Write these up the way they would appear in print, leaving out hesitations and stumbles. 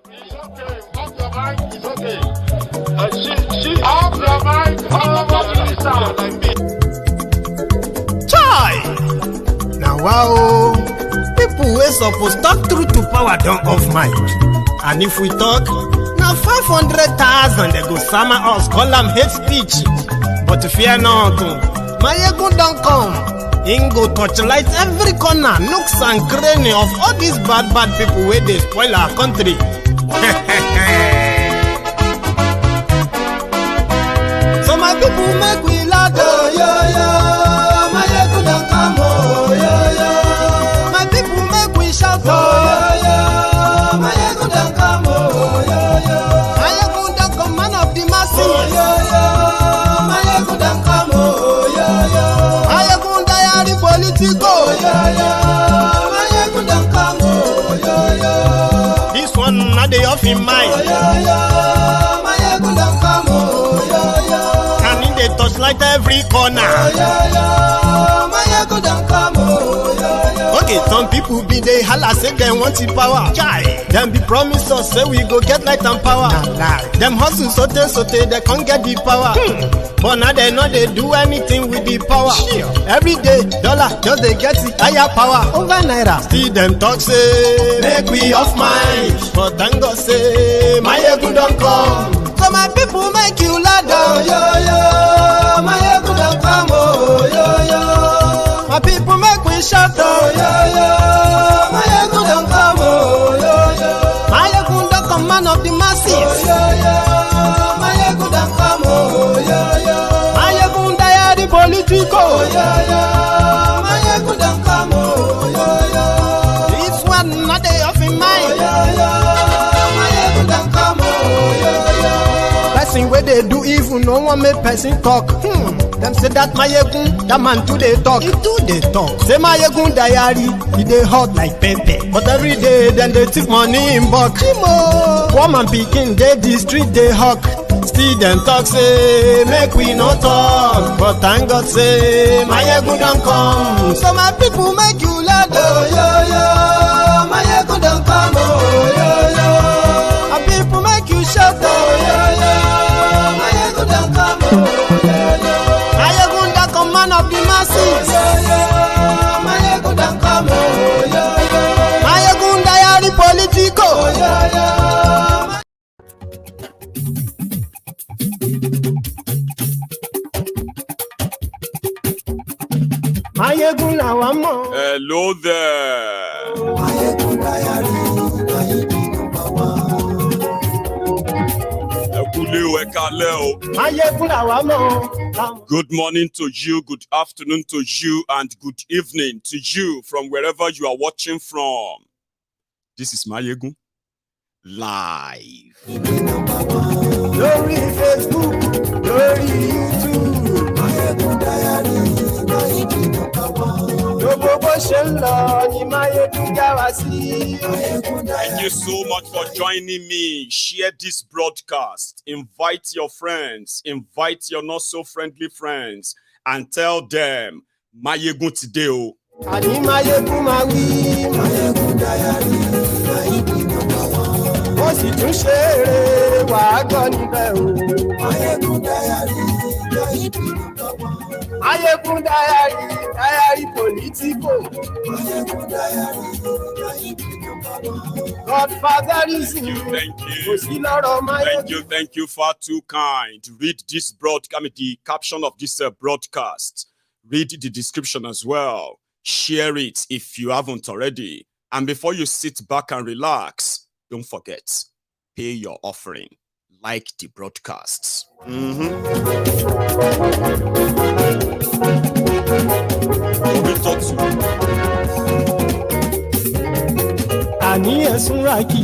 It's okay. Off your mic. It's okay. She off your mic. Chai! Now wow, people wey suppose talk truth to power don't off mic. And if we talk, now 500,000 they go summer us, call them hate speech. But fear not, Maiyegun don't come. Him go torchlight every corner, nooks and cranny of all these bad people where they spoil our country. So my people make we laugh, oh, yo. Maiyegun don't come, oh, yo. My people make we shout, oh, yo. Maiyegun don't come, oh, yo. Maiyegun don't come, man of the masses, oh, yo. Maiyegun don't come, oh, yo. Maiyegun diary Politico, oh, Maiyegun don't come, oh, yo. This one not the off in mind, oh, yo. Maiyegun don't come, oh, yo. And in the touchlight every corner, oh, yo. Maiyegun don't come, oh, yo. Okay, some people be they holla say they want the power. Chai, them be promise us say we go get light and power. Nah. Them hustle sote they can't get the power. But now they know they do anything with the power. Sure. Every day, dollar just they get the higher power over naira. Still them talk say make we off mind. But thank God say Maiyegun don't come. So my people make you laugh, oh, yo. Maiyegun don't come, oh, yo. My people make we shout, oh, yo. Maiyegun don't come, oh, yo. Maiyegun don't come, man of the masses, oh, yo. Maiyegun don't come, oh, yo. Maiyegun diary Politico, oh, yo. Maiyegun don't come, oh, yo. This one not they off in mind, oh, yo. Maiyegun don't come, oh, yo. Person where they do evil, no one make person talk. Them say that Maiyegun, that man too they talk. He too they talk. Say Maiyegun diary, he they hot like pepper. But every day then they take money in bulk. Woman picking, they the street they hawk. Still them talk say make we no talk. But thank God say Maiyegun don't come. So my people make you laugh, oh, yo. Maiyegun don't come, oh, yo. My people make you shout, oh, yo. Maiyegun don't come, oh, yo. Maiyegun don't come, man of the masses, oh, yo. Maiyegun don't come, oh, yo. Maiyegun diary Politico, oh, yo. Maiyegun làwa mọ̀. Hello there. Maiyegun diary, Maiyegun number one. Ekule o, ekale o. Maiyegun làwa mọ̀. Good morning to you, good afternoon to you, and good evening to you from wherever you are watching from. This is Maiyegun live. Lórí Facebook, lórí YouTube. Maiyegun diary, Maiyegun number one. Gbogbo bó ṣe ń lọ ni Maiyegun já wa sí. Thank you so much for joining me. Share this broadcast. Invite your friends. Invite your not so friendly friends. And tell them, Maiyegun today. Oh. Àní Maiyegun máa wí. Maiyegun diary, Maiyegun number one. Ó sì tún ṣe eré wàá gbọ́ níbẹ̀ o. Maiyegun diary, Maiyegun number one. Maiyegun diary Politico. Maiyegun diary, Maiyegun number one. Godfatherism. Thank you. Thank you. Far too kind. Read this the caption of this broadcast. Read the description as well. Share it if you haven't already. And before you sit back and relax, don't forget, pay your offering. Like the broadcasts. Àní ẹ̀sùn rákì.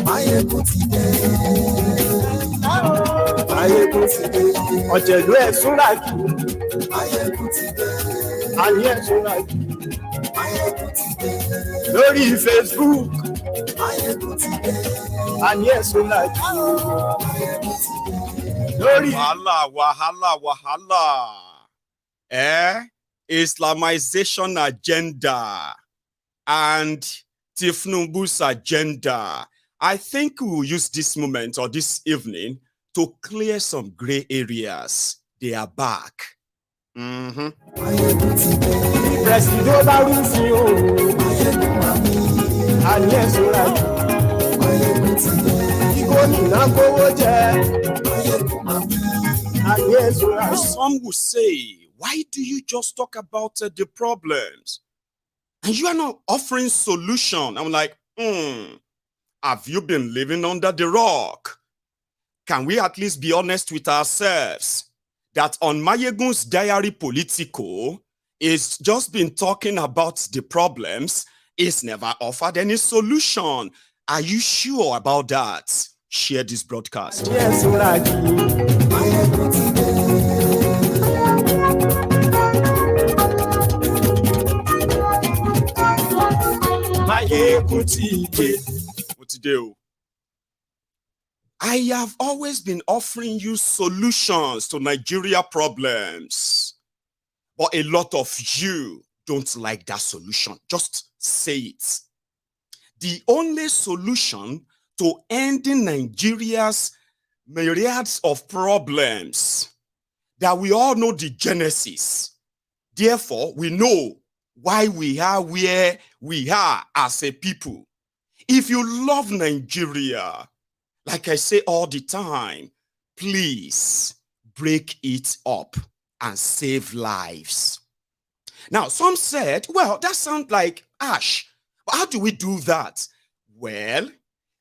Maiyegun ti dé. Maiyegun ti dé. Ọ̀jẹ̀lú ẹ̀sùn rákì. Maiyegun ti dé. Àní ẹ̀sùn rákì. Maiyegun ti dé. Lórí Facebook. Maiyegun ti dé. Àní ẹ̀sùn rákì. Maiyegun ti dé. Lórí. Wahala. Islamization agenda and Tinubu's agenda I think we will use this moment or this evening to clear some gray areas. They are back. Some will say, why do you just talk about the problems and you are not offering solution? I'm like, have you been living under the rock? Can we at least be honest with ourselves that on MaiyegunsDiary Politico is just been talking about the problems, it's never offered any solution? Are you sure about that? Share this broadcast. Yes, I have always been offering you solutions to Nigeria problems, but a lot of you don't like that solution. Just say it. The only solution to ending Nigeria's myriads of problems that we all know the genesis. Therefore, we know why we are where we are as a people. If you love Nigeria, like I say all the time, please break it up and save lives. Now, some said, well, that sounds like ash. But how do we do that? Well,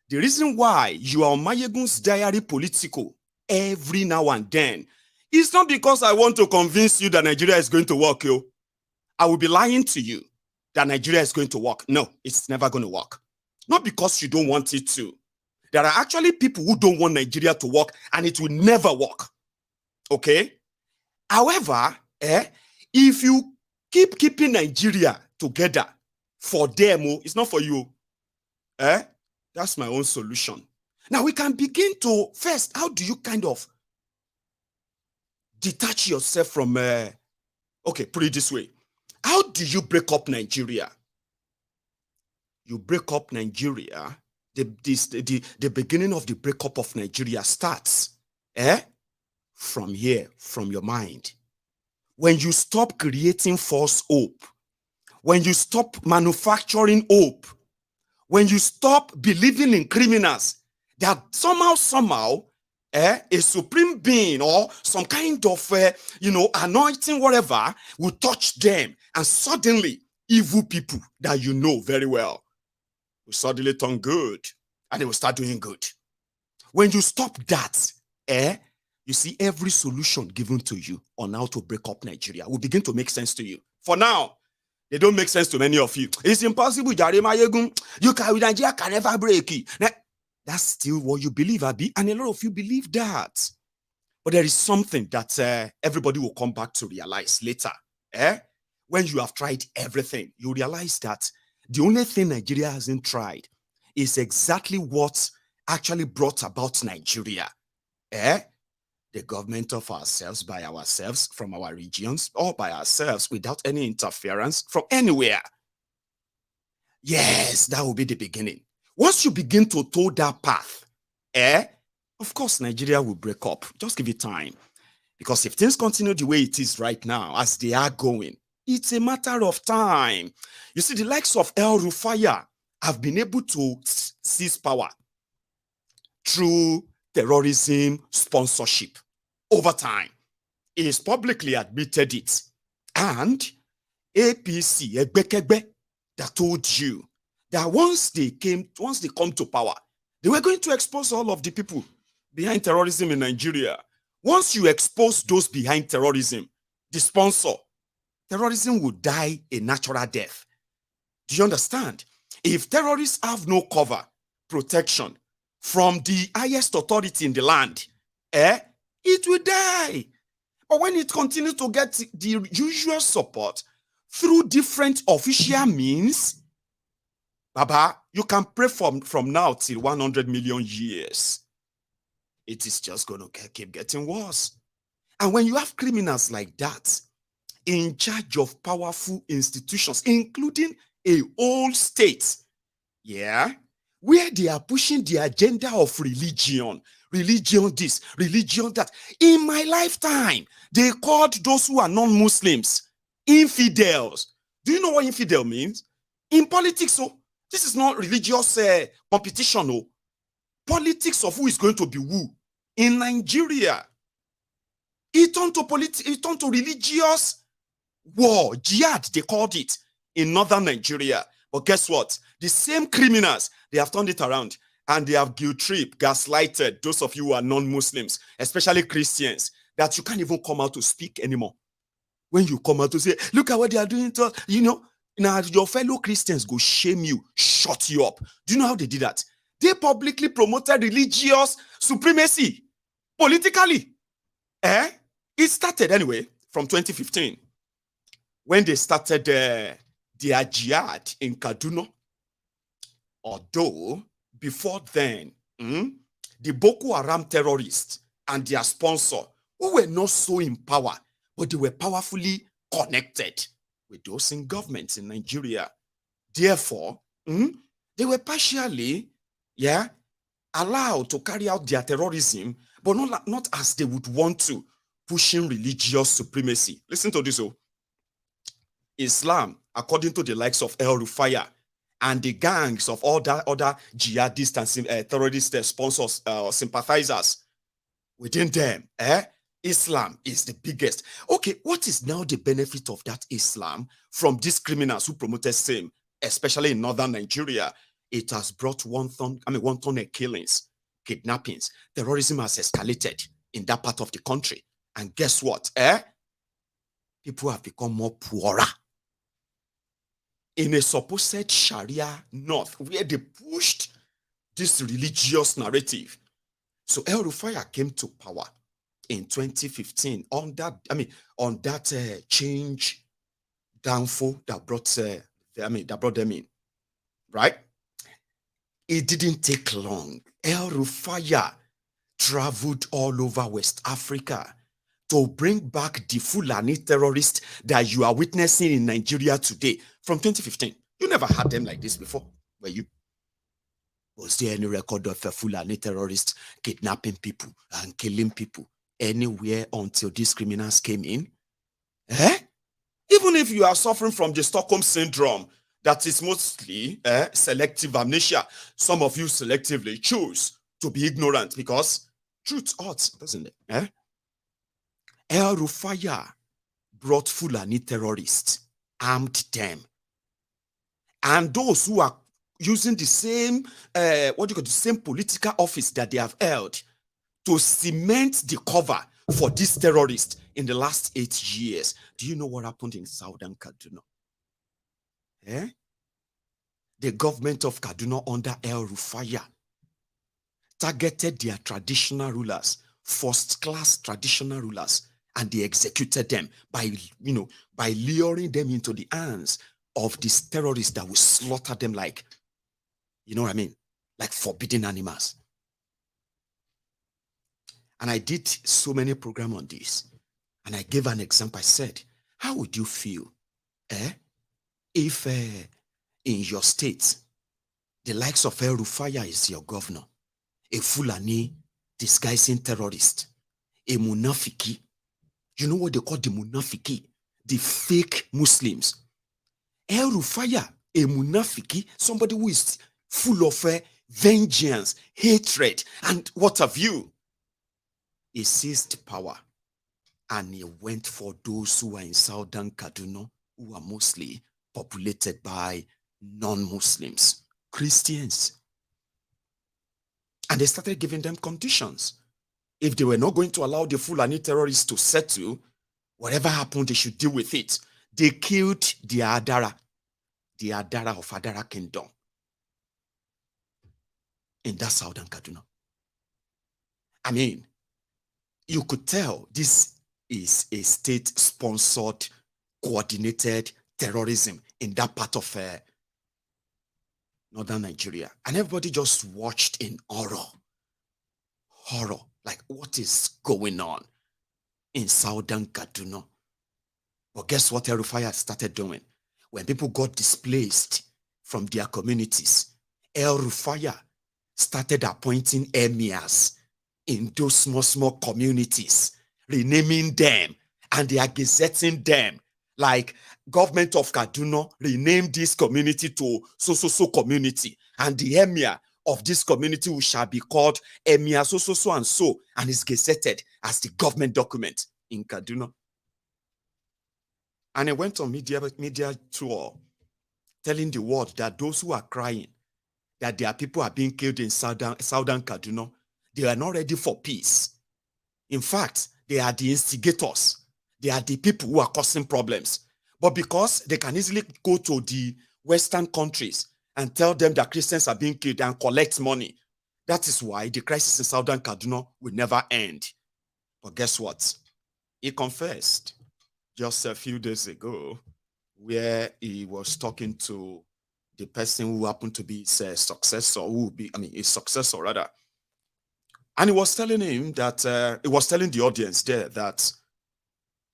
the reason why you are on MaiyegunsDiary Politico every now and then is not because I want to convince you that Nigeria is going to work, yo. I will be lying to you that Nigeria is going to work. No, it's never going to work. Not because you don't want it to. There are actually people who don't want Nigeria to work and it will never work. Okay? However, if you keep keeping Nigeria together for them, it's not for you. That's my own solution. Now we can begin to first, how do you kind of detach yourself from, okay, put it this way. How do you break up Nigeria? You break up Nigeria, the beginning of the breakup of Nigeria starts from here, from your mind. When you stop creating false hope, when you stop manufacturing hope, when you stop believing in criminals, that somehow, a supreme being or some kind of, anointing, whatever, will touch them. And suddenly, evil people that you know very well will suddenly turn good. And they will start doing good. When you stop that, you see every solution given to you on how to break up Nigeria will begin to make sense to you. For now, they don't make sense to many of you. It's impossible, Maiyegun. Nigeria can never break it. Now, that's still what you believe, Abi, and a lot of you believe that. But there is something that everybody will come back to realize later. When you have tried everything, you realize that the only thing Nigeria hasn't tried is exactly what actually brought about Nigeria. The government of ourselves, by ourselves, from our regions, or by ourselves, without any interference from anywhere. Yes, that will be the beginning. Once you begin to toe that path, of course, Nigeria will break up. Just give it time. Because if things continue the way it is right now, as they are going, it's a matter of time. You see, the likes of Rufai have been able to seize power through terrorism sponsorship over time. He has publicly admitted it. And APC, Egbekegbe, that told you that once they come to power, they were going to expose all of the people behind terrorism in Nigeria. Once you expose those behind terrorism, the sponsor, terrorism will die a natural death. Do you understand? If terrorists have no cover, protection from the highest authority in the land, it will die. But when it continues to get the usual support through different official means, Baba, you can pray from now till 100 million years. It is just going to keep getting worse. And when you have criminals like that in charge of powerful institutions, including a whole state, where they are pushing the agenda of religion this, religion that. In my lifetime, they called those who are non-Muslims infidels. Do you know what infidel means? In politics, this is not religious competition. Politics of who is going to be who. In Nigeria, it turned to religious war, jihad, they called it in northern Nigeria. But guess what? The same criminals, they have turned it around and they have guilt-tripped, gaslighted those of you who are non-Muslims, especially Christians, that you can't even come out to speak anymore. When you come out to say, look at what they are doing to, now your fellow Christians go shame you, shut you up. Do you know how they did that? They publicly promoted religious supremacy politically. It started anyway from 2015 when they started their jihad in Kaduna. Although before then, the Boko Haram terrorists and their sponsor, who were not so in power, but they were powerfully connected with those in governments in Nigeria. Therefore, they were partially, allowed to carry out their terrorism, but not as they would want to, pushing religious supremacy. Listen to this. Islam, according to the likes of Rufai and the gangs of all that other jihadist and terrorist sponsors, sympathizers within them, Islam is the biggest. Okay, what is now the benefit of that Islam from these criminals who promoted same, especially in northern Nigeria? It has brought wanton killings, kidnappings. Terrorism has escalated in that part of the country. And guess what? People have become more poorer. In a supposed Sharia north, where they pushed this religious narrative. So El Rufai came to power in 2015 on that change downfall that brought them in, right? It didn't take long. El Rufai traveled all over West Africa to bring back the Fulani terrorists that you are witnessing in Nigeria today from 2015. You never had them like this before, were you? Was there any record of a Fulani terrorist kidnapping people and killing people anywhere until these criminals came in? Even if you are suffering from the Stockholm syndrome, that is mostly selective amnesia, some of you selectively choose to be ignorant because truth hurts, doesn't it? El Rufai brought Fulani terrorists, armed them. And those who are using the same, the same political office that they have held to cement the cover for these terrorists in the last 8 years. Do you know what happened in southern Kaduna? The government of Kaduna under El Rufai targeted their traditional rulers, first-class traditional rulers, and they executed them by luring them into the hands of these terrorists that will slaughter them like, like forbidden animals. And I did so many programs on this, and I gave an example. I said, how would you feel if in your state, the likes of El Rufai is your governor, a Fulani disguising terrorist, a munafiki? You know what they call the munafiki? The fake Muslims. El Rufai, a munafiki, somebody who is full of vengeance, hatred, and what have you. He seized power and he went for those who are in southern Kaduna, who are mostly populated by non-Muslims, Christians. And they started giving them conditions. If they were not going to allow the Fulani terrorists to settle, whatever happened, they should deal with it. They killed the Adara of Adara Kingdom in that southern Kaduna. I mean, you could tell this is a state-sponsored, coordinated terrorism in that part of northern Nigeria. And everybody just watched in horror. Like, what is going on in southern Kaduna? But guess what El Rufai started doing? When people got displaced from their communities, Rufai started appointing emirs in those small communities, renaming them, and they are gazetting them. Like government of Kaduna renamed this community to so community, and the emir of this community shall be called emir so and is gazetted as the government document in Kaduna. And I went on media tour telling the world that those who are crying that their people are being killed in southern Kaduna, they are not ready for peace. In fact, they are the instigators. They are the people who are causing problems. But because they can easily go to the Western countries and tell them that Christians are being killed and collect money, that is why the crisis in southern Kaduna will never end. But guess what? He confessed just a few days ago where he was talking to the person who happened to be his successor, his successor rather. And he was telling him that, he was telling the audience there that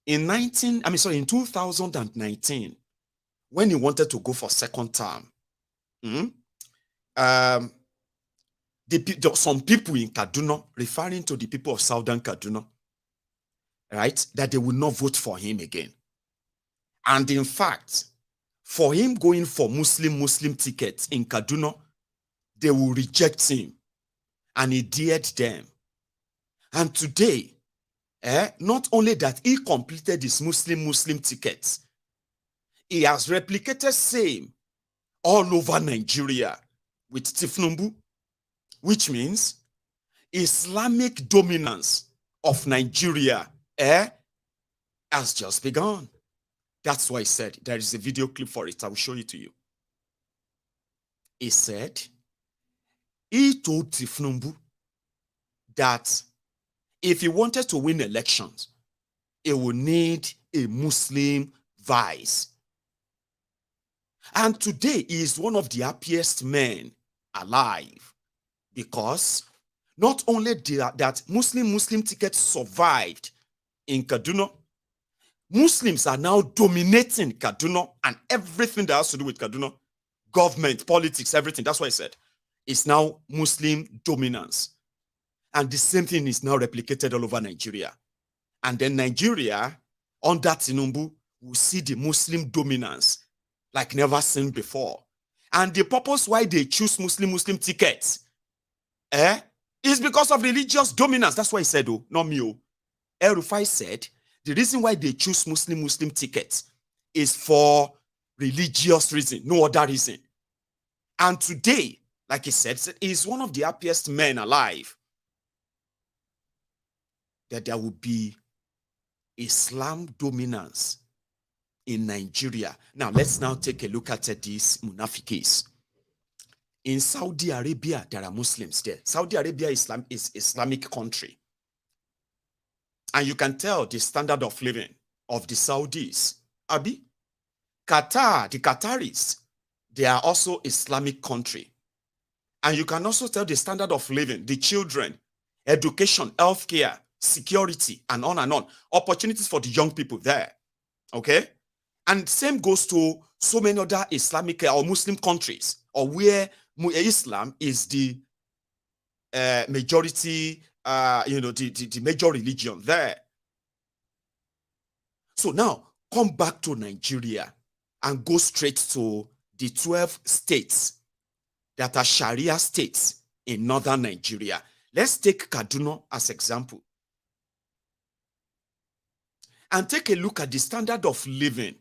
in 2019, when he wanted to go for second term, some people in Kaduna, referring to the people of southern Kaduna, right, that they will not vote for him again. And in fact, for him going for Muslim tickets in Kaduna, they will reject him. And he dared them. And today, not only that he completed his Muslim tickets, he has replicated same all over Nigeria with Tinubu, which means Islamic dominance of Nigeria has just begun. That's why he said, there is a video clip for it. I will show it to you. He said, he told Tinubu that if he wanted to win elections, he would need a Muslim vice. And today he is one of the happiest men alive because not only that Muslim tickets survived in Kaduna, Muslims are now dominating Kaduna and everything that has to do with Kaduna, government, politics, everything. That's why I said it's now Muslim dominance. And the same thing is now replicated all over Nigeria. And then Nigeria, under Tinubu, will see the Muslim dominance like never seen before. And the purpose why they choose Muslim tickets is because of religious dominance. That's why he said, oh, not me. Rufai said, the reason why they choose Muslim tickets is for religious reason, no other reason. And today, like he said, he's one of the happiest men alive. That there will be Islam dominance in Nigeria. Now, let's now take a look at this Munafi case. In Saudi Arabia, there are Muslims there. Saudi Arabia is Islamic country. And you can tell the standard of living of the Saudis. Abi, Qatar, the Qataris, they are also Islamic country. And you can also tell the standard of living, the children, education, healthcare, security, and on. Opportunities for the young people there. Okay? And same goes to so many other Islamic or Muslim countries, or where Islam is the majority, the major religion there. So now, come back to Nigeria and go straight to the 12 states that are Sharia states in northern Nigeria. Let's take Kaduna as example. And take a look at the standard of living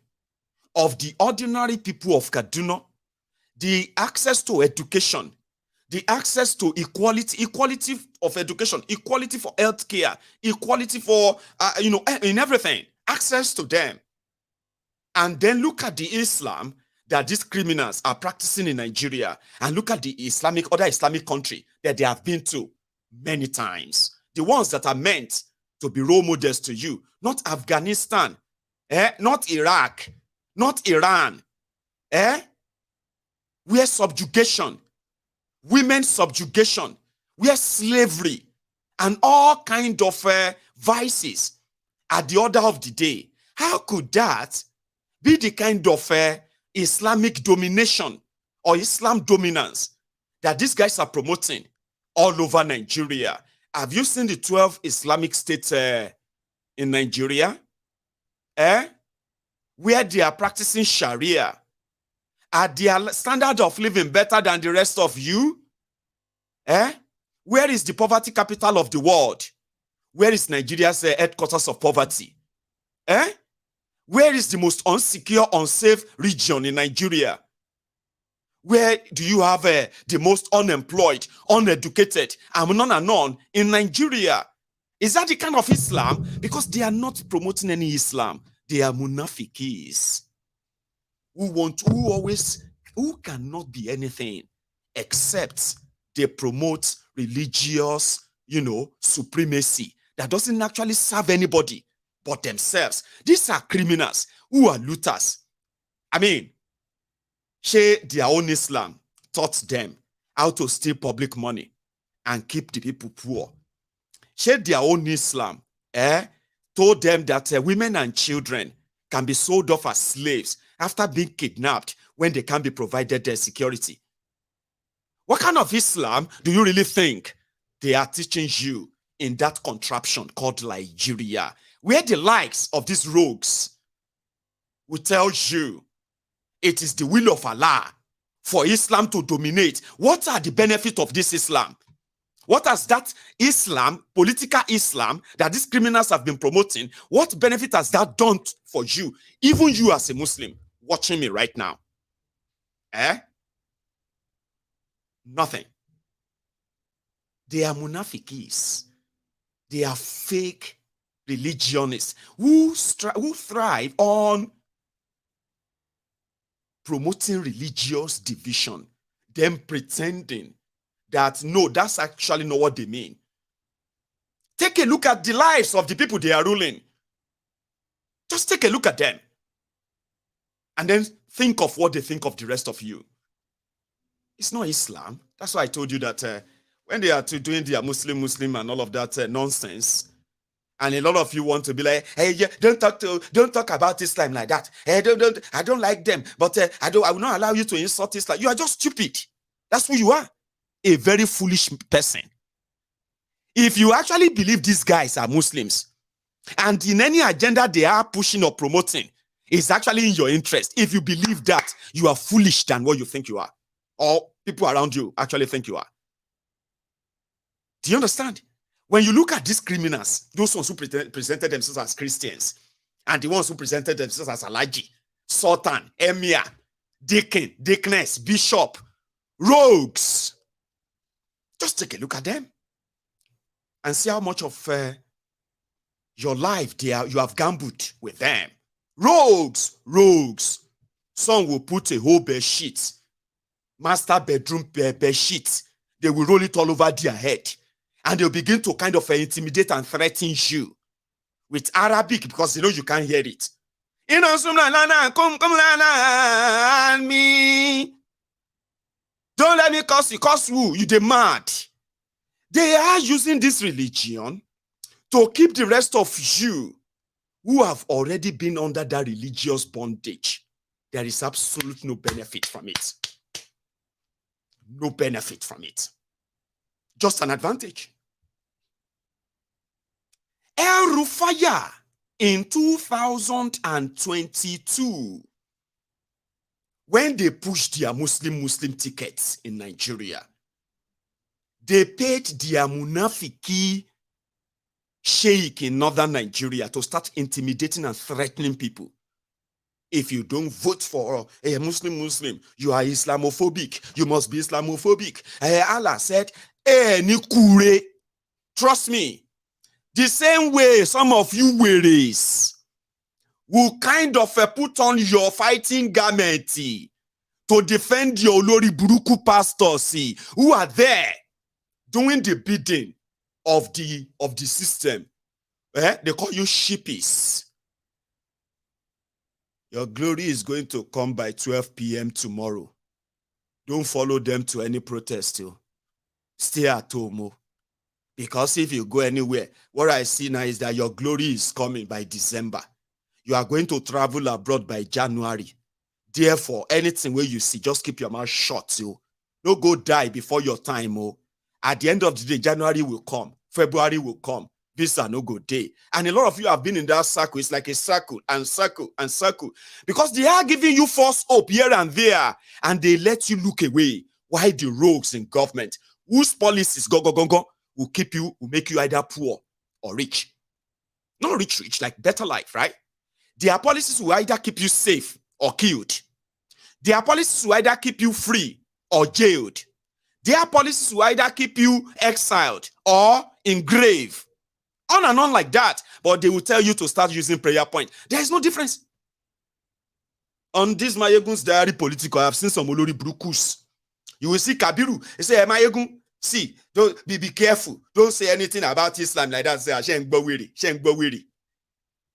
of the ordinary people of Kaduna, the access to education, the access to equality of education, equality for healthcare, equality for, in everything, access to them. And then look at the Islam that these criminals are practicing in Nigeria, and look at the other Islamic country that they have been to many times. The ones that are meant to be role models to you, not Afghanistan, not Iraq, not Iran, where subjugation, women's subjugation, where slavery, and all kind of vices at the order of the day. How could that be the kind of Islamic domination or Islam dominance that these guys are promoting all over Nigeria. Have you seen the 12 Islamic states in Nigeria? Where they are practicing Sharia? Are their standard of living better than the rest of you? Where is the poverty capital of the world? Where is Nigeria's headquarters of poverty? Where is the most unsecure, unsafe region in Nigeria? Where do you have the most unemployed, uneducated, and on in Nigeria? Is that the kind of Islam? Because they are not promoting any Islam. They are munafikis who cannot be anything except they promote religious, supremacy that doesn't actually serve anybody but themselves. These are criminals who are looters. I mean, their own Islam taught them how to steal public money and keep the people poor. Their own Islam told them that women and children can be sold off as slaves after being kidnapped when they can't be provided their security. What kind of Islam do you really think they are teaching you in that contraption called Nigeria, where the likes of these rogues will tell you it is the will of Allah for Islam to dominate? What are the benefits of this Islam? What has that Islam, political Islam, that these criminals have been promoting, what benefit has that done for you? Even you as a Muslim watching me right now. Nothing. They are munafikis. They are fake religionists who thrive on promoting religious division, them pretending that no, that's actually not what they mean. Take a look at the lives of the people they are ruling. Just take a look at them. And then think of what they think of the rest of you. It's not Islam. That's why I told you that when they are doing their Muslim and all of that nonsense, and a lot of you want to be like, hey, yeah, don't talk about Islam like that. Hey, I don't like them, but I will not allow you to insult Islam. You are just stupid. That's who you are. A very foolish person. If you actually believe these guys are Muslims, and in any agenda they are pushing or promoting is actually in your interest, if you believe that, you are foolish than what you think you are, or people around you actually think you are. Do you understand? When you look at these criminals, those ones who presented themselves as Christians, and the ones who presented themselves as Alhaji, Sultan, Emir, Deacon, Deaconess, Bishop, rogues, just take a look at them and see how much of your life you have gambled with them. Rogues. Some will put a whole bed sheet, master bedroom bed sheet. They will roll it all over their head. And they'll begin to kind of intimidate and threaten you with Arabic because they know you can't hear it. Don't let me curse you. Curse who? You mad. They are using this religion to keep the rest of you who have already been under that religious bondage. There is absolutely no benefit from it. No benefit from it. Just an advantage. Rufai in 2022, when they pushed their Muslim tickets in Nigeria, they paid their munafiki sheikh in northern Nigeria to start intimidating and threatening people. If you don't vote for a Muslim, you are Islamophobic. You must be Islamophobic. Allah said, Nikure. Trust me. The same way some of you wearies will kind of put on your fighting garment to defend your Olori Buruku pastors who are there doing the bidding of the system. They call you sheepies. Your glory is going to come by 12 p.m. tomorrow. Don't follow them to any protest. Stay at home. Because if you go anywhere, what I see now is that your glory is coming by December. You are going to travel abroad by January. Therefore, anything where you see, just keep your mouth shut. No go die before your time, oh. At the end of the day, January will come, February will come, visa no go day. And a lot of you have been in that circle. It's like a circle and circle and circle. Because they are giving you false hope here and there, and they let you look away. Why the rogues in government, whose policies go, will keep you, will make you either poor or rich. Not rich, like better life, right? Their policies will either keep you safe or killed. Their policies will either keep you free or jailed. Their policies will either keep you exiled or in grave. On and on like that. But they will tell you to start using prayer point. There is no difference. On this MaiyegundsDiary Politico, I have seen some Olori Brukus. You will see Kabiru. He say, Maiyegun, see, don't be careful. Don't say anything about Islam like that. Say, Sheng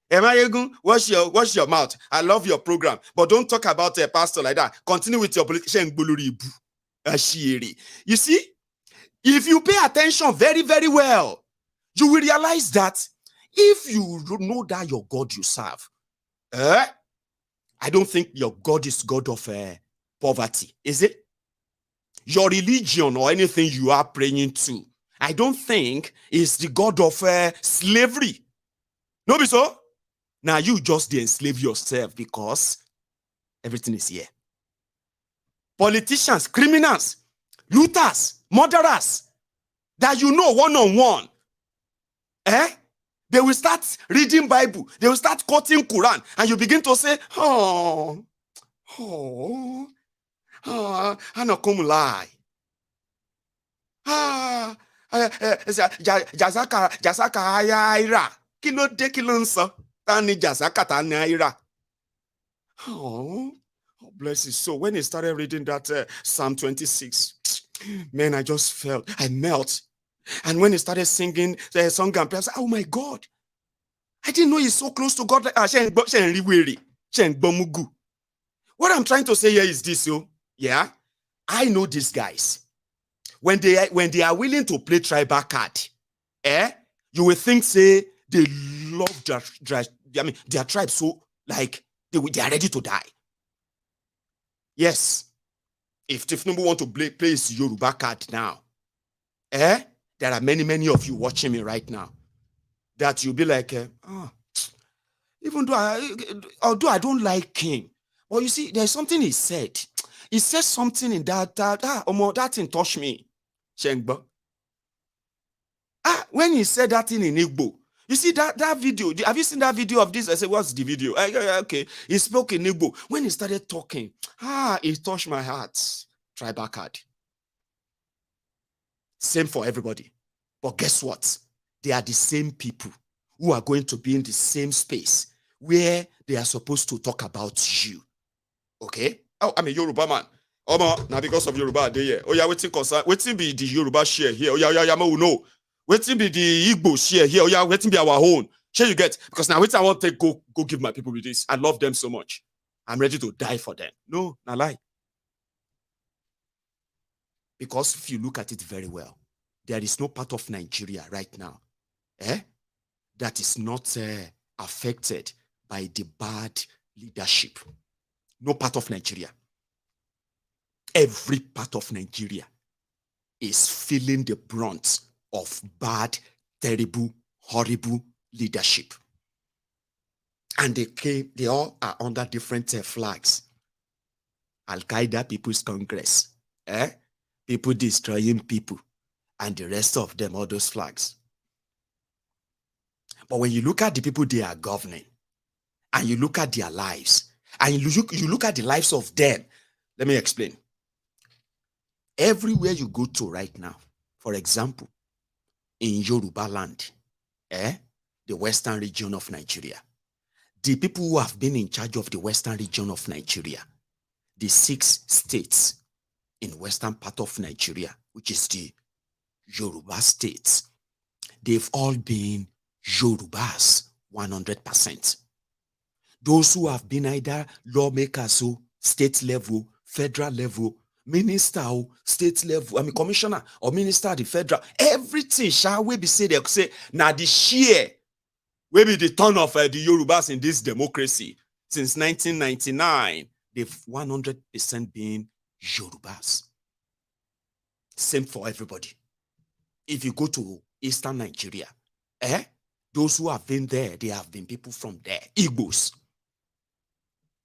Maiyegun, wash your mouth. I love your program. But don't talk about a pastor like that. Continue with your politician. You see, if you pay attention very, very well, you will realize that if you know that your God you serve, I don't think your God is God of poverty, is it? Your religion or anything you are praying to, I don't think is the God of slavery. No be so? Now you just enslave yourself because everything is here. Politicians, criminals, looters, murderers, that you know one-on-one, they will start reading Bible, they will start quoting Quran, and you begin to say, I not come lie. Jazaka ayira. Kilo de kilonso. Tani jazaka tani ayira. Oh, bless his soul. When he started reading that Psalm 26, man, I just felt, I melt. And when he started singing the song and prayer, I said, oh my God, I didn't know he's so close to God. What I'm trying to say here is this, yeah, I know these guys. When they are willing to play tribal card, you will think, say, they love their tribe so, like, they are ready to die. Yes, if Tinubu want to play his Yoruba card now, there are many of you watching me right now that you'll be like, even though although I don't like him, but you see, there's something he said. He said something in that thing touched me. Shengba. When he said that thing in Igbo, you see that video, have you seen that video of this? I said, what's the video? Okay, he spoke in Igbo. When he started talking, it touched my heart. Tribal card. Same for everybody. But guess what? They are the same people who are going to be in the same space where they are supposed to talk about you. Okay? Oh, I'm a Yoruba man. Now because of Yoruba, they here. Oh yeah, waiting be the Yoruba share here. Oh yeah, no. Waiting be the Igbo share here. Oh yeah, waiting be our own. Share you get? Because now waiting I want to go give my people with this. I love them so much. I'm ready to die for them. No, not lie. Because if you look at it very well, there is no part of Nigeria right now that is not affected by the bad leadership. No part of Nigeria. Every part of Nigeria is feeling the brunt of bad, terrible, horrible leadership. And they all are under different flags. Al-Qaeda People's Congress, people destroying people, and the rest of them, all those flags. But when you look at the people they are governing, and you look at their lives, and you look at the lives of them, let me explain. Everywhere you go to right now, for example, in Yoruba land, the western region of Nigeria, the people who have been in charge of the western region of Nigeria, the 6 states in western part of Nigeria, which is the Yoruba states, they've all been Yorubas 100%. Those who have been either lawmakers, state level, federal level, minister, state level, commissioner or minister at the federal, everything shall we be say, they say, now the share will be the turn of the Yorubas in this democracy. Since 1999, they've 100% been Yorubas. Same for everybody. If you go to Eastern Nigeria, those who have been there, they have been people from there. Igbos.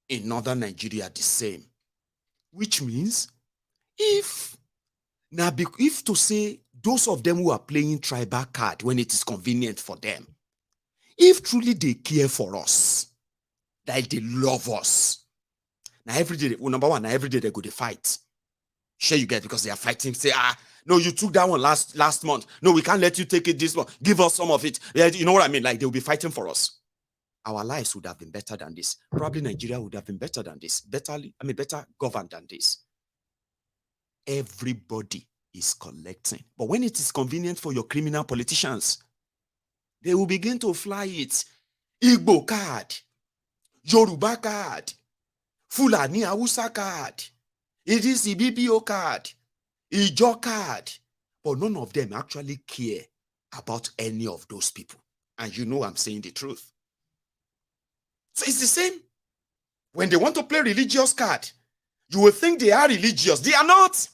In Northern Nigeria, the same. Which means, if to say those of them who are playing tribal card when it is convenient for them, if truly they care for us, that they love us, now every day, number one, now every day they go to fight. Sure you get, because they are fighting, say, no, you took that one last month. No, we can't let you take it this month. Give us some of it. You know what I mean? Like, they will be fighting for us. Our lives would have been better than this. Probably Nigeria would have been better than this. Better governed than this. Everybody is collecting. But when it is convenient for your criminal politicians, they will begin to fly it. Igbo card, Yoruba card, Fulani Hausa card, it is the BPO card, Ijo card. But none of them actually care about any of those people. And you know I'm saying the truth. So it's the same. When they want to play religious card, you will think they are religious. They are not.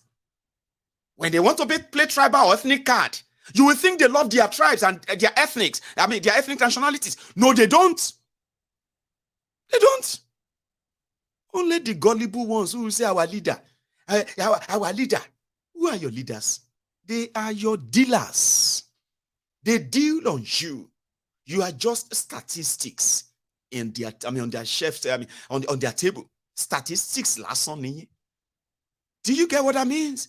When they want to play tribal or ethnic card, you will think they love their tribes and their ethnics. Their ethnic nationalities. No, they don't. They don't. Only the gullible ones who will say our leader. Our leader. Who are your leaders? They are your dealers. They deal on you. You are just statistics in their, on their shelf, on their table. Statistics last on. Do you get what that means?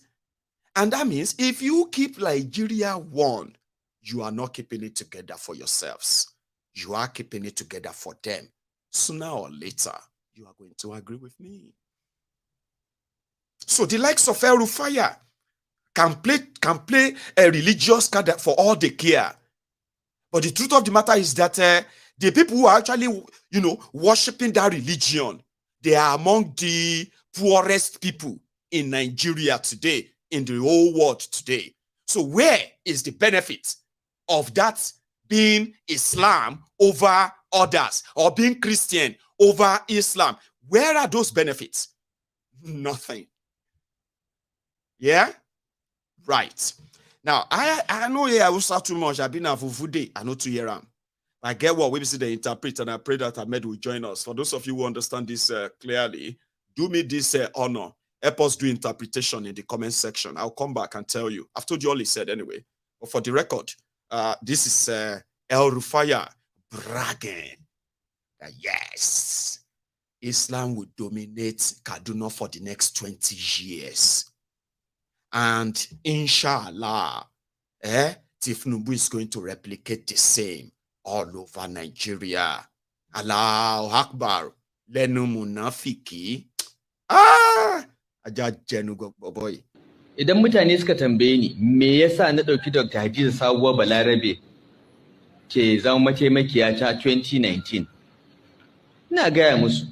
And that means if you keep Nigeria one, you are not keeping it together for yourselves. You are keeping it together for them. Sooner or later, you are going to agree with me. So the likes of Rufai can play a religious card for all they care. But the truth of the matter is that the people who are actually, worshiping that religion, they are among the poorest people in Nigeria today, in the whole world today. So where is the benefit of that being Islam over others, or being Christian over Islam? Where are those benefits? Nothing. Yeah? Right. Now, I know I will start too much. I've been a fufude. I know to hear him. I get what we see the interpret, and I pray that Ahmed will join us. For those of you who understand this clearly, do me this honor. Help us do interpretation in the comment section. I'll come back and tell you. I've told you all he said anyway. But for the record, this is El Rufai bragging that yes, Islam will dominate Kaduna for the next 20 years. And inshallah, Tinubu is going to replicate the same all over Nigeria. Allahu Akbar. Lenu munafiki. Boy. Idan mutane suka tambaye ni me yasa na dauki Dr. Hadiza Sabuwa Balarabe ke zama mataimakiya ta 2019, ina gaya musu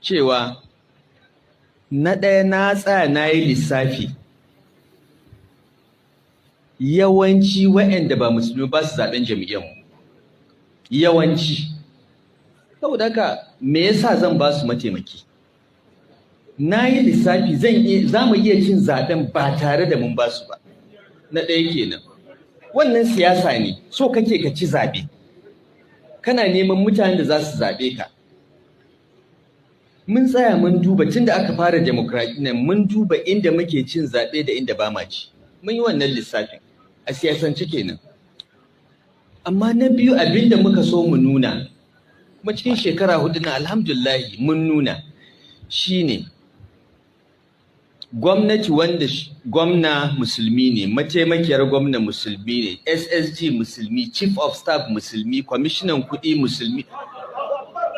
cewa na ɗaya na tsaya na yi lissafi yawanci waɗanda ba musulmi ba su zaɓen jami'anmu, yawanci. Saboda haka me yasa zan ba su mataimaki? Na yi lissafi za mu iya cin zaɓen ba tare da mun ba su ba. Na ɗaya kenan. Wannan siyasa ne, so kake ka ci zaɓe. Kana neman mutanen da za su zaɓe ka. Mun tsaya mun duba tun da aka fara demokradiyyar mun duba inda muke cin zaɓe da inda ba ma ci. Mun yi wannan lissafin a siyasance kenan. Amma na biyu abinda muka so mu nuna, kuma cikin shekara 4 na alhamdulillah mun nuna, shine gwamnati wanda gwamna musulmi ne, mataimakiyar gwamna musulmi ne, SSG musulmi, chief of staff musulmi, kwamishinan kuɗi musulmi,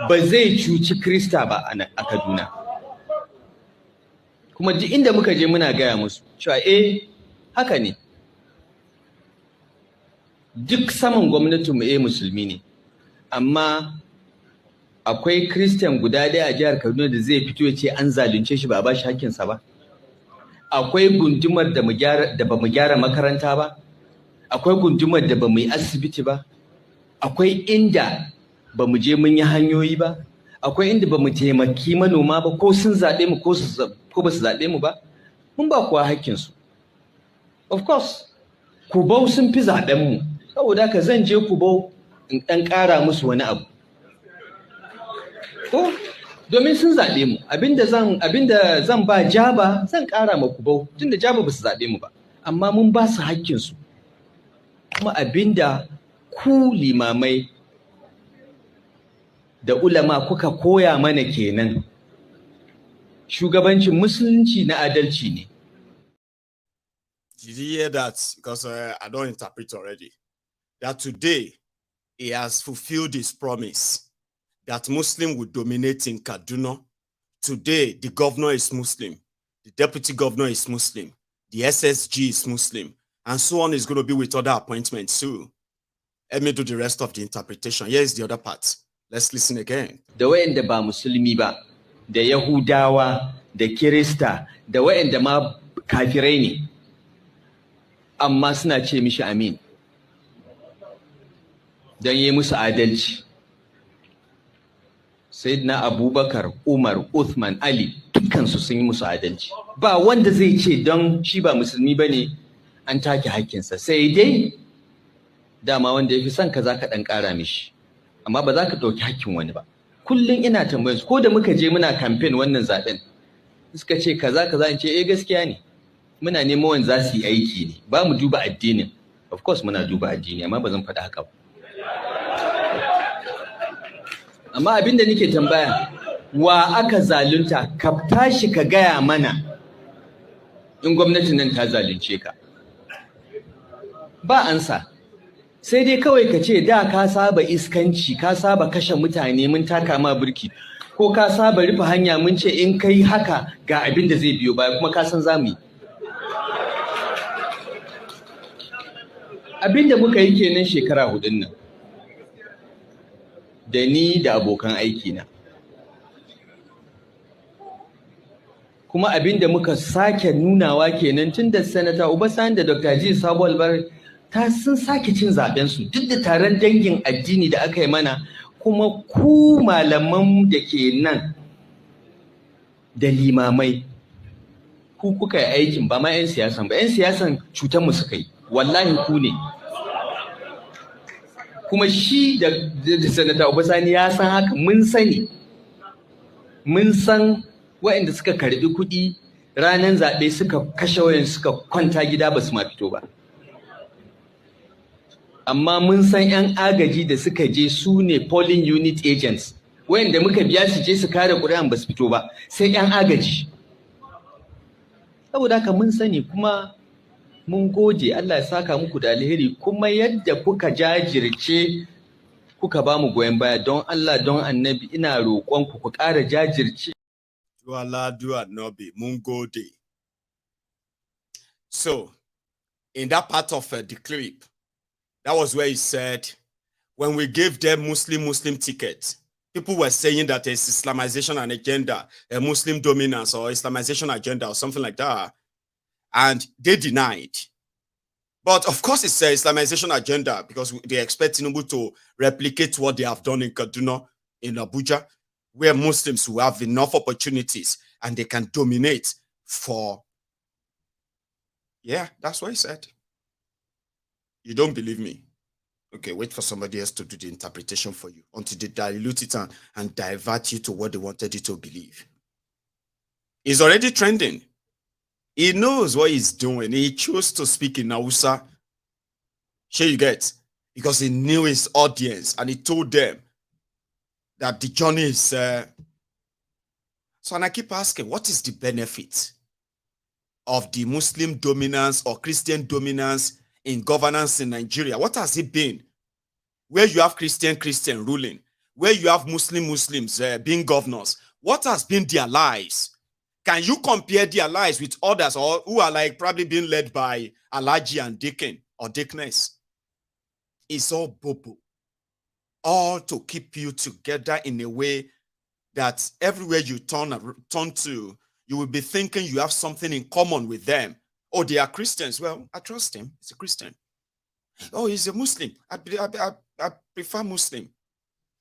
ba zai cuci Krista ba a Kaduna. Kuma duk inda muka je muna gaya musu cewa haka ne. Duk saman gwamnatin mu musulmi ne, amma akwai Christian guda ɗaya a jihar Kaduna da zai fito ya ce an zalunce shi ba a ba shi hakkinsa ba. Akwai gundumar da ba mu gyara makaranta ba, akwai gundumar da ba mu yi asibiti ba, akwai inda ba mu je mun yi hanyoyi ba, akwai inda ba mu taimaki manoma ba, ko sun zaɓe mu ko ba su zaɓe mu ba. Mun ba kuwa hakkinsu. Of course, Kubau sun fi zaɓen mu. Saboda haka zan je Kubau in ɗan ƙara musu wani abu. Ko domin sun zaɓe mu. Abinda zan ba Jaba zan ƙara ma Kubau tunda Jaba ba su zaɓe mu ba. Amma mun ba su haƙƙinsu. Kuma abinda ku limamai da ulama kuka koya mana kenan. Shugabancin musulunci na adalci ne. Did you hear that? Because I don't interpret already. That today he has fulfilled his promise that Muslim will dominate in Kaduna. Today the governor is Muslim, the deputy governor is Muslim, the SSG is Muslim, and so on is going to be with other appointments too. Let me do the rest of the interpretation. Here is the other part. Let's listen again. Da wayanda ba musulmi ba, da Yahudawa, da Kirista, da wayanda ma kafirai ne, amma suna ce mishi amin. Don yi musu adalci. Sayyidina Abubakar, Umar, Uthman, Ali, dukkansu sun yi musu adalci. Ba wanda zai ce don shi ba musulmi ba ne an take haƙƙinsa. Sai dai dama wanda ya fi son ka za ka ɗan ƙara mishi. Amma ba za ka ɗauki haƙƙin wani ba. Kullum ina tambayar su, ko da muka je muna kamfen wannan zaɓen, suka ce kaza in ce gaskiya ne. Muna neman wanda za su yi aiki ne. Ba mu duba addinin. Of course muna duba addini, amma ba zan faɗa haka ba. Amma abin da nake tambaya, wa aka zalunta? Ka tashi ka gaya mana in gwamnatin nan ta zalunce ka. Ba ansa. Sai dai kawai ka ce da ka saba iskanci, ka saba kashe mutane mun taka ma birki, ko ka saba rufe hanya mun ce in kai haka ga abin da zai biyo baya kuma ka san za mu yi. Abin da muka yi kenan shekara 4 nan. Da ni da abokan aikina. Kuma abin da muka sake nunawa kenan tun da Sanata Obasanjo da Dr. Ji Sabo Albar sun sake cin zaɓensu duk da taron dangin addini da aka yi mana, kuma ku malaman da ke nan da limamai ku kuka yi aikin, ba ma 'yan siyasan ba. 'Yan siyasan cutanmu suka yi, wallahi ku ne. Kuma shi da Sanata Obasanjo ya san haka, mun sani. Mun san waɗanda suka karɓi kuɗi ranar zaɓe suka kashe wayan suka kwanta gida ba su ma fito ba. Amma mun san 'yan agaji da suka je su ne polling unit agents, wayanda muka biya su je su kare ƙuri'an ba su fito ba, sai 'yan agaji. Saboda haka mun sani, kuma mun gode, Allah ya saka muku da alheri, kuma yadda kuka jajirce kuka ba mu goyon baya, don Allah don Annabi ina roƙon ku ƙara jajirce. To Allah do Annabi, mun gode. So, in that part of the clip, that was where he said, when we gave them Muslim tickets, people were saying that it's Islamization and agenda, a Muslim dominance or Islamization agenda or something like that. And they denied. But of course it's an Islamization agenda because they expect Tinubu to replicate what they have done in Kaduna, in Abuja, where Muslims will have enough opportunities and they can dominate for... Yeah, that's what he said. You don't believe me? Okay, wait for somebody else to do the interpretation for you until they dilute it and divert you to what they wanted you to believe. It's already trending. He knows what he's doing. He chose to speak in Hausa. Sure you get? Because he knew his audience and he told them that the journey is... So and I keep asking, what is the benefit of the Muslim dominance or Christian dominance in governance in Nigeria? What has it been? Where you have Christian ruling, where you have Muslims being governors, what has been their lives? Can you compare their lives with others or who are like probably being led by Alhaji and Deacon or Deaconess? It's all bobo. All to keep you together in a way that everywhere you turn to, you will be thinking you have something in common with them. Oh, they are Christians. Well, I trust him. He's a Christian. Oh, he's a Muslim. I prefer Muslim.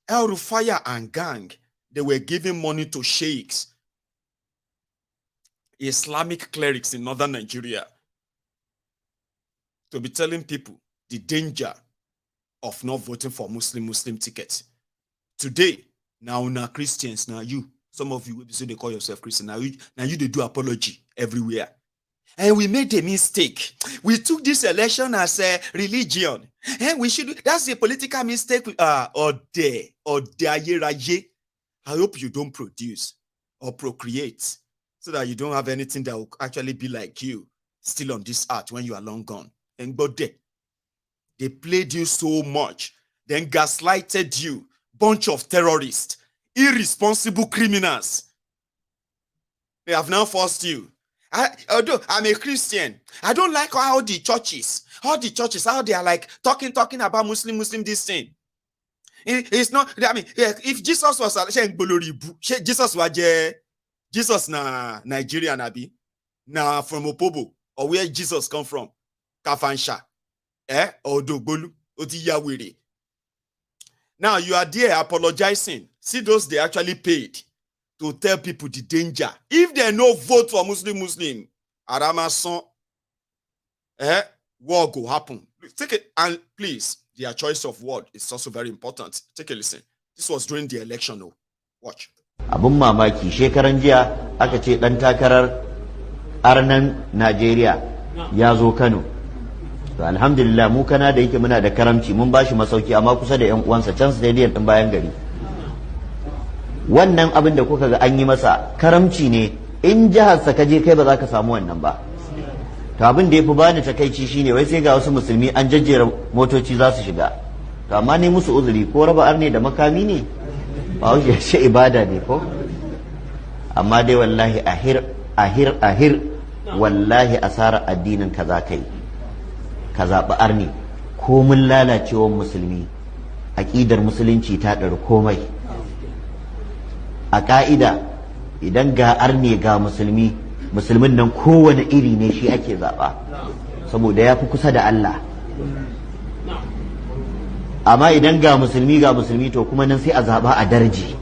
El Rufai and gang, they were giving money to sheikhs, Islamic clerics in northern Nigeria. to be telling people the danger of not voting for Muslim tickets. Today, now Christians, now you, some of you, so they call yourself Christian, now you they do apology everywhere. And we made a mistake. We took this election as a religion. And we should, that's a political mistake. I hope you don't produce or procreate so that you don't have anything that will actually be like you still on this earth when you are long gone. And but they played you so much, then gaslighted you, bunch of terrorists, irresponsible criminals. They have now forced you. Although I'm a Christian, I don't like how the churches, how they are like talking about Muslim this thing. It's not, I mean, if Jesus was Jesus na Nigerian abi, na from Opobo, or where Jesus come from, Kafansha, or Dogbolu, Otiyawere. Now you are there apologizing. See those they actually paid to tell people the danger. If they no vote for Muslim, Aramason, war go happen. Take it, and please, their choice of word is also very important. Take a listen. This was during the election. No, watch. Abun mamaki shekaran jiya aka ce dan takarar arnan Najeriya ya zo Kano. To alhamdulillah mu kana da yake muna da karamci mun bashi masauki amma kusa da ƴan uwansa can stadium din bayan gari. Wannan abin da kuka ga an yi masa karamci ne, in jihar sa kaje kai ba za ka samu wannan ba. To abin da yafi bani takeici shine wai sai ga wasu musulmi an jajjera motoci za su shiga. To amma ne musu uzuri ko raba arne da makami ne ba wuce shi ibada ne ko. Amma dai wallahi ahir wallahi asara addinin ka za kai. Ka zaɓi arne ko mun lalacewar musulmi aƙidar musulunci ta ɗari komai. A ƙa'ida idan ga arne ga musulmin nan kowane iri ne shi ake zaɓa saboda ya fi kusa da Allah. Amma idan ga musulmi to kuma nan sai a zaɓa a darji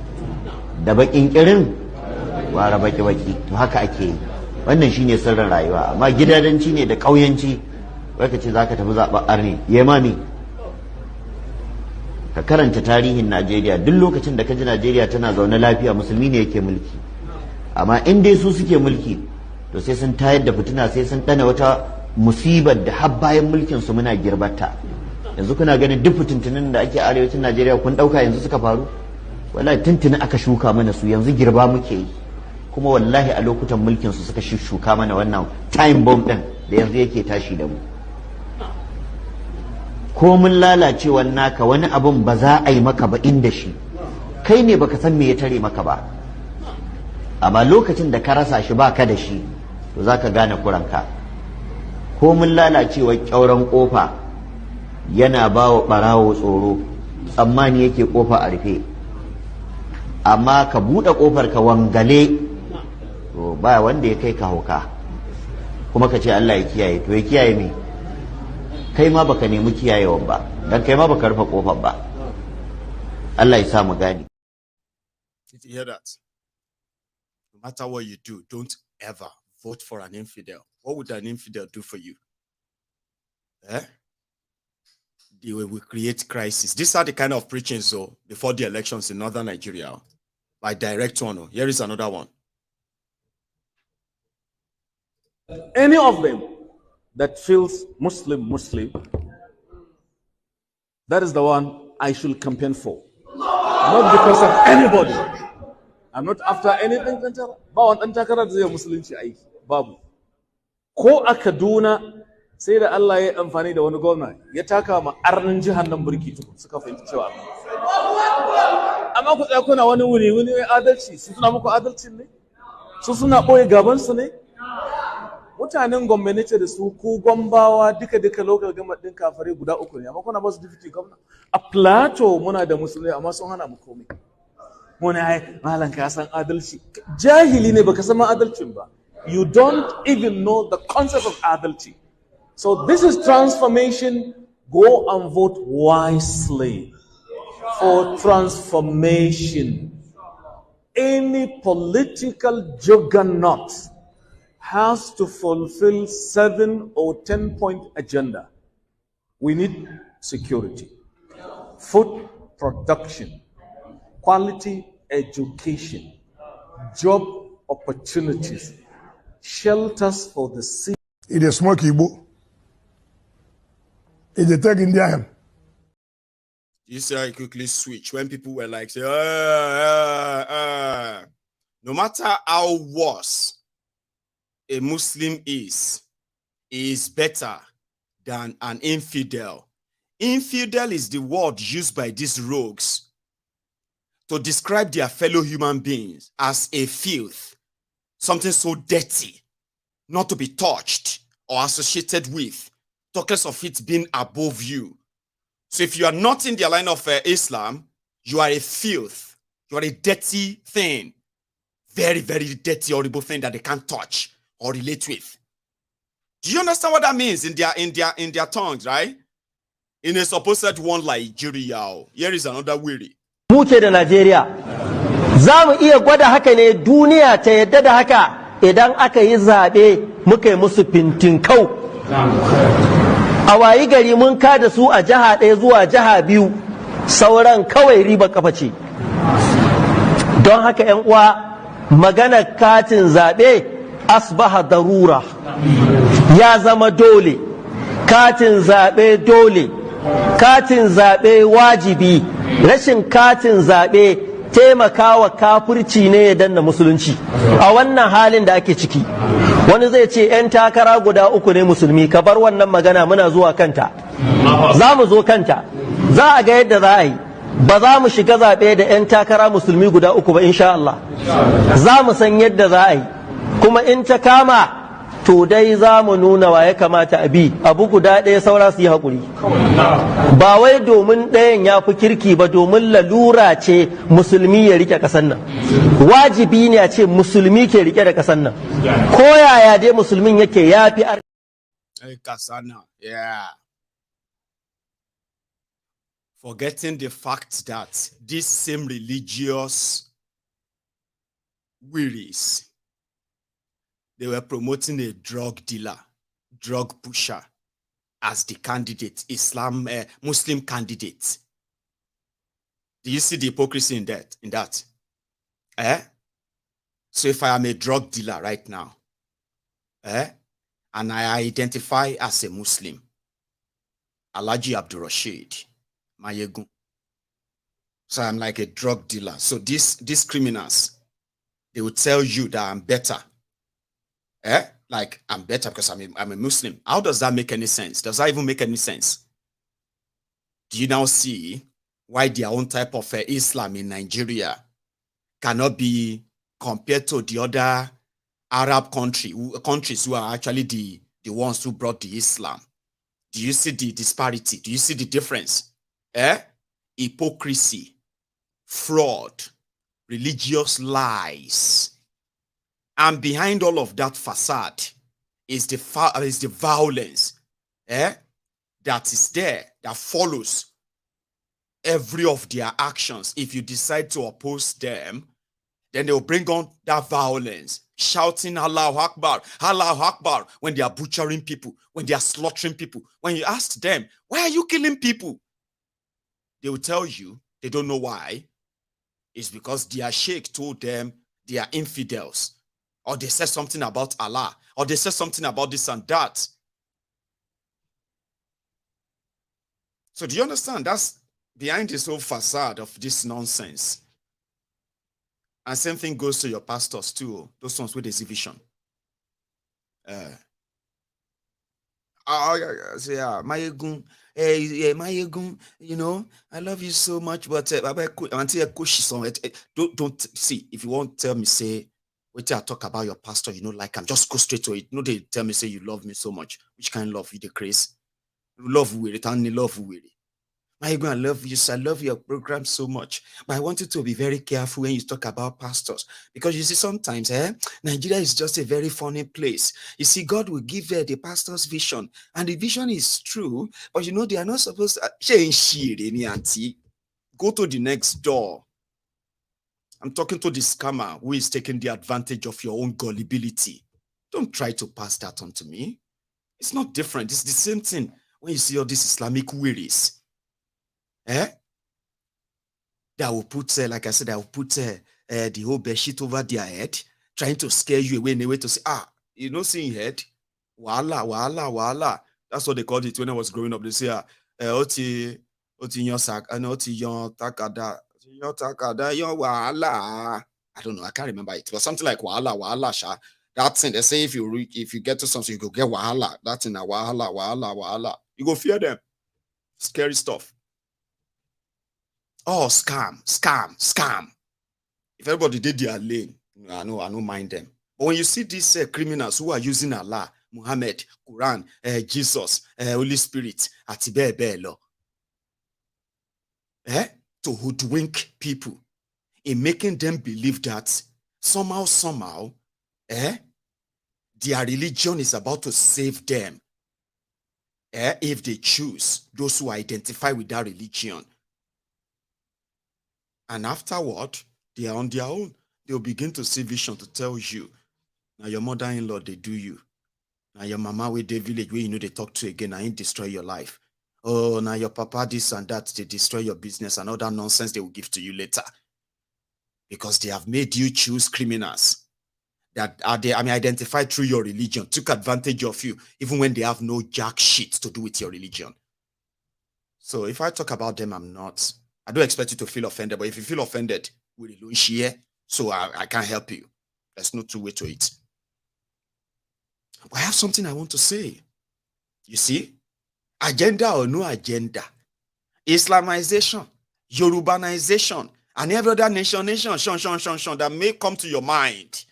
da baƙin ƙirin ware baƙi to haka ake yi. Wannan shine sirrin rayuwa, amma gidadanci ne da ƙauyanci wai ka ce za ka tafi zaɓar arne ya mami. Ka karanta tarihin Najeriya, duk lokacin da ka ji Najeriya tana zaune lafiya musulmi ne yake mulki, amma in dai su suke mulki to sai sun tayar da fitina, sai sun ɗana wata musibar da har bayan mulkin su muna girbata. Yanzu kuna ganin duk fitintunin da ake arewacin Najeriya kun ɗauka yanzu suka faru? Wallahi tuntuni aka shuka mana su, yanzu girba muke yi, kuma wallahi a lokutan mulkin su suka shuka mana wannan time bomb ɗin da yanzu yake tashi da mu. Ko mun lalacewar naka wani abun ba za a yi maka ba inda shi, kai ne baka san me ya tare maka ba, amma lokacin da ka rasa shi baka da shi to za ka gane kuranka. Ko mun lalacewar ƙyauren ƙofa yana ba wa ɓarawo tsoro, tsammani yake ƙofa a rufe, amma ka buɗe ƙofar ka wangale to ba wanda ya kai ka hauka, kuma ka ce Allah ya kiyaye. To ya kiyaye me? Kai ma baka nemi kiyayewan ba, dan kai ma baka rufe kofar ba. Allah ya sa mu gani. Did you hear that? No matter what you do, don't ever vote for an infidel. What would an infidel do for you? They will create crisis. These are the kind of preaching so before the elections in northern Nigeria. By direct one. Here is another one. Any of them that feels Muslim, that is the one I should campaign for. Not because of anybody. I'm not after anything. Ba wani ɗan takarar da zai musulunci aiki. Babu. Ko a Kaduna sai da Allah ya amfani da wani gwamna ya taka ma arnin jihar nan burki tukun suka fahimci cewa amma ku tsaya kuna wani wuri mai adalci, su suna muku adalcin ne? Su suna ɓoye gabansu ne? Mutanen gwamnati ce da su ku Gombawa duka local government din kafare guda uku ne, amma kuna ba su deputy governor. A Plateau muna da musulmai amma sun hana mu komai. Muna ai malan ka san adalci. Jahili ne baka san adalcin ba. You don't even know the concept of adalci. So this is transformation. Go and vote wisely for transformation. Any political juggernaut has to fulfill 7 or 10-point agenda. We need security, food production, quality education, job opportunities, shelters for the sick. It is smoke Igbo. It is take Indian. You see how I quickly switch when people were like, say, no matter how worse a Muslim is better than an infidel. Infidel is the word used by these rogues to describe their fellow human beings as a filth, something so dirty, not to be touched or associated with, talk less of it being above you. So if you are not in the line of Islam, you are a filth. You are a dirty thing. Very, very dirty, horrible thing that they can't touch or relate with. Do you understand what that means in their tongues, right? In a supposed one like Nigeria, here is another weary. Muke da Najeriya. Za mu iya gwada haka ne duniya ta yadda da haka idan aka yi zaɓe muka yi musu fintinkau. A wayi gari mun kada su a jiha ɗaya zuwa jiha biyu, sauran kawai riba kafa ce. Don haka ‘yan uwa maganar katin zaɓe asbaha darura, ya zama dole. Katin zaɓe dole, katin zaɓe wajibi, rashin katin zaɓe taimakawa kafirci ne ya danna musulunci. A wannan halin da ake ciki, wani zai ce 'yan takara guda uku ne musulmi, ka bar wannan magana, muna zuwa kanta. Za mu zo kanta, za a ga yadda za a yi. Ba za mu shiga zaɓe da 'yan takara musulmi guda uku ba insha Allah. Za mu san yadda za a yi, kuma in ta kama to dai za mu nuna wa ya kamata a bi, abu guda ɗaya saura su yi haƙuri. Ba wai domin ɗayan ya fi kirki ba, domin lalura ce musulmi ya rike ƙasar nan. Wajibi ne a ce musulmi ke rike da ƙasar nan. Ko yaya dai musulmin yake ya fi Kasana, yeah. Forgetting the fact that these same religious wearies, they were promoting a drug dealer, drug pusher as the candidate, Muslim candidate. Do you see the hypocrisy in that? So if I am a drug dealer right now, and I identify as a Muslim, Alhaji Abdul Rashid, Maiyegun. So I'm like a drug dealer. So these criminals, they will tell you that I'm better. Like I'm better because I'm a Muslim. How does that make any sense? Does that even make any sense? Do you now see why their own type of Islam in Nigeria cannot be compared to the other Arab countries who are actually the ones who brought the Islam? Do you see the disparity? Do you see the difference? Hypocrisy, fraud, religious lies. And behind all of that facade is the violence that is there, that follows every of their actions. If you decide to oppose them, then they will bring on that violence, shouting Allahu Akbar, when they are butchering people, when they are slaughtering people. When you ask them, why are you killing people? They will tell you they don't know why. It's because their sheikh told them they are infidels, or they said something about Allah, or they said something about this and that. So do you understand? That's behind this whole facade of this nonsense. And same thing goes to your pastors too, those ones with this vision. Maiyegun, Maiyegun, you know, I love you so much, but don't see, if you won't tell me, say, wait till I talk about your pastor, you know, like I'm just go straight to it. No, they tell me, say, you love me so much. Which kind of love you decrease? Love with it, only love with it. Maiyegun, I love you, so I love your program so much. But I want you to be very careful when you talk about pastors. Because you see, sometimes, Nigeria is just a very funny place. You see, God will give the pastor's vision. And the vision is true, but you know, they are not supposed to go to the next door. I'm talking to the scammer who is taking the advantage of your own gullibility. Don't try to pass that on to me. It's not different. It's the same thing when you see all these Islamic wearies, that will put, like I said, I will put the whole bedsheet over their head, trying to scare you away in a way to say, you know, seeing head, wala. That's what they called it when I was growing up. They say, oti yon sak, oti yon takada, yon wala. I don't know, I can't remember it. It was something like wala, sha. That thing, they say if you get to something, you go get wahala. That's in a wahala. You go fear them. Scary stuff. Oh, scam. If everybody did their lane, I don't mind them. But when you see these criminals who are using Allah, Muhammad, Quran, Jesus, Holy Spirit, Atibebelo, to hoodwink people in making them believe that somehow, their religion is about to save them. If they choose those who identify with that religion. And afterward, they are on their own. They'll begin to see vision to tell you, now your mother-in-law, they do you. Now your mama with the village where you know they talk to again, and destroy your life. Oh, now your papa this and that, they destroy your business and all that nonsense they will give to you later. Because they have made you choose criminals that are they, identified through your religion, took advantage of you, even when they have no jack shit to do with your religion. So if I talk about them, I don't expect you to feel offended, but if you feel offended, we will share, so I can't help you. There's no two way to it. But I have something I want to say. You see, agenda or no agenda, Islamization, Yorubanization, and every other nation that may come to your mind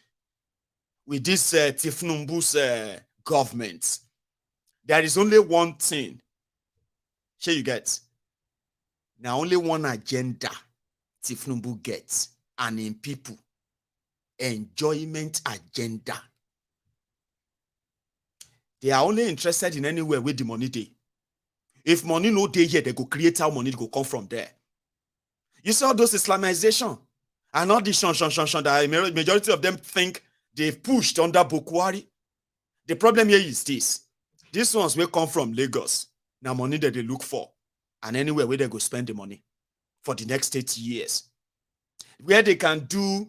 with this Tinubu's government, there is only one thing. Here you get. Now only one agenda Tinubu gets, and in people, enjoyment agenda. They are only interested in anywhere with the money day. If money no day here, they go create how money go come from there. You see all those Islamization and all this that majority of them think they've pushed under Bokwari. The problem here is this. These ones will come from Lagos. Now money that they look for. And anywhere where they go spend the money for the next 80 years. Where they can do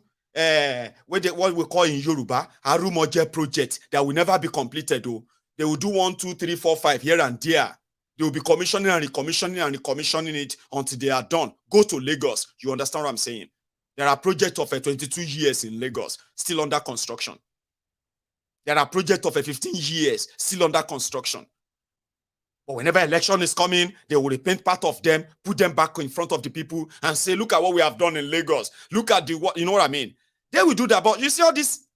what we call in Yoruba, Arumoje project that will never be completed though. They will do 1, 2, 3, 4, 5 here and there. They will be commissioning and recommissioning it until they are done. Go to Lagos. You understand what I'm saying? There are projects of 22 years in Lagos still under construction. There are projects of 15 years still under construction. But whenever election is coming, they will repaint part of them, put them back in front of the people and say, look at what we have done in Lagos. Look at you know what I mean? They will do that. But you see all this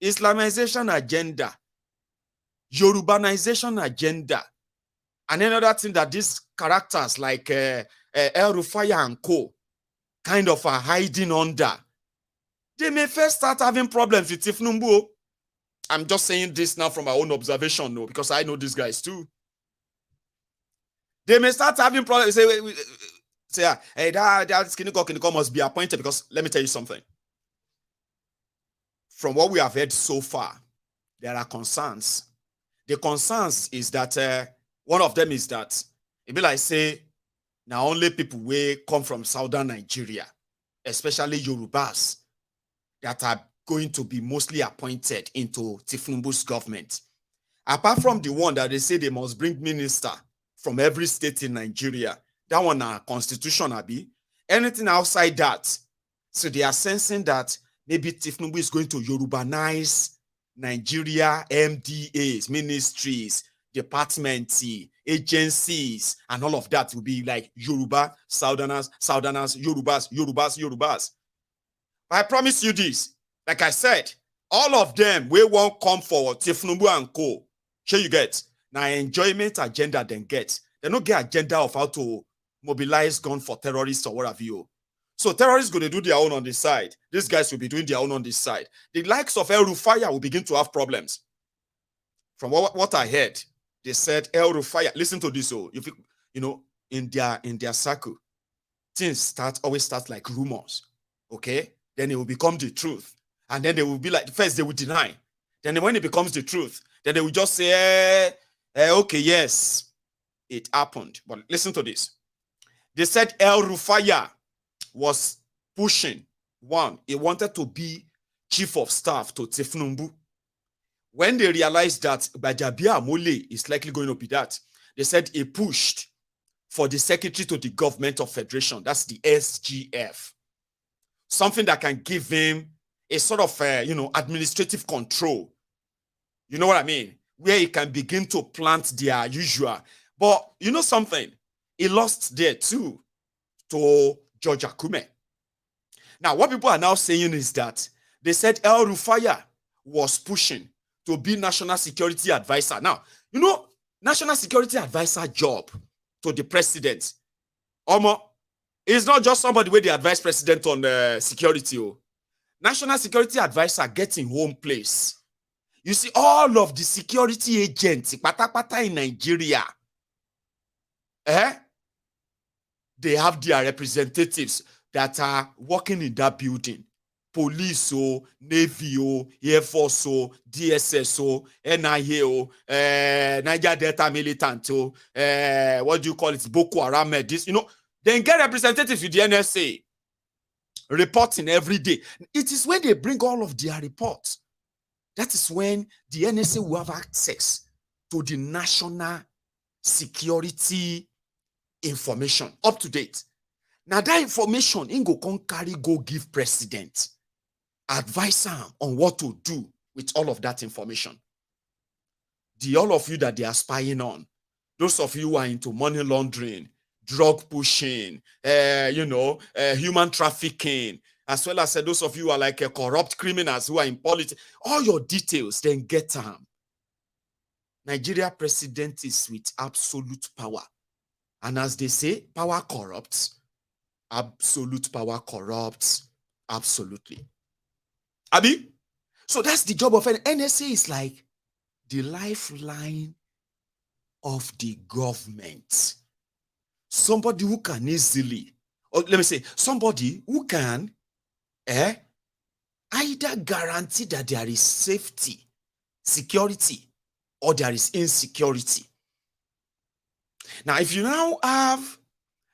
Islamization agenda, Yorubanization agenda, and another thing that these characters like Rufai and co kind of are hiding under. They may first start having problems with Tinubu. I'm just saying this now from my own observation, no, because I know these guys too. They may start having problems. Say, hey, that Kiniko must be appointed, because let me tell you something. From what we have heard so far, there are concerns. The concerns is that one of them is that it be like say now only people will come from southern Nigeria, especially Yorubas, that are going to be mostly appointed into Tinubu's government. Apart from the one that they say they must bring minister from every state in Nigeria, that one are constitution, Abi. Anything outside that, so they are sensing that maybe Tinubu is going to Yorubanize Nigeria, MDAs, ministries, departments, agencies, and all of that will be like Yoruba, Southerners, Yorubas. But I promise you this, like I said, all of them will won't come forward, Tinubu and co. Sure you get. Now enjoyment agenda then get. They don't get agenda of how to mobilize gun for terrorists or whatever you. So terrorists going to do their own on this side. These guys will be doing their own on this side. The likes of Rufai will begin to have problems. From what I heard, they said Rufai. Listen to this, oh, if you know, in their circle, things always start like rumors. Okay, then it will become the truth, and then they will be like, first they will deny, then when it becomes the truth, then they will just say, okay, yes, it happened. But listen to this. They said El Rufai was pushing. One, he wanted to be chief of staff to Tinubu. When they realized that Bajabia Amole is likely going to be that, they said he pushed for the secretary to the government of federation. That's the SGF. Something that can give him a sort of, administrative control. You know what I mean? Where he can begin to plant their usual. But you know something? He lost there too to George Akume. Now, what people are now saying is that they said El Rufai was pushing to be national security advisor. Now, you know, national security advisor job to the president, is not just somebody where they advise president on security. National security advisor gets in home place. You see, all of the security agents, pata in Nigeria, they have their representatives that are working in that building. Police, Navy, Air Force, DSS, NIA, Niger Delta Militant, what do you call it? Boko Haram, this, then get representatives with the NSA reporting every day. It is when they bring all of their reports, that is when the NSA will have access to the national security information up to date. Now that information in go come carry go give president, advise him on what to do with all of that information. All of you that they are spying on, those of you who are into money laundering, drug pushing, human trafficking, as well as those of you who are like corrupt criminals who are in politics, all your details, then get them. Nigeria president is with absolute power. And as they say, power corrupts. Absolute power corrupts. Absolutely. Abi? So that's the job of an NSA. Is like the lifeline of the government. Somebody who can easily, or let me say, somebody who can either guarantee that there is safety, security, or there is insecurity. Now, if you now have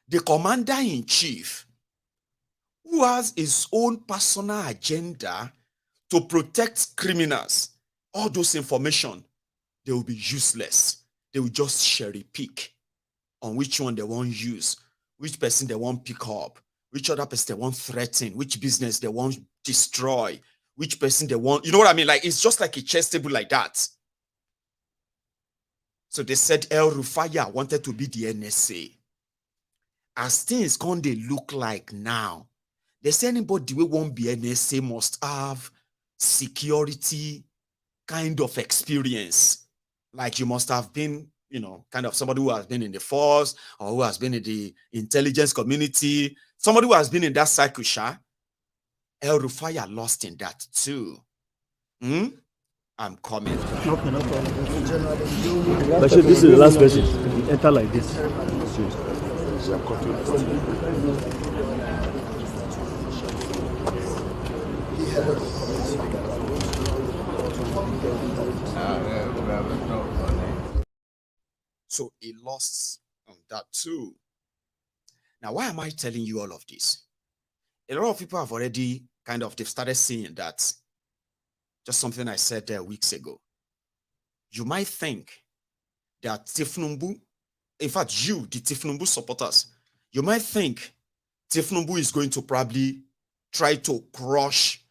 the commander-in-chief who has his own personal agenda to protect criminals, all those information, they will be useless. They will just cherry pick on which one they want to use, which person they want to pick up, which other person they want to threaten, which business they want to destroy, which person they want, you know what I mean? Like, it's just like a chess table like that. So they said El Rufai wanted to be the NSA. As things can they look like now, they say anybody who won't be NSA must have security kind of experience. Like you must have been, kind of somebody who has been in the force or who has been in the intelligence community, somebody who has been in that cycle. El Rufai lost in that too. I'm coming. Okay, no problem. Bashir, this is the last question. Enter like this. So he lost on that too. Now, why am I telling you all of this? A lot of people have already they've started seeing that. Just something I said there weeks ago. You might think that Tinubu, in fact, the Tinubu supporters, you might think Tinubu is going to probably try to crush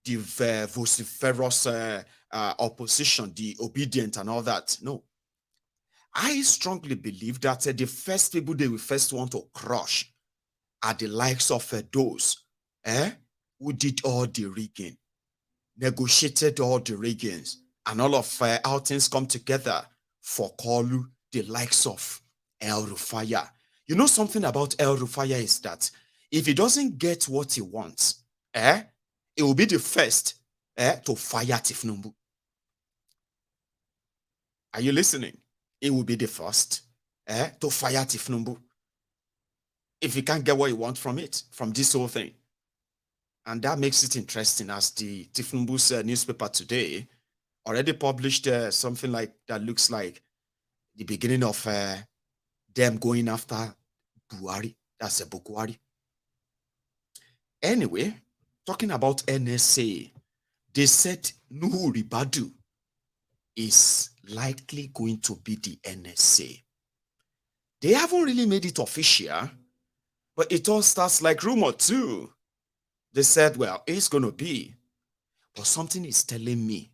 the vociferous opposition, the obedient and all that. No. I strongly believe that the first people they will first want to crush are the likes of those who did all the rigging, negotiated all the riggings, and all of how things come together for Kolu, the likes of El Rufai. You know something about El Rufai is that if he doesn't get what he wants, it will be the first to fire Tinubu. Are you listening? It will be the first to fire Tinubu if he can't get what he wants from it, from this whole thing. And that makes it interesting, as the Tinubu's newspaper today already published something like that looks like the beginning of them going after Buhari. That's a Bukwari. Anyway, talking about NSA, they said Nuhu Ribadu is likely going to be the NSA. They haven't really made it official, but it all starts like rumor too. They said, well, it's going to be. But something is telling me,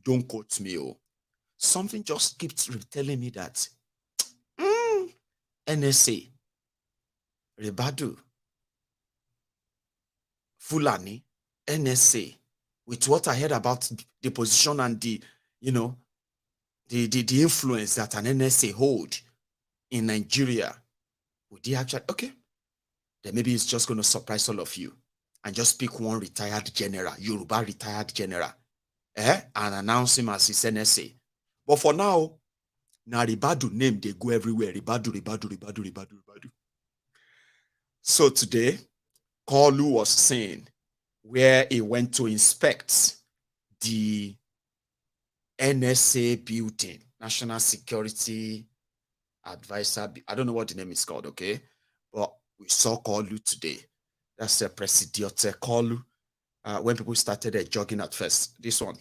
don't quote me, oh. Something just keeps telling me that NSA, Ribadu, Fulani, NSA, with what I heard about the position and the, the influence that an NSA hold in Nigeria, would they actually, okay, then maybe it's just going to surprise all of you and just pick one retired general, Yoruba retired general, and announce him as his NSA. But for now, Ribadu name, they go everywhere. Ribadu. So today, Kalu was saying where he went to inspect the NSA building, National Security Advisor. I don't know what the name is called, okay? But we saw Kalu today. That's the Presidiote Kalu. When people started jogging at first. This one.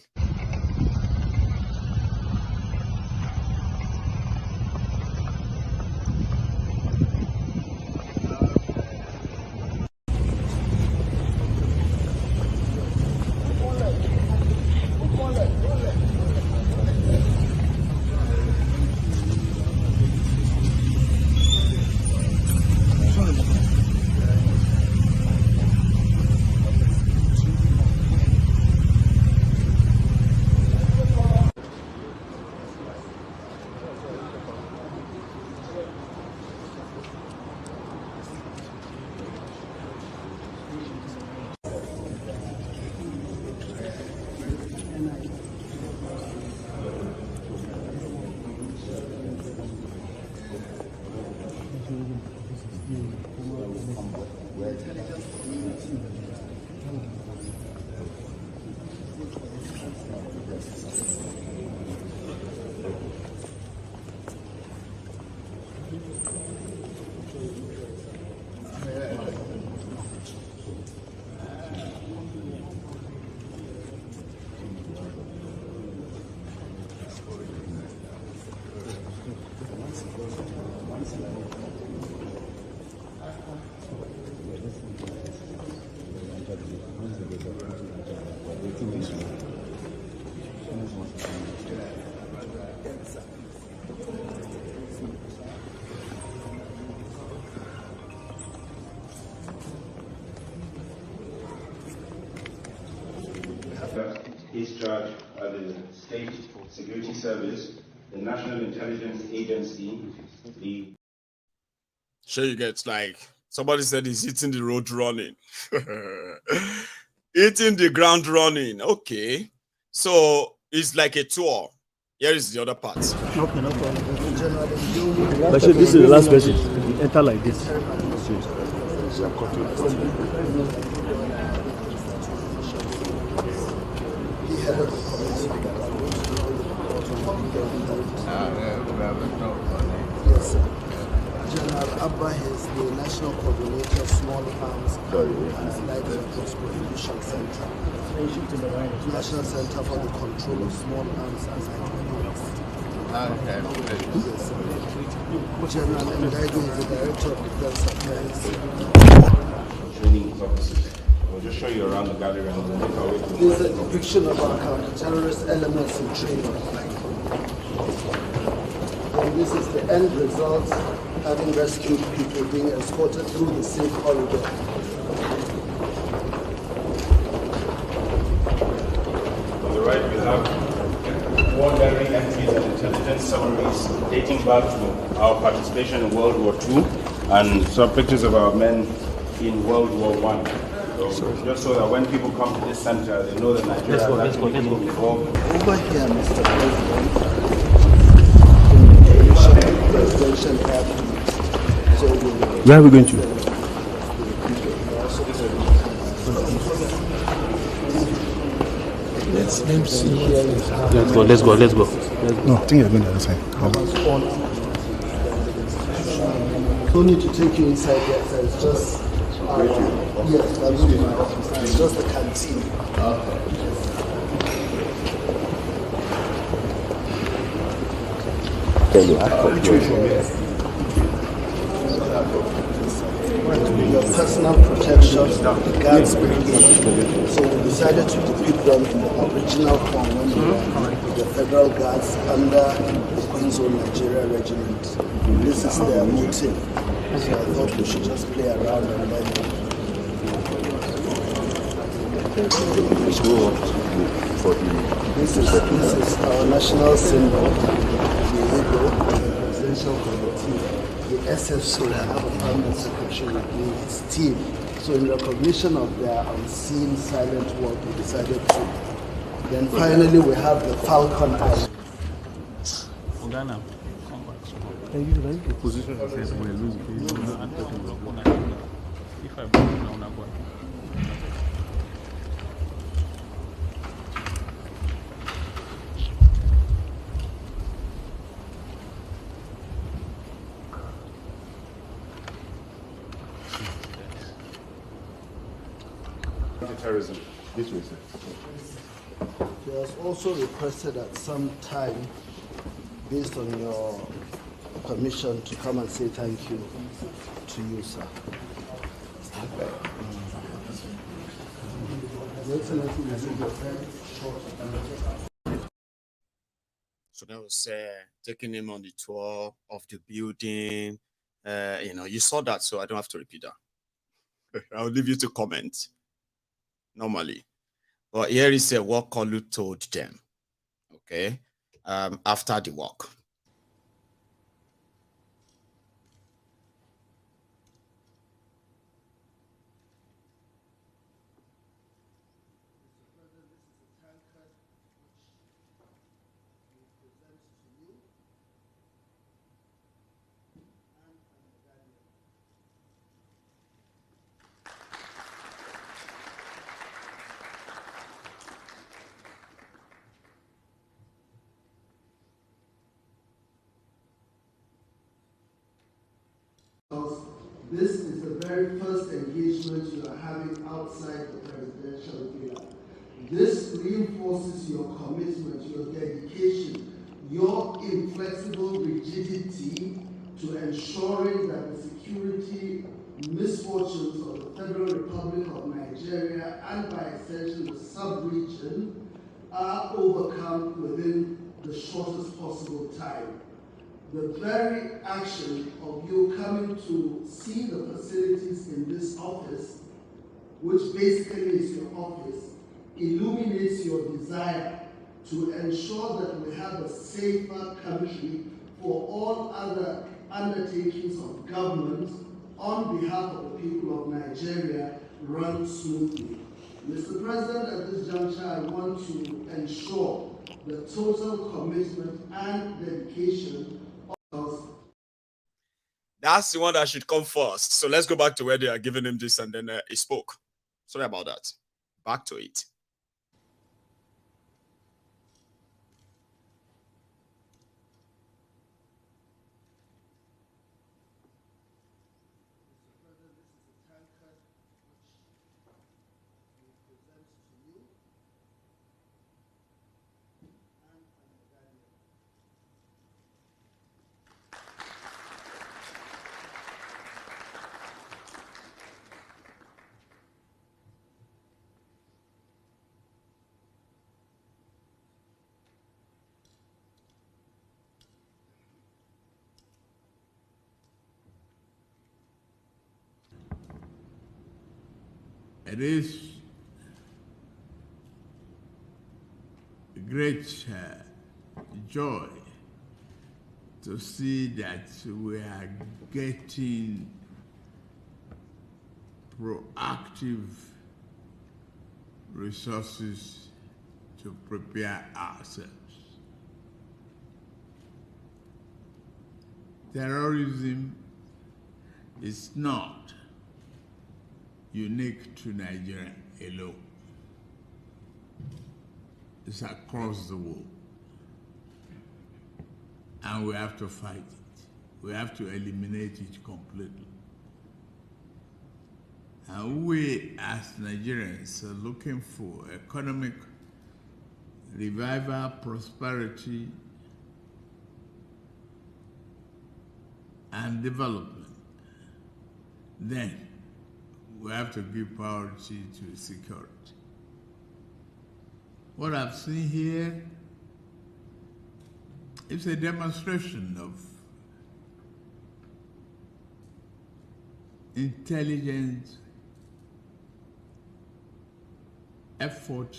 His charge by the State Security Service, the National Intelligence Agency, the... Sure, you get like somebody said he's hitting the road running. Hitting the ground running. Okay. So it's like a tour. Here is the other part. Okay, no problem. But this is the last question. You enter like this. General Abba is the National Coordinator of Small Arms and Light Weapons Prohibition Center. National Center for the Control of Small Arms and Light Weapons. General Maiyegun is the Director of Defense Affairs. Training purposes. We'll just show you around the gallery and we'll make our way to the... This is a depiction of our counter-terrorist elements in training. And this is the end result, having rescued people being escorted through the safe corridor. On the right, we have war diary entries and intelligence summaries dating back to our participation in World War II and some pictures of our men in World War I. So just so that when people come to this center, they know that Nigeria has been involved. Over here, Mr. President, where are we going to? Let's see here. Let's go. No, I think you're going the other side. No need to take you inside yet, sir. It's just yes, that will be my office. It's just the canteen. Your personal protection, the guards brigade. So we decided to depict them in the original form when we were the federal guards under the Queen's Own Nigeria Regiment. This is their motive. So I thought we should just play around and then. This is our national symbol, the eagle, the presidential committee. The SFC, I have a permanent secretary with me, its team. So in recognition of their unseen silent work, we decided to. Then finally we have the Falcon Island. Ghana, the position says we're losing. If I bring down a gun. Terrorism. This way, sir. He has also requested at some time, based on your permission, to come and say thank you to you, sir. Your Excellency, we will be very short. So that was taking him on the tour of the building. You saw that, so I don't have to repeat that. I'll leave you to comment normally. But here is what Kolu told them, okay, after the walk. This is the very first engagement you are having outside the presidential villa. This reinforces your commitment, your dedication, your inflexible rigidity to ensuring that the security misfortunes of the Federal Republic of Nigeria and by extension the sub-region are overcome within the shortest possible time. The very action of you coming to see the facilities in this office, which basically is your office, illuminates your desire to ensure that we have a safer country for all other undertakings of government on behalf of the people of Nigeria run smoothly. Mr. President, at this juncture, I want to ensure the total commitment and dedication. That's the one that should come first. So let's go back to where they are giving him this and then he spoke. Sorry about that. Back to it. It is a great joy to see that we are getting proactive resources to prepare ourselves. Terrorism is not unique to Nigeria alone. It's across the world. And we have to fight it. we have to eliminate it completely. And we as Nigerians are looking for economic revival, prosperity, and development. Then we have to give priority to security. What I've seen here is a demonstration of intelligent effort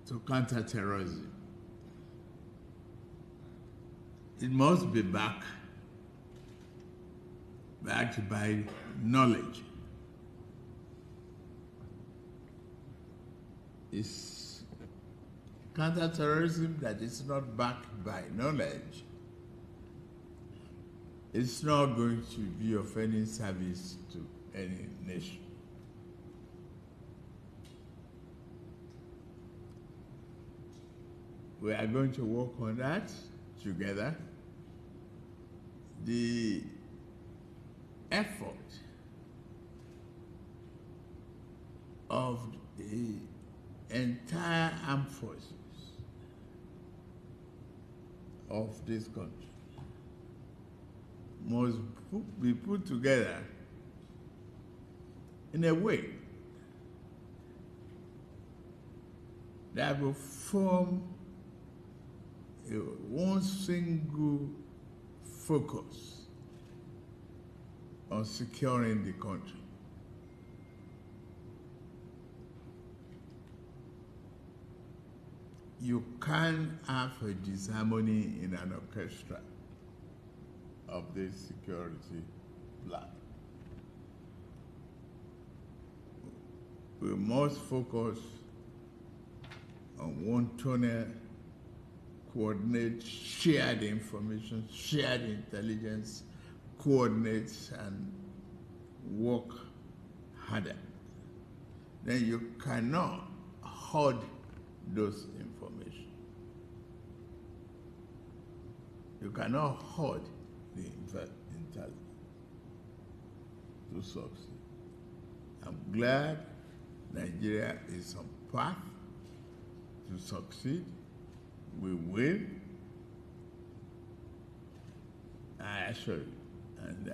to counter terrorism. It must be backed by knowledge. It's counter-terrorism that is not backed by knowledge. It's not going to be of any service to any nation. We are going to work on that together. The effort of the entire armed forces of this country must be put together in a way that will form one single focus on securing the country. You can't have a disharmony in an orchestra of this security plan. We must focus on one tunnel, coordinate shared information, shared intelligence, coordinate and work harder. Then you cannot hoard those information. You cannot hoard the intelligence to succeed. I'm glad Nigeria is on path to succeed. We will, I assure you, and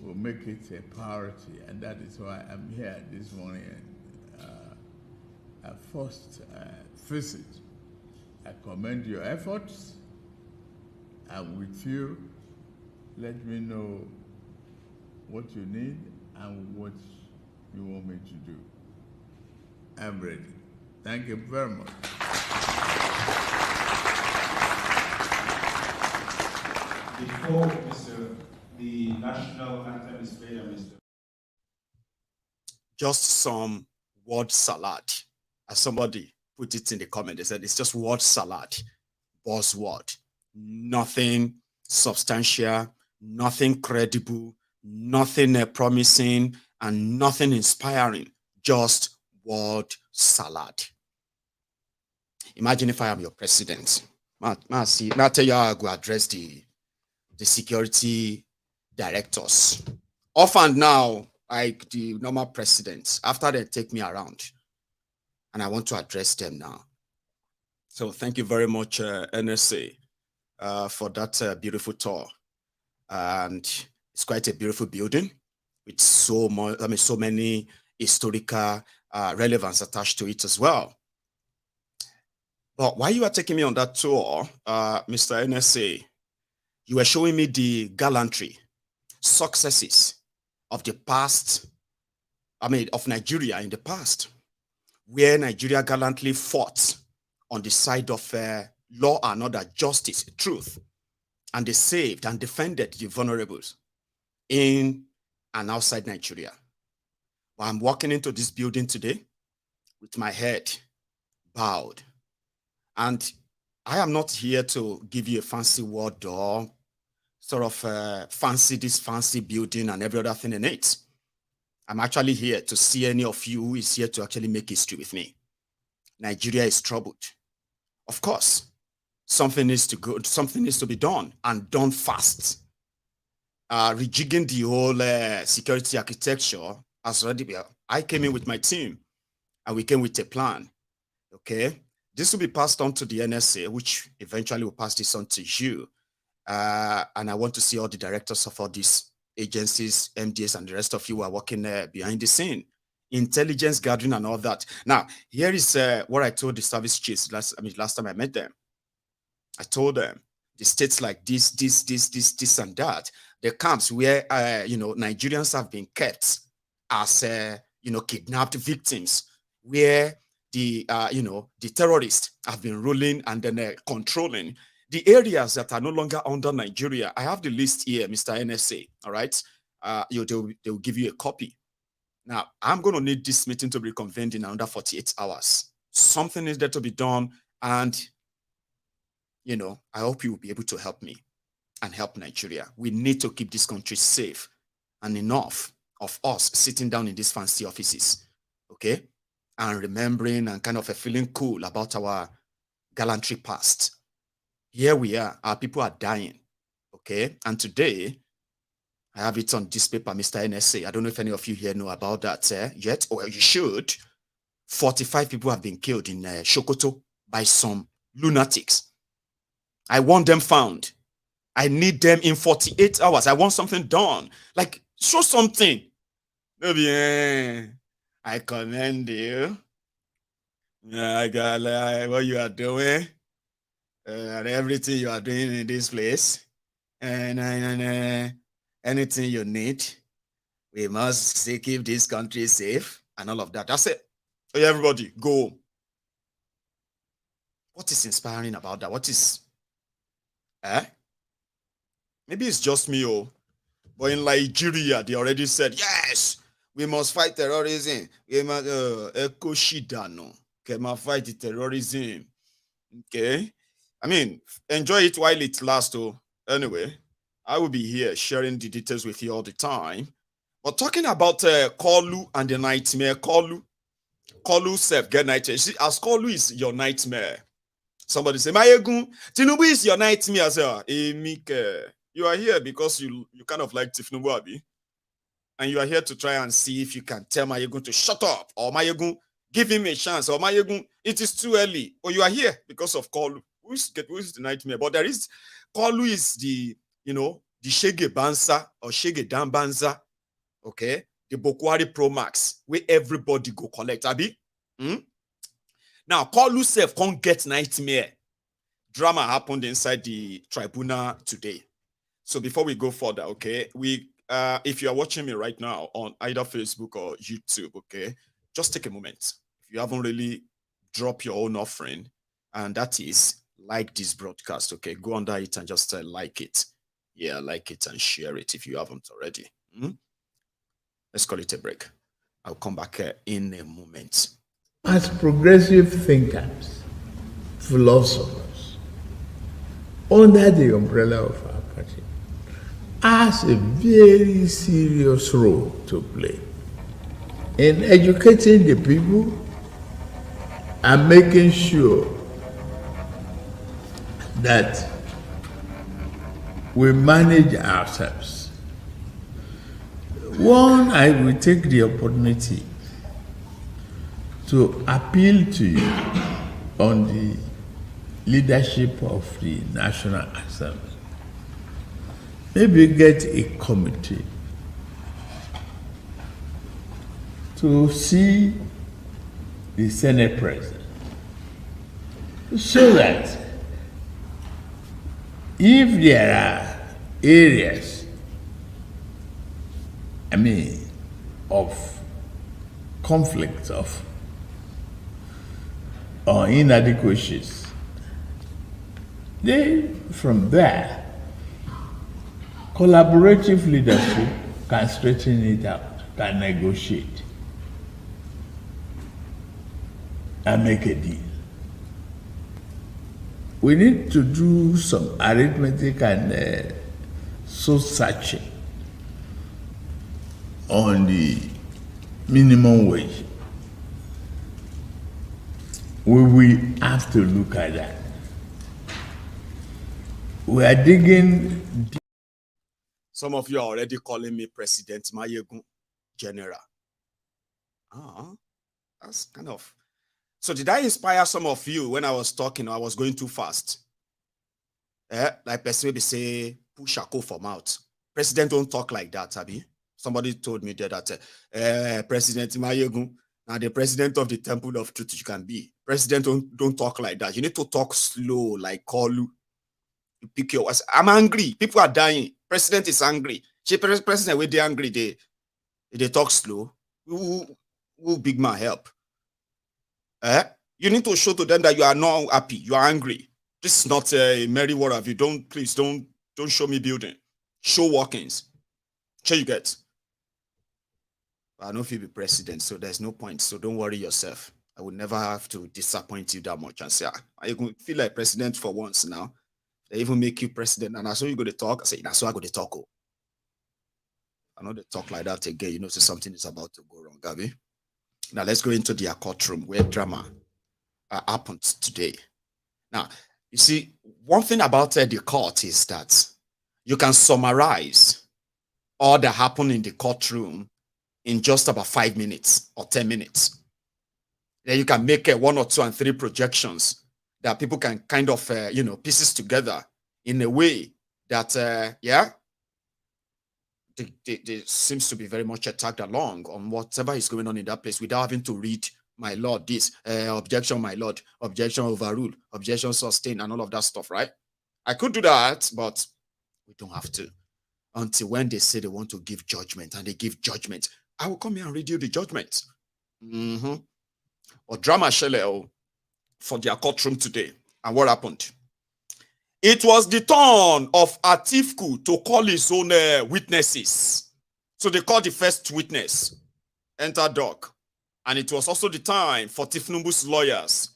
we'll make it a priority, and that is why I'm here this morning. And first visit, I commend your efforts. I'm with you. Let me know what you need and what you want me to do. I'm ready. Thank you very much. Before the national anthem is played, Mr. Just some word salad. As somebody put it in the comment, they said it's just word salad, buzzword, nothing substantial, nothing credible, nothing promising, and nothing inspiring, just word salad. Imagine if I am your president. I'll tell you how I go address the security directors. Off and now, like the normal presidents, after they take me around, and I want to address them now. So thank you very much, NSA, for that beautiful tour. And it's quite a beautiful building with so many historical relevance attached to it as well. But while you are taking me on that tour, Mr. NSA, you were showing me the gallantry, successes of the past, of Nigeria in the past, where Nigeria gallantly fought on the side of law and order, justice, truth, and they saved and defended the vulnerables in and outside Nigeria. Well, I'm walking into this building today with my head bowed. And I am not here to give you a fancy word or sort of fancy this fancy building and every other thing in it. I'm actually here to see any of you who is here to actually make history with me. Nigeria is troubled. Of course, something needs to be done, and done fast. Rejigging the whole security architecture has already been. I came in with my team, and we came with a plan. Okay, this will be passed on to the NSA, which eventually will pass this on to you. And I want to see all the directors of all these agencies, MDs, and the rest of you who are working behind the scene, intelligence gathering and all that. Now, here is what I told the service chiefs last time I met them. I told them the states like this, and that, the camps where Nigerians have been kept as kidnapped victims, where the terrorists have been ruling and then controlling the areas that are no longer under Nigeria. I have the list here, Mr. NSA. All right, they will give you a copy. Now, I'm going to need this meeting to be convened in under 48 hours. Something is there to be done, and I hope you will be able to help me and help Nigeria. We need to keep this country safe, and enough of us sitting down in these fancy offices, okay, and remembering and kind of feeling cool about our gallantry past. Here we are, our people are dying, okay? And today, I have it on this paper, Mr. NSA. I don't know if any of you here know about that yet, or you should. 45 people have been killed in Sokoto by some lunatics. I want them found. I need them in 48 hours. I want something done. Like, show something. Maybe, I commend you. I got what you are doing. And everything you are doing in this place, and anything you need, we must keep this country safe and all of that. That's it. Hey, everybody, go. What is inspiring about that? What is, maybe it's just me, but in Nigeria, they already said, yes, we must fight terrorism. We must, fight the terrorism. Okay. I mean, enjoy it while it lasts. Anyway, I will be here sharing the details with you all the time. But talking about Kolu and the nightmare, Kolu self get nightmare. See, as Kolu is your nightmare. Somebody say, Maiyegun, Tinubu is your nightmare. I say, Mike, you are here because you kind of like Tinubu, Abi, and you are here to try and see if you can tell Maiyegun to shut up, or Maiyegun, give him a chance, or Maiyegun, it is too early, or you are here because of Kolu. Who is the nightmare? But there is, Kolu is the, the Shege Banza or Shege Dambanza, okay? The Bokwari Pro Max, where everybody go collect, Abi. Now, Kolu self can't get nightmare. Drama happened inside the tribunal today. So before we go further, okay, if you are watching me right now on either Facebook or YouTube, okay, just take a moment. If you haven't really dropped your own offering, and that is like this broadcast, okay, go under it and just like it. Yeah, like it and share it if you haven't already. Let's call it a break. I'll come back in a moment. As progressive thinkers, philosophers, under the umbrella of our party, has a very serious role to play in educating the people and making sure that we manage ourselves. One, I will take the opportunity to appeal to you on the leadership of the National Assembly. Maybe get a committee to see the Senate President, so that if there are areas, of conflict or inadequacies, then from there, collaborative leadership can straighten it out, can negotiate, and make a deal. We need to do some arithmetic and soul searching on the minimum wage. We will have to look at that. We are digging deep. Some of you are already calling me President Maiyegun General. That's kind of... So did I inspire some of you when I was talking or I was going too fast? Like person maybe say, push a call for mouth. President don't talk like that, Abi. Somebody told me that President Maiyegun, now the president of the Temple of Truth you can be. President don't talk like that. You need to talk slow, like Kolu. You pick your words. I'm angry. People are dying. President is angry. President, when they're angry, they talk slow. Who big man help? You need to show to them that you are not happy. You are angry. This is not a merry war of you. Please don't show me building. Show workings. Sure you get. I don't know if you'll be president, so there's no point. So don't worry yourself. I would never have to disappoint you that much and say, I feel like president for once now. They even make you president, and I saw you go to talk. I say, that's why I go to talk. I know they talk like that again. You know, so something is about to go wrong, Gabi. Now let's go into the courtroom where drama happened today. Now, you see, one thing about the court is that you can summarize all that happened in the courtroom in just about 5 minutes or 10 minutes. Then you can make 1 or 2 and 3 projections that people can kind of, pieces together in a way that, they seems to be very much tagged along on whatever is going on in that place without having to read, my lord, this, objection, my lord, objection overruled, objection sustained, and all of that stuff, right? I could do that, but we don't have to. Until when they say they want to give judgment, and they give judgment, I will come here and read you the judgment. Or drama shele for their courtroom today. And what happened? It was the turn of Atiku to call his own witnesses. So they called the first witness, enter doc. And it was also the time for Tinubu's lawyers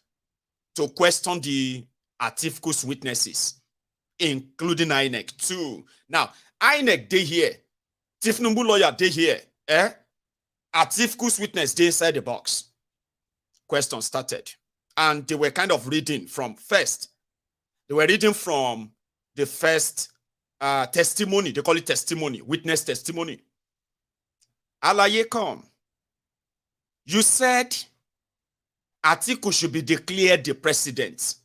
to question the Atiku's witnesses, including INEC too. Now, INEC, they here. Tinubu lawyer, they here. Atiku's witness, they inside the box. Question started. And they were kind of reading from first. They were reading from the first testimony. They call it testimony, witness testimony. Alaye come. You said Atiku should be declared the president.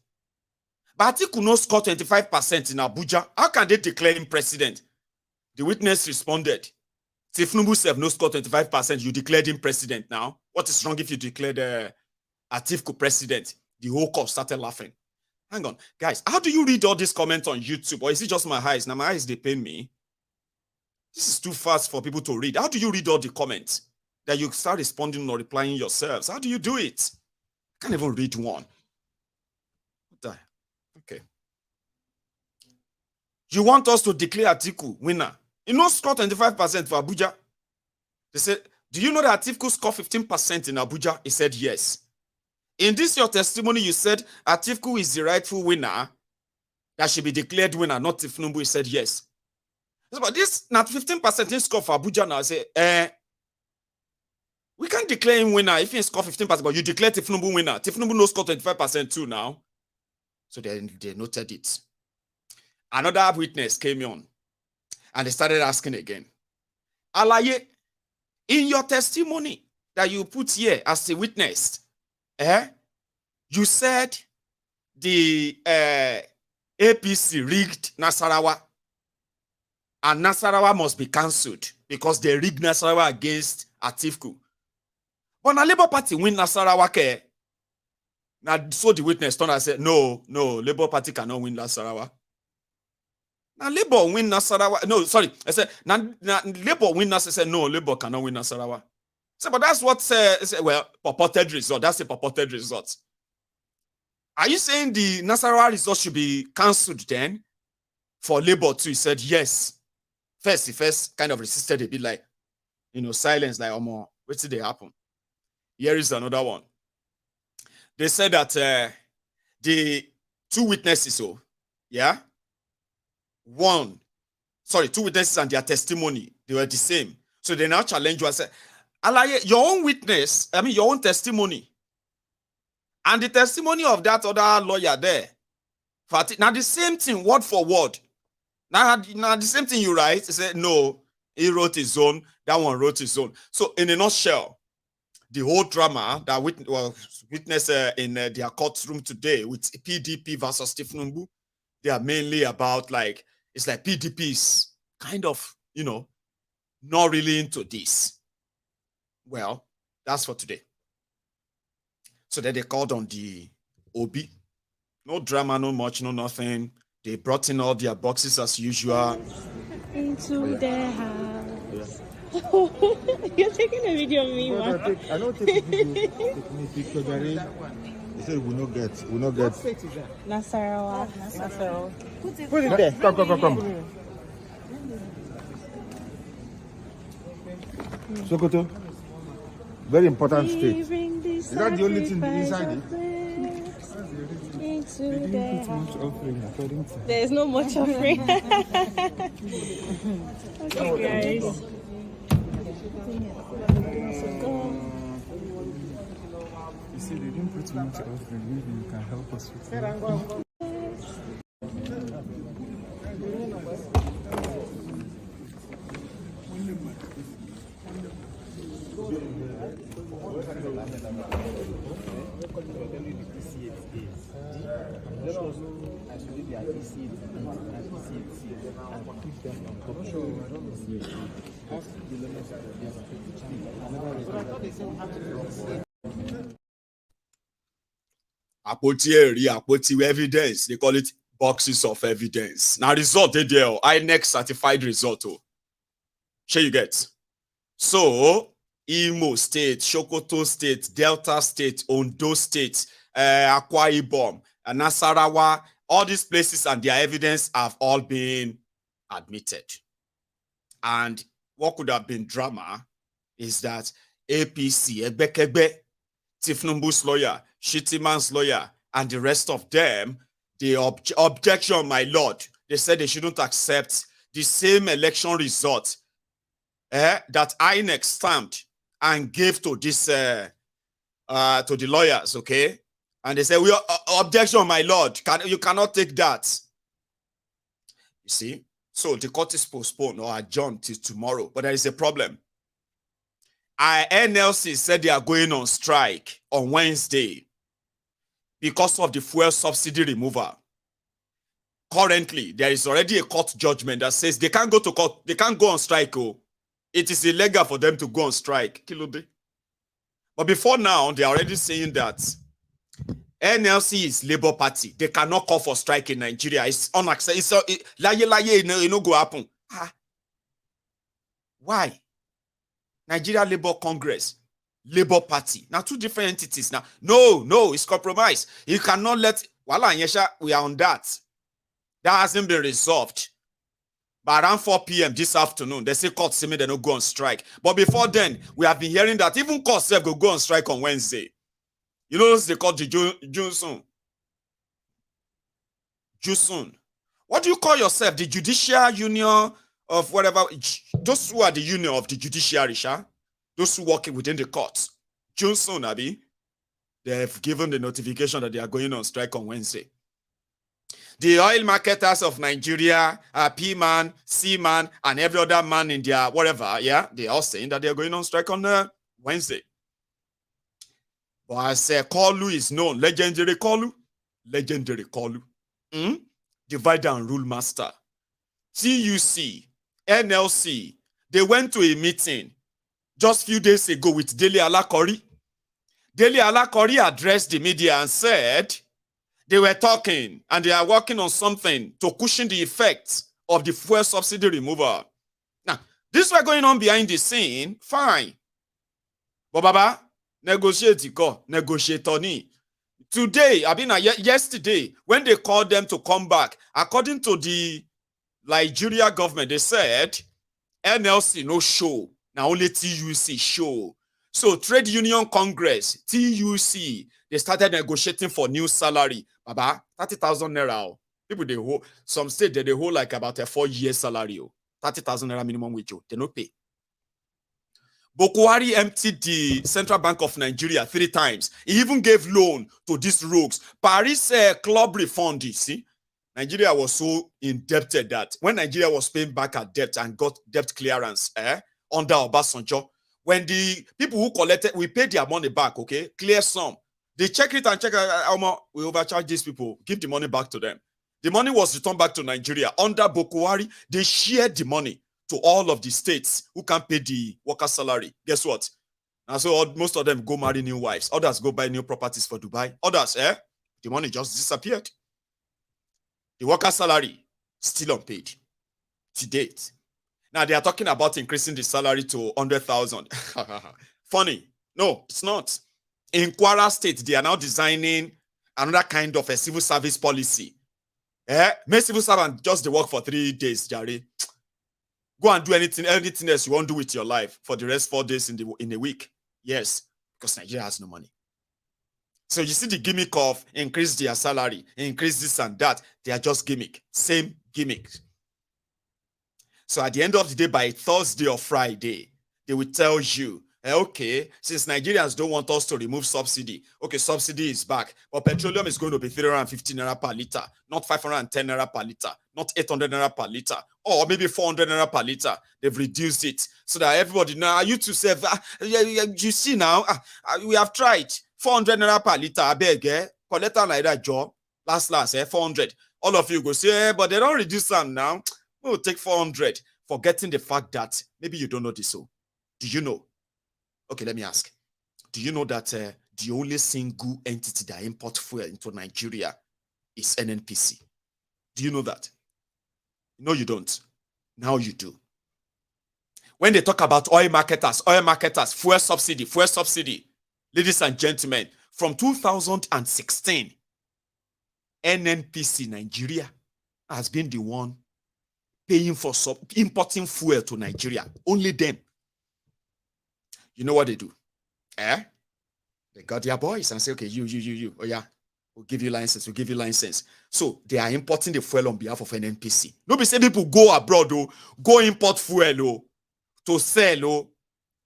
But Atiku no score 25% in Abuja. How can they declare him president? The witness responded, Tinubu said no score 25%. You declared him president now. What is wrong if you declared Atiku president? The whole court started laughing. Hang on, guys, how do you read all these comments on YouTube? Or is it just my eyes? Now my eyes, they pain me. This is too fast for people to read. How do you read all the comments? That you start responding or replying yourselves. How do you do it? I can't even read one. Okay. You want us to declare Atiku winner? You know, score 25% for Abuja. They said, do you know that Atiku scored 15% in Abuja? He said yes. In this your testimony, you said Atiku is the rightful winner that should be declared winner, not Tinubu. He said yes. But this not 15% in score for Abuja now. I say, we can't declare him winner if he score 15%, but you declare Tinubu winner. Tinubu no score 25% too now. So they noted it. Another witness came on and they started asking again. Alaye, in your testimony that you put here as a witness, you said the APC rigged Nasarawa and Nasarawa must be cancelled because they rigged Nasarawa against Atiku. But the Labour Party win Nasarawa. Now, so the witness turned and said, no, Labour Party cannot win Nasarawa. Now, Labour win Nasarawa. No, sorry. I said, now Labour win Nasarawa. I said, no, Labour cannot win Nasarawa. So, but that's what, well, purported result. That's a purported result. Are you saying the Nasarawa result should be cancelled then for Labour too? He said, yes. First, he kind of resisted a bit like, silence, like, what did they happen? Here is another one. They said that the 2 witnesses, two witnesses and their testimony, they were the same. So they now challenge you and say, Alaye, your own witness, your own testimony, and the testimony of that other lawyer there Now the same thing, word for word. Now the same thing you write, he said, no, he wrote his own, that one wrote his own. So in a nutshell, the whole drama that was witnessed in their courtroom today with PDP versus Tinubu, they are mainly about like, it's like PDP is kind of, not really into this. Well, that's for today. So then they called on the OB. No drama, no much, no nothing. They brought in all their boxes as usual. Into their house. You're taking a video of me, man. I don't take a video. They said we'll not get. What state is that? Nasarawa. Put it there. Come. Sokoto. Very important state. Is that the only thing inside it? There's no much offering. Okay, guys. You see, they didn't put too much offering. Maybe you can help us with that. Apoti evidence. They call it boxes of evidence. Now result they there. INEC certified result. Sure you get. So Imo State, Sokoto State, Delta State, Ondo State, Akwa Ibom, Nasarawa, all these places and their evidence have all been admitted. And what could have been drama is that APC, Ebekebe, Tinubu's lawyer, Shittiman's lawyer, and the rest of them, the objection, my lord, they said they shouldn't accept the same election result that INEC stamped and gave to this to the lawyers, okay? And they said, "We objection, my lord, you cannot take that." You see, so the court is postponed or adjourned till tomorrow, but there is a problem. NLC said they are going on strike on Wednesday because of the fuel subsidy removal. Currently, there is already a court judgment that says they can't go to court, they can't go on strike. Oh, it is illegal for them to go on strike. But before now, they are already saying that NLC is Labour Party. They cannot call for strike in Nigeria. It's unacceptable. It no go happen. Why? Nigeria Labour Congress, Labour Party. Now, two different entities. Now, no, it's compromise. You cannot let. We are on that. That hasn't been resolved. But around 4 p.m. this afternoon, they say court say they don't go on strike. But before then, we have been hearing that even court self will go on strike on Wednesday. You know they call the Jusun. What do you call yourself? The Judicial Union of whatever? Those who are the union of the judiciary, those who work within the courts. Jusun, Abi, they have given the notification that they are going on strike on Wednesday. The oil marketers of Nigeria, P-man, C-man, and every other man in their whatever, they are all saying that they are going on strike on Wednesday. But as Kolu is known, legendary Kolu, divide and rule master. TUC, NLC, they went to a meeting just a few days ago with Dele Alakori. Dele Alakori addressed the media and said they were talking and they are working on something to cushion the effects of the fuel subsidy removal. Now, this was going on behind the scene, fine. But Baba, negotiate. Today, yesterday, when they called them to come back, according to the Nigeria government, they said NLC no show, now only TUC show. So Trade Union Congress, TUC, they started negotiating for new salary. Baba, 30,000 naira. People they hold, some state they hold like about a 4-year salary. 30,000 naira minimum wage. They no pay. Bokwari emptied the Central Bank of Nigeria 3 times. He even gave loan to these rogues. Paris club refund, you see. Nigeria was so indebted that when Nigeria was paying back her debt and got debt clearance under Obasanjo, when the people who collected, we paid their money back, okay, clear sum. They check it and check, we overcharge these people, give the money back to them. The money was returned back to Nigeria. Under Bokwari, they shared the money to all of the states who can't pay the worker salary. Guess what? And so most of them go marry new wives. Others go buy new properties for Dubai. Others, the money just disappeared. The worker salary still unpaid to date. Now they are talking about increasing the salary to 100,000. Funny. No, it's not. In Kwara State, they are now designing another kind of a civil service policy. Make civil servant just the work for 3 days, Jerry. Go and do anything else you want to do with your life for the rest 4 days in a week. Yes, because Nigeria has no money. So you see the gimmick of increase their salary, increase this and that. They are just gimmick. Same gimmick. So at the end of the day, by Thursday or Friday, they will tell you, okay, since Nigerians don't want us to remove subsidy, okay, subsidy is back, but petroleum is going to be 350 naira per liter, not 510 naira per liter, not 800 naira per liter, or maybe 400 naira per liter. They've reduced it so that everybody now, you to say, you see now, we have tried 400 naira per liter, I beg, collector like that job, last, 400. All of you go say, but they don't reduce them now. We'll take 400, forgetting the fact that maybe you don't know this. So, do you know? Okay, let me ask. Do you know that the only single entity that imports fuel into Nigeria is NNPC? Do you know that? No, you don't. Now you do. When they talk about oil marketers, fuel subsidy, ladies and gentlemen, from 2016, NNPC Nigeria has been the one paying for importing fuel to Nigeria. Only them. You know what they do? They got their boys and say, okay, you. Oh yeah, we'll give you license. So they are importing the fuel on behalf of NNPC. Nobody say people go abroad, go import fuel, to sell,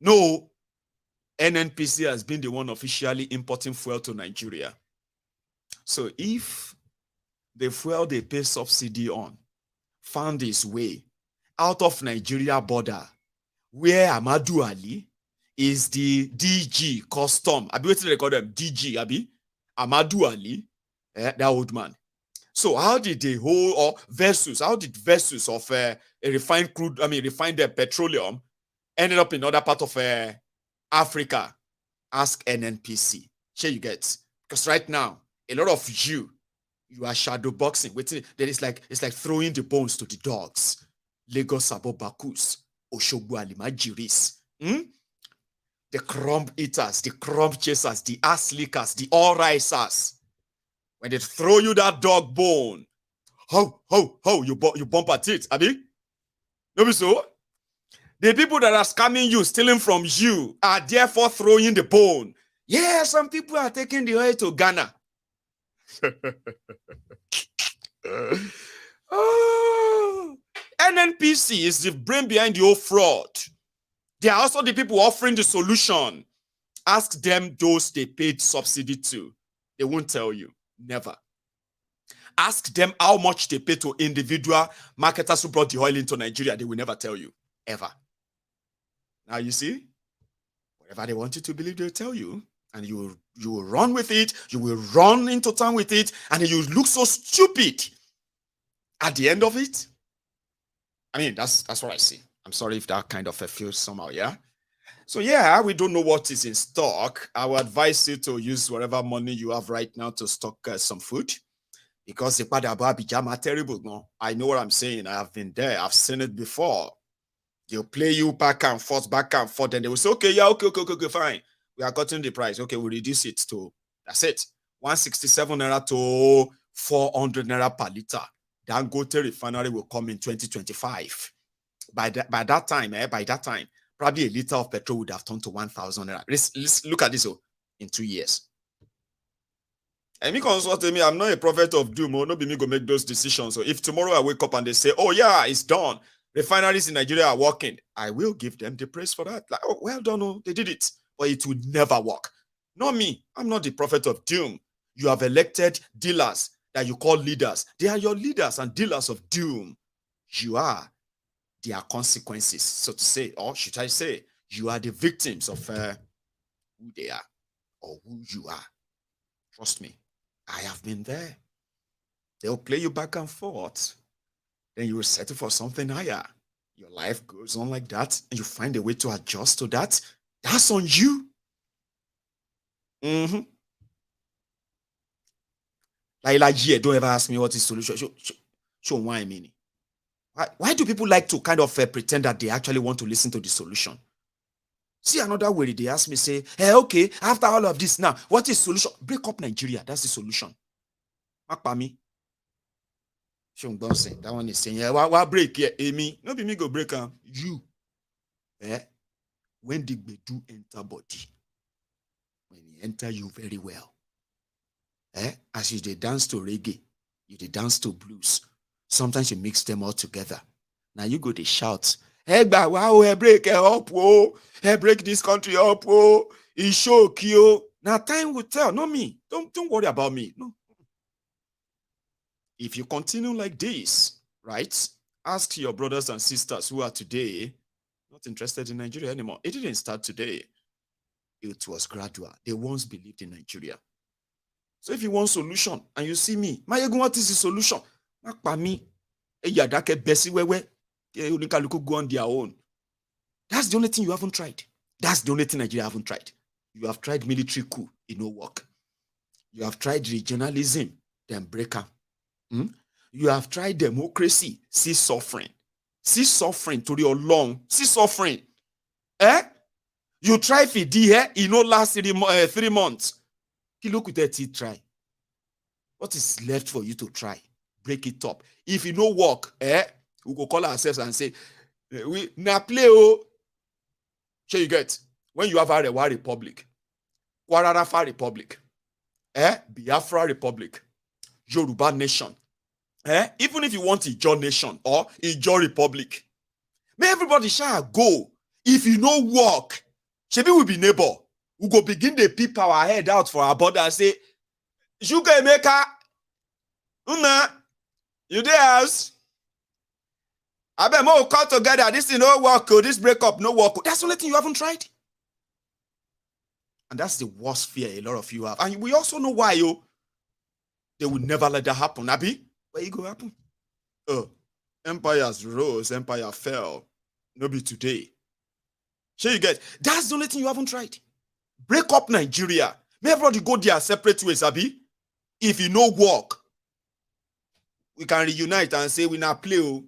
No, NNPC has been the one officially importing fuel to Nigeria. So if the fuel they pay subsidy on found its way out of Nigeria border, where Amadou Ali is the DG custom. I be waiting to call them DG, Abi. Amadou Ali, that old man. So how did the whole vessels of refined petroleum ended up in other part of Africa? Ask NNPC. Sure you get. Because right now, a lot of you are shadow boxing. Waiting, then it's like throwing the bones to the dogs. Lagos Abobakus, Oshogbo Alimajiris. The crumb eaters, the crumb chasers, the ass lickers, the all risers. When they throw you that dog bone, you bump at it, Abi? No be so? The people that are scamming you, stealing from you, are therefore throwing the bone. Yeah, some people are taking the oil to Ghana. NNPC is the brain behind the whole fraud. They are also the people offering the solution. Ask them those they paid subsidy to. They won't tell you. Never. Ask them how much they pay to individual marketers who brought the oil into Nigeria. They will never tell you. Ever. Now you see, whatever they want you to believe, they'll tell you. And you will run with it. You will run into town with it. And you look so stupid. At the end of it, I mean, that's what I see. I'm sorry if that kind of feels somehow, yeah? So yeah, we don't know what is in stock. I would advise you to use whatever money you have right now to stock some food. Because the Padaba are terrible. No, I know what I'm saying. I have been there. I've seen it before. They'll play you back and forth. Then they will say, okay, yeah, okay, fine. We are cutting the price. Okay, we'll reduce it to, that's it. 167 naira to 400 naira per liter. Dangote refinery will come in 2025. By that time, probably a liter of petrol would have turned to 1,000 naira. Let's look at this in 2 years. And me consult me, I'm not a prophet of doom. No be me go make those decisions. So if tomorrow I wake up and they say, oh yeah, it's done, refineries in Nigeria are working, I will give them the praise for that. Like, oh, well done, oh, they did it. But it would never work. Not me. I'm not the prophet of doom. You have elected dealers that you call leaders, they are your leaders and dealers of doom. You are their consequences, so to say, or should I say, you are the victims of who they are or who you are. Trust me, I have been there. They'll play you back and forth. Then you will settle for something higher. Your life goes on like that, and you find a way to adjust to that. That's on you. Like, yeah, don't ever ask me what is solution. Show why I mean. Why do people like to kind of pretend that they actually want to listen to the solution? See another way they ask me, say, hey, okay, after all of this now, what is solution? Break up Nigeria. That's the solution. Makpami. That one is saying, yeah, why break here? Amy, no be me go break am. You. When the do enter body, when he enter you very well, as you they dance to reggae, you they dance to blues. Sometimes you mix them all together. Now you go to shout, hey, wow, break up, whoa, break this country up, whoa, it's shock you. Now time will tell, not me. Don't worry about me. No. If you continue like this, right? Ask your brothers and sisters who are today not interested in Nigeria anymore. It didn't start today. It was gradual. They once believed in Nigeria. So if you want solution and you see me, Maiyegun, what is the solution? Go on their own. That's the only thing you haven't tried. That's the only thing Nigeria haven't tried. You have tried military coup, it no work. You have tried regionalism, then break up. You have tried democracy, see suffering. See suffering to your long. See suffering. You try FIDI here, it no last 3 months. You look with that, try. What is left for you to try? Break it up. If it no work, we go call ourselves and say, we na play oh. So you get when you have a Rewa Republic, Kwararafa Republic, Biafra Republic, Yoruba Nation. Even if you want Ijo Nation or Ijo Republic, may everybody shall go. If you no work, Shebi will be neighbor. We go begin to peep our head out for our border and say, Sugar Emeka, you there? I bet more call together. This thing no work. This breakup no work. That's the only thing you haven't tried. And that's the worst fear a lot of you have. And we also know why, they will never let that happen, Abi. Where it go happen? Empires rose, empire fell. No be today. Sure you get. That's the only thing you haven't tried. Break up Nigeria. May everybody go their separate ways, Abi. If you no work, we can reunite and say we not play.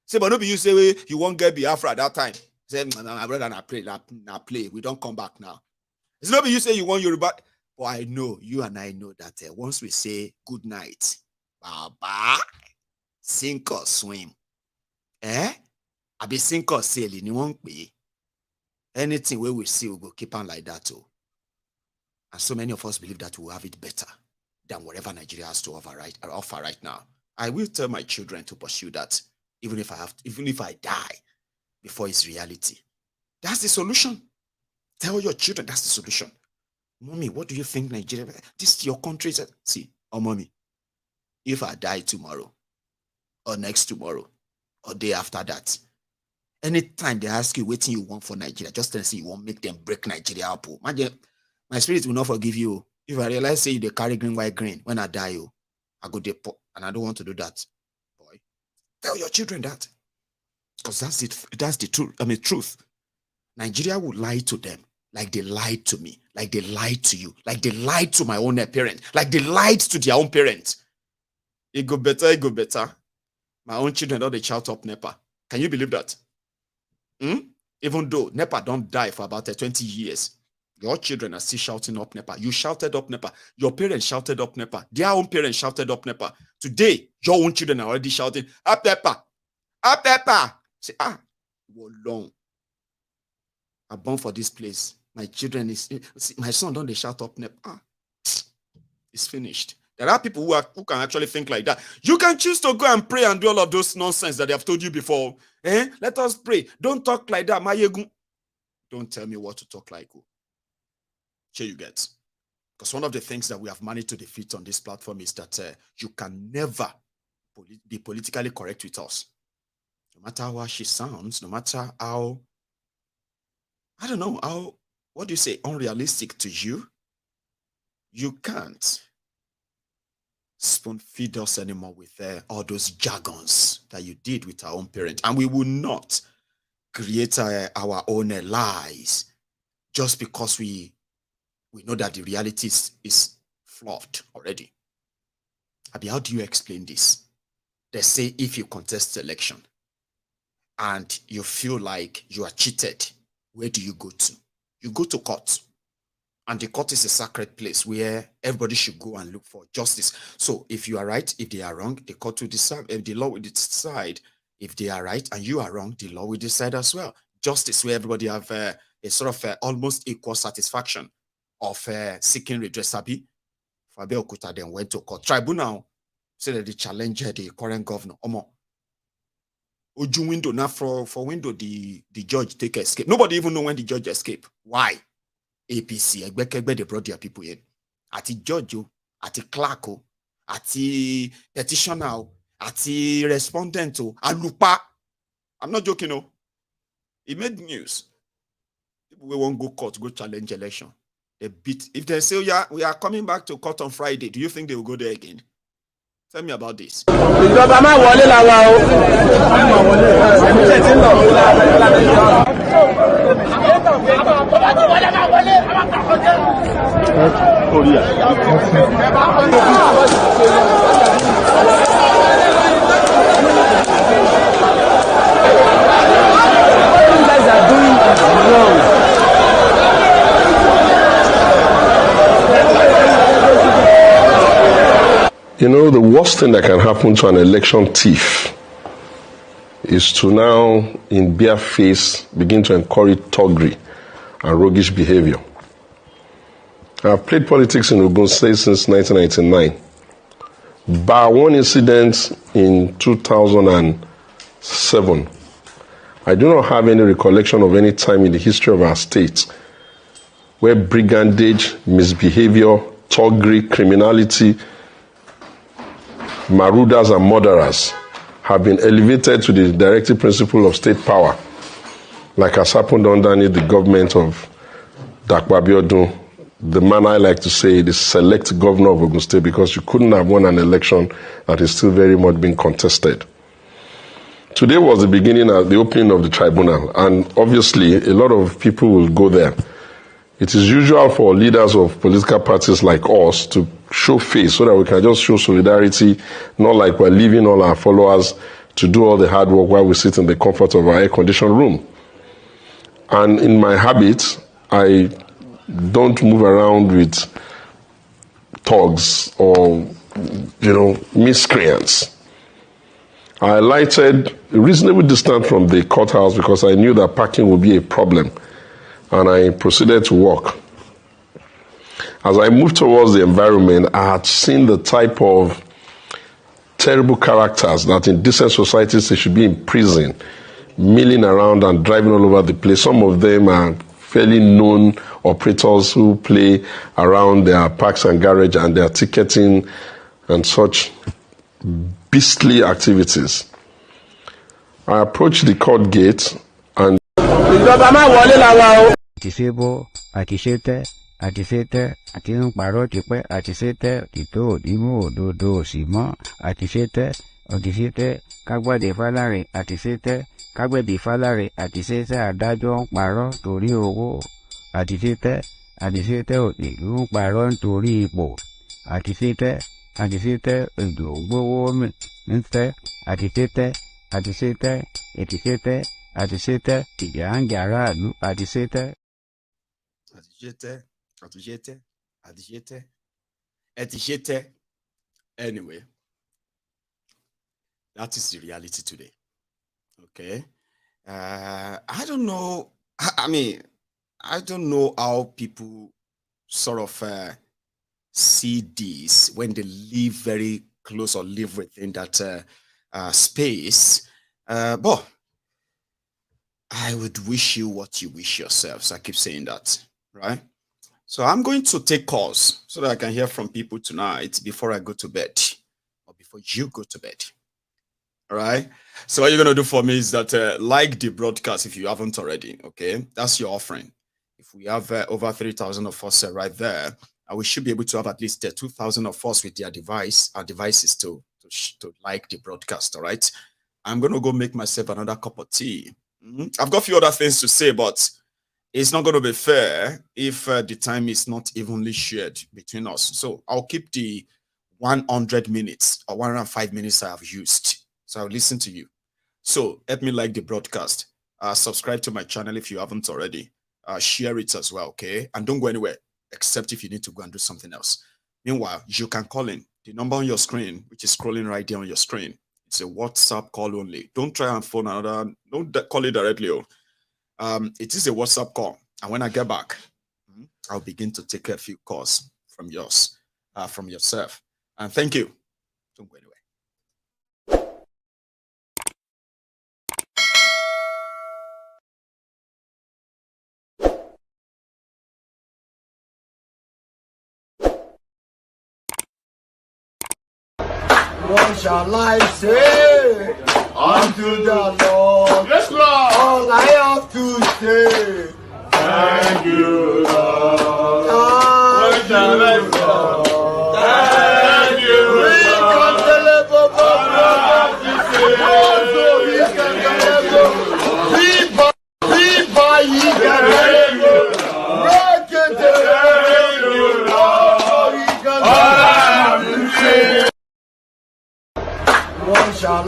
Say, but no be you say you won't get Biafra at that time. Say, my brother not play. We don't come back now. It's not be you say you want Yoruba. But I know, you and I know that once we say good night, Baba, sink or swim. I be sink or sail in won't be. Anything where we see, we go keep on like that too. And so many of us believe that we'll have it better than whatever Nigeria has to offer right now. I will tell my children to pursue that, even if I die before it's reality. That's the solution. Tell your children that's the solution. Mommy, what do you think Nigeria? This is your country. See, mommy, if I die tomorrow, or next tomorrow, or day after that, anytime they ask you what you want for Nigeria, just tell them you won't make them break Nigeria up. My spirit will not forgive you. If I realize say they carry green, white, green, when I die, I go deport, and I don't want to do that. Boy, tell your children that. Because that's it. That's the truth. Truth. Nigeria will lie to them like they lied to me, like they lied to you, like they lied to my own parent, like they lied to their own parents. It go better. My own children don't they shout up NEPA. Can you believe that? Even though NEPA don't die for about 20 years, your children are still shouting up NEPA. You shouted up NEPA. Your parents shouted up NEPA. Their own parents shouted up NEPA. Today, your own children are already shouting up NEPA. Up NEPA. Say, go long. I'm born for this place. My children my son don't they shout up NEPA. It's finished. There are people who can actually think like that. You can choose to go and pray and do all of those nonsense that they have told you before. Let us pray. Don't talk like that, Maiyegun. Don't tell me what to talk like. Sure you get. Because one of the things that we have managed to defeat on this platform is that you can never be politically correct with us. No matter how she sounds, no matter how, I don't know, how, what do you say, unrealistic to you, you can't spoon feed us anymore with all those jargons that you did with our own parents. And we will not create our own lies just because we know that the reality is flawed already. Abi, how do you explain this? They say if you contest the election and you feel like you are cheated, where do you go to? You go to court. And the court is a sacred place where everybody should go and look for justice. So if you are right, if they are wrong, the court will decide, the law will decide. If they are right and you are wrong, the law will decide as well. Justice, where everybody have a sort of almost equal satisfaction of seeking redress. Fabi Okuta then went to court. Tribunal said that they challenged the current governor. Oju window, now for window, the judge take escape. Nobody even know when the judge escaped. Why? APC, they brought their people in. At the judge, at the clerk, at the petitioner, at the respondent, Alupa. I'm not joking, no. It made news. People won't go court, go challenge election. They beat. If they say, yeah, we are coming back to court on Friday, do you think they will go there again? Tell me about this. You know, the worst thing that can happen to an election thief is to now, in bare face, begin to encourage thuggery and roguish behavior. I've played politics in Ogun State since 1999. Bar one incident in 2007, I do not have any recollection of any time in the history of our state where brigandage, misbehavior, thuggery, criminality, marauders and murderers have been elevated to the directive principle of state power, like has happened underneath the government of Dakwa Abiodun, the man I like to say, the select governor of Ogun State, because you couldn't have won an election that is still very much being contested. Today was the beginning of the opening of the tribunal, and obviously a lot of people will go there. It is usual for leaders of political parties like us to show face so that we can just show solidarity, not like we're leaving all our followers to do all the hard work while we sit in the comfort of our air-conditioned room. And in my habit, I don't move around with thugs or, miscreants. I alighted a reasonable distance from the courthouse because I knew that parking would be a problem, and I proceeded to walk. As I moved towards the environment, I had seen the type of terrible characters that in decent societies they should be in prison, milling around and driving all over the place. Some of them are fairly known operators who play around their parks and garage and their ticketing and such beastly activities. I approached the court gate and àtisẹ́tẹ́ àti ń parọ́ tipẹ́ àtisẹ́tẹ́ òtítọ́ òdìmú òdodo òsì mọ́ àtisẹ́tẹ́ kágbádé fálárẹ̀ àtisẹ́tẹ́ kágbẹ̀bí fálárẹ̀ àtisẹ́tẹ́ adájọ́ ń parọ́ torí owó àtisẹ́tẹ́ òtìlú ń parọ́ nítorí ipò àtisẹ́tẹ́ èdò gbówó ń tẹ́ àtisẹ́tẹ́ ìjà ń jà aráàlú àtisẹ́tẹ́. Etiquette. Anyway, that is the reality today. Okay. I don't know. I don't know how people sort of see this when they live very close or live within that space. But I would wish you what you wish yourselves. I keep saying that, right? So I'm going to take calls so that I can hear from people tonight before I go to bed or before you go to bed. All right. So what you're going to do for me is that like the broadcast if you haven't already. Okay. That's your offering. If we have over 3,000 of us right there, we should be able to have at least 2,000 of us with our devices to like the broadcast. All right. I'm going to go make myself another cup of tea. I've got a few other things to say, but it's not going to be fair if the time is not evenly shared between us. So I'll keep the 100 minutes or 105 minutes I have used. So I'll listen to you. So help me like the broadcast. Subscribe to my channel if you haven't already. Share it as well, okay? And don't go anywhere, except if you need to go and do something else. Meanwhile, you can call in. The number on your screen, which is scrolling right there on your screen, it's a WhatsApp call only. Don't try and phone another. Don't call it directly. It is a WhatsApp call. And when I get back, I'll begin to take a few calls from yourself. And thank you. Don't go anywhere. What shall I say unto the Lord? Yes, Lord. All I have to say, Thank you, Lord. What shall I say? Thank you, We can deliver, What shall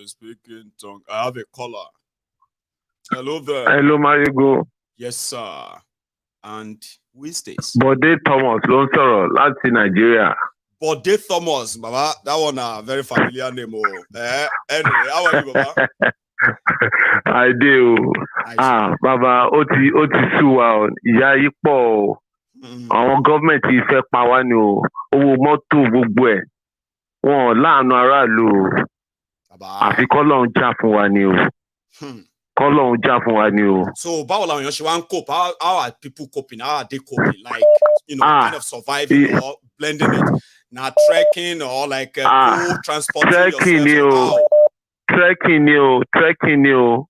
speaking tongue? I have a caller. Hello there. Hello, Maiyegun. Yes, sir. And who is this? Bode Thomas ló ń sọ̀rọ̀ láti Nigeria. Bode Thomas, Baba. That one a very familiar name. Anyway, how are you, Baba? I do. Baba, ó ti sú wa o. Ìyà yìí pọ̀ o. Àwọn gọ́ọ̀mẹ̀ntì fẹ́ pa wá ni o. Owó mọ́tò gbogbo ẹ̀. Wọn láàánú aráàlú o. Àfi k'Ọlọ́run jà fún wa ni o. K'Ọlọ́run jà fún wa ni o. So, báwo làwọn èèyàn ṣe wá ń cope? How are people coping? How are they coping? Like, kind of surviving or blending it? Now, trekking or like transporting yourself? Trekking ni o.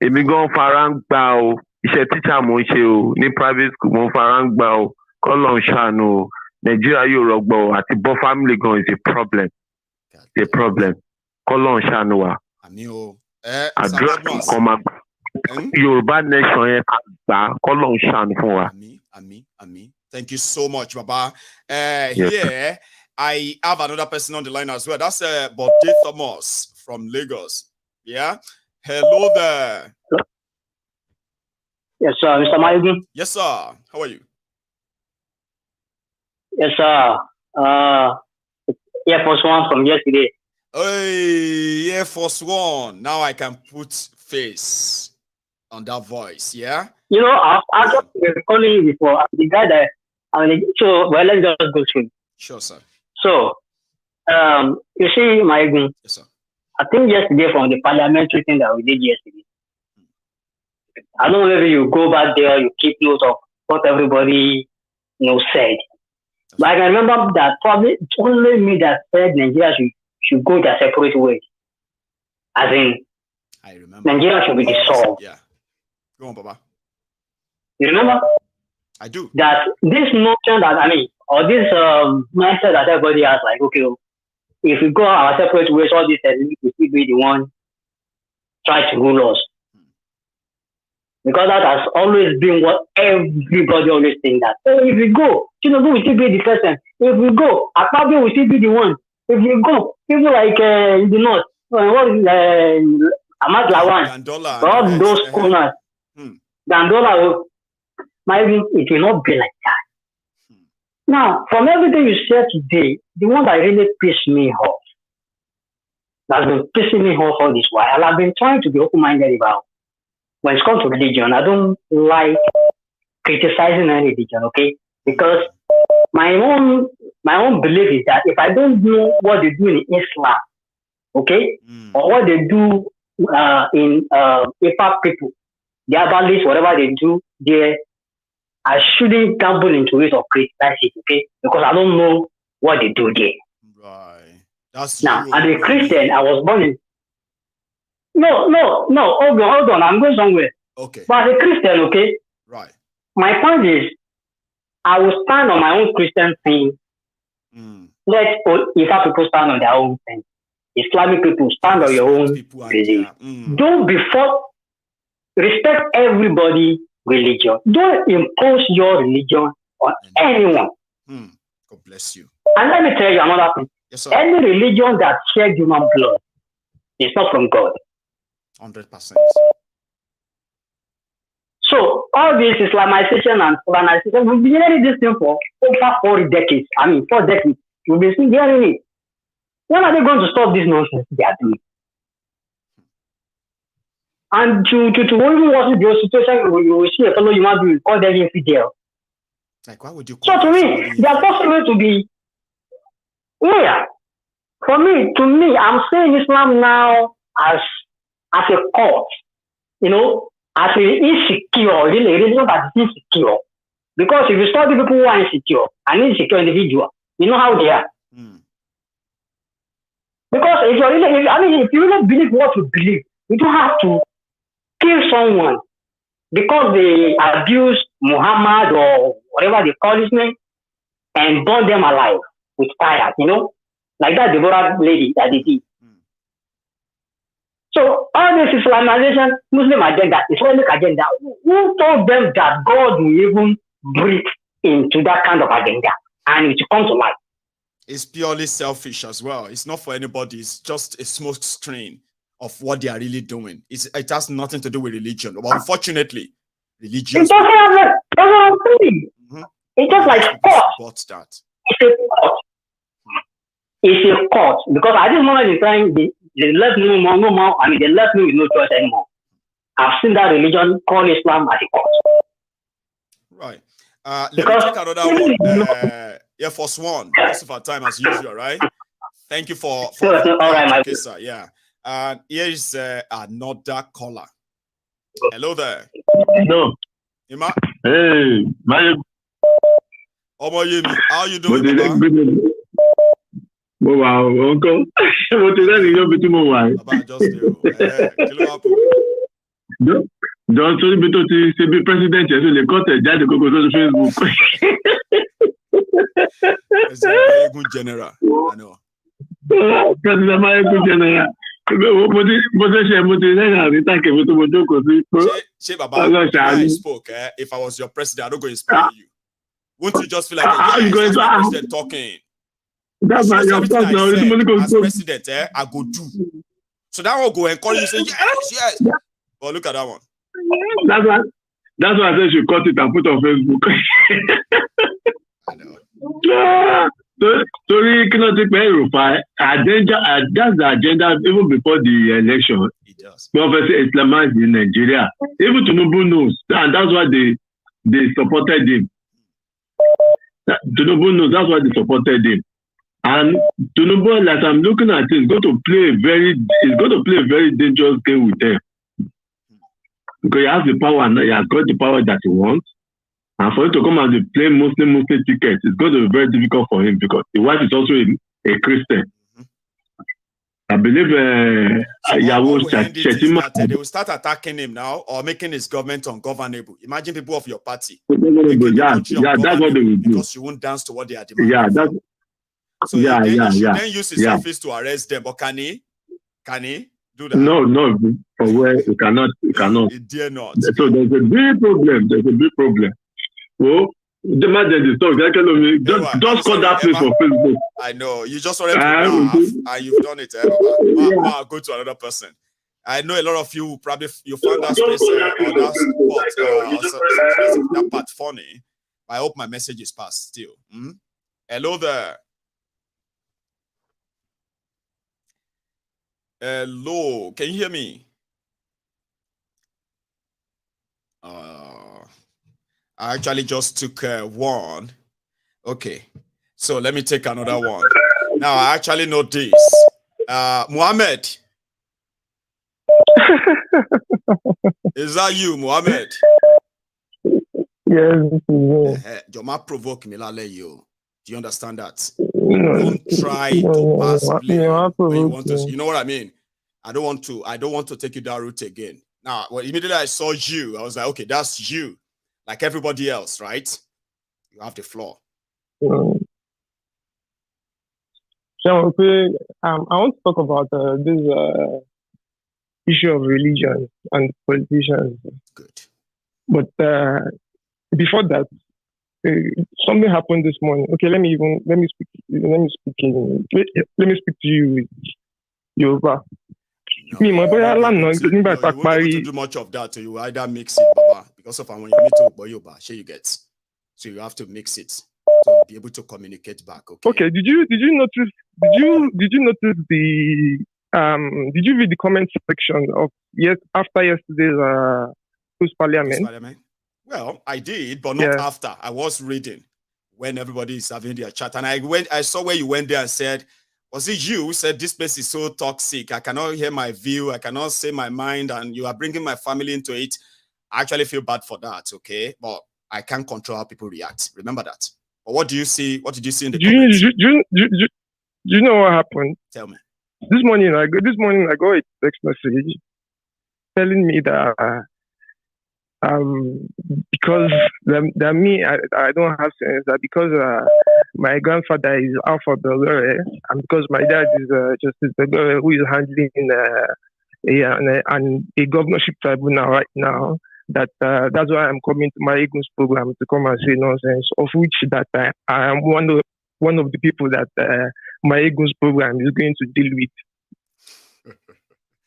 Èmi gan fara ń gbà o. Iṣẹ́ teacher mo ń ṣe o. Ní private school mo fara ń gbà o. K'Ọlọ́run ṣàánú o. Nigeria yóò rọgbọ o. Àti bọ́ family gan is a problem. It's a problem. K'Ọlọ́run ṣàánú wa. Àdúrà kan máa gbà. Yorùbá nation yẹn ká gbà. K'Ọlọ́run ṣàánú fún wa. Àmín. Thank you so much, Baba. Here, I have another person on the line as well. That's Bode Thomas from Lagos. Yeah. Hello there. Yes, sir. Mr. Maiyegun. Yes, sir. How are you? Yes, sir. Air Force One from yesterday. Hey, Air Force One. Now I can put face on that voice, yeah? You know, I've just been calling you before. The guy that, so, well, let's just go through. Sure, sir. So, you see, Maiyegun. Yes, sir. I think yesterday from the parliamentary thing that we did yesterday, I don't know whether you go back there, you keep note of what everybody, said. But I can remember that probably only me that said Nigeria should go their separate ways. As in, I remember. Nigeria should be dissolved. Yeah. Go on, Baba. You remember? I do. That this notion that, or this mindset that everybody has, like, okay, if we go our separate ways, all this elite will still be the one try to rule us. Because that has always been what everybody always think that. Oh, if we go, Tinubu will still be the person. If we go, Akpabio will still be the one. If we go, people like in the north, what is Ahmad Lawan, all those corners, Gandola, it will not be like that. Now, from everything you said today, the one that really pissed me off, that's been pissing me off all this while, and I've been trying to be open-minded about. When it comes to religion, I don't like criticizing any religion, okay? Because my own belief is that if I don't know what they do in Islam, okay, or what they do in APC people, the herbalists, whatever they do there, I shouldn't gamble into it or criticize it, okay? Because I don't know what they do there. Right. That's now, as a Christian, I was born in. No, hold on, I'm going somewhere. Okay. But as a Christian, okay? Right. My point is, I will stand on my own Christian thing. Let Ifa people stand on their own thing. Islamic people stand on your own belief. Don't be forced. Respect everybody' religion. Don't impose your religion on anyone. God bless you. And let me tell you another thing. Yes, sir. Any religion that shed human blood is not from God. 100%. So all this Islamization and colonization, we've been hearing this thing for over 4 decades. 4 decades. We've been hearing it. When are they going to stop this nonsense they are doing? And to even watch the situation, you will see a fellow human being call them infidel. Like, why would you call so to me, they are possible to be. Yeah. For me, to me, I'm saying Islam now as a cause, you know, as an insecure, a religion that is insecure. Because if you study people who are insecure, an insecure individual, you know how they are. Because if you really believe what you believe, you don't have to kill someone because they abuse Muhammad or whatever they call his name and burn them alive with fire, you know, like that Deborah lady that they did. So all this Islamization, Muslim agenda, Islamic agenda, who told them that God will even breathe into that kind of agenda and it will come to life? It's purely selfish as well. It's not for anybody. It's just a smoke screen of what they are really doing. It has nothing to do with religion. But unfortunately, religion. It doesn't have that. That's what I'm saying. It's just like sports. It's a court. It's a court. Because at this moment in time, they left me no more. I mean, they left me with no choice anymore. I've seen that religion call Islam as a court. Right. Let me take another one. Air Force One. Most of our time as usual, right? Thank you for all right, my sir. Yeah. And here is another caller. Hello there. Hello. Ima? Hey, Maiyegun. How you doing? Wow, uncle. What is that? You're between my wife. Don't tell me to be president. So they got a judge to go to Facebook. It's a good general. I know. President Maiyegun general. I spoke. If I was your president, I don't go inspire you. Won't you just feel like the president talking? That's not your president. As president, I go do. So that will go and call you and say, yes. But look at that one. That's why I said you cut it and put on Facebook. I know. Sorry, cannot take Rufai. That's the agenda even before the election. It does. Prophet Islamized in Nigeria. Even Tinubu knows, and that's why they supported him. Tinubu knows that's why they supported him. And Tinubu, as I'm looking at it, is going to play a very dangerous game with them. Because he has the power and he has got the power that he wants. And for him to come and play Muslim tickets, it's going to be very difficult for him because his wife is also a Christian. I believe they will start attacking him now or making his government ungovernable. Imagine people of your party. Yeah, that's what they will do. Because you won't dance to what they are demanding. Yeah, that's so then use his office to arrest them. But can he? Do that. No, for where you cannot. It dare not. So there's a big problem. Oh, the man that is talking, just call that place for Facebook. I know. You just wanted to laugh, and you've done it, Baba. Go to another person. I know a lot of you probably you found that space or that spot, that part funny. I hope my message is passed still. Hello there. Hello, can you hear me? I actually just took one. Okay, so let me take another one. Now I actually know this. Muhammad. Is that you, Muhammad? Yes. Joma provoke me, you. Do you understand that? Don't try to pass blame when you want to. You know what I mean? I don't want to take you that route again. Now, well, immediately I saw you, I was like, okay, that's you, like everybody else, right? You have the floor. So, I want to talk about this issue of religion and politicians. Good. But before that, something happened this morning. Okay, let me speak to you with Yoruba. You won't to do much of that, so you either mix it, Baba, because of when you meet to Yoruba, you get. So you have to mix it to be able to communicate back. Okay. Did you notice the did you read the comment section of after yesterday's post parliament? Well, I did, but not after. I was reading when everybody is having their chat, and I saw where you went there and said, was it you who said this place is so toxic? I cannot hear my view. I cannot say my mind, and you are bringing my family into it. I actually feel bad for that, okay? But I can't control how people react. Remember that. But what do you see? What did you see in the comments? Do you know what happened? Tell me. This morning I got a text message telling me that because I don't have sense, that because my grandfather is Alpha Belgore, and because my dad is Justice Belgore, who is handling a governorship tribunal right now, that's why I'm coming to Maiyegun's program to come and say nonsense, of which that I am one of the people that Maiyegun's program is going to deal with. Do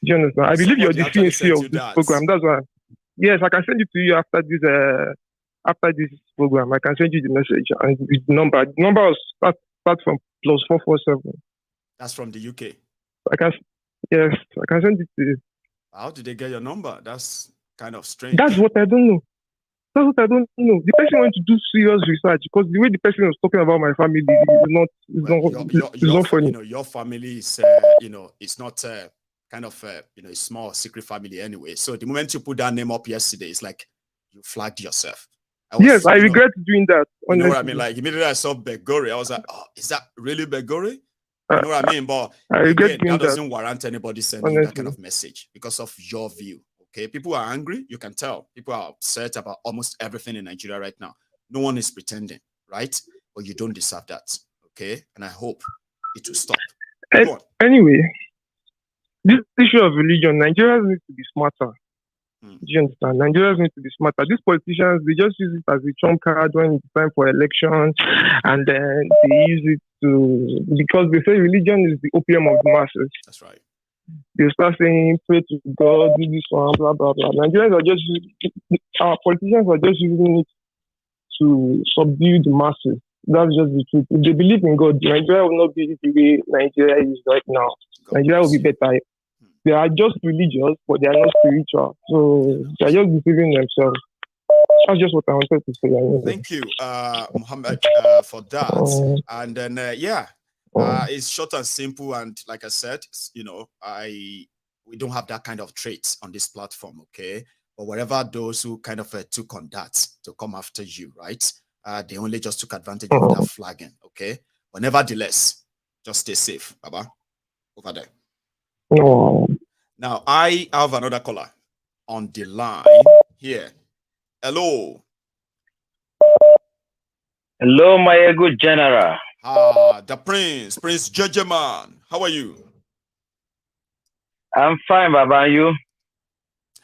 you understand? I believe you're the CNC of this program. That's why. Yes, I can send it to you after this program. I can send you the message and the number. The number will start from +447. That's from the UK. I can send it to you. How did they get your number? That's kind of strange. That's what I don't know. The person went to do serious research, because the way the person was talking about my family is not funny. Your family is it's not kind of a small secret family anyway. So the moment you put that name up yesterday, it's like you flagged yourself. I regret doing that. You know what I mean? Like immediately I saw Begore, I was like, oh, is that really Begore? You know what I mean? But again, that doesn't warrant anybody sending that kind of message because of your view. Okay, people are angry. You can tell people are upset about almost everything in Nigeria right now. No one is pretending, right? But you don't deserve that. Okay, and I hope it will stop. Anyway, this issue of religion, Nigerians need to be smarter. Do you understand? Nigerians need to be smarter. These politicians, they just use it as a trump card when it's time for elections, and then they use it because they say religion is the opium of the masses. That's right. They start saying, pray to God, do this one, blah, blah, blah. Our politicians are just using it to subdue the masses. That's just the truth. If they believe in God, Nigeria will not be the way Nigeria is right now. Nigeria will be better. They are just religious, but they are not spiritual. So they are just deceiving themselves. That's just what I wanted to say. Thank you, Muhammad, for that. And then, it's short and simple. And like I said, we don't have that kind of traits on this platform, okay? But wherever those who kind of took on that to come after you, right? They only just took advantage of that flagging, okay? But nevertheless, just stay safe, Baba. Over there. Now, I have another caller on the line here. Hello. Hello, Maiyegun General. The Prince Jejeman. How are you? I'm fine, Baba. You?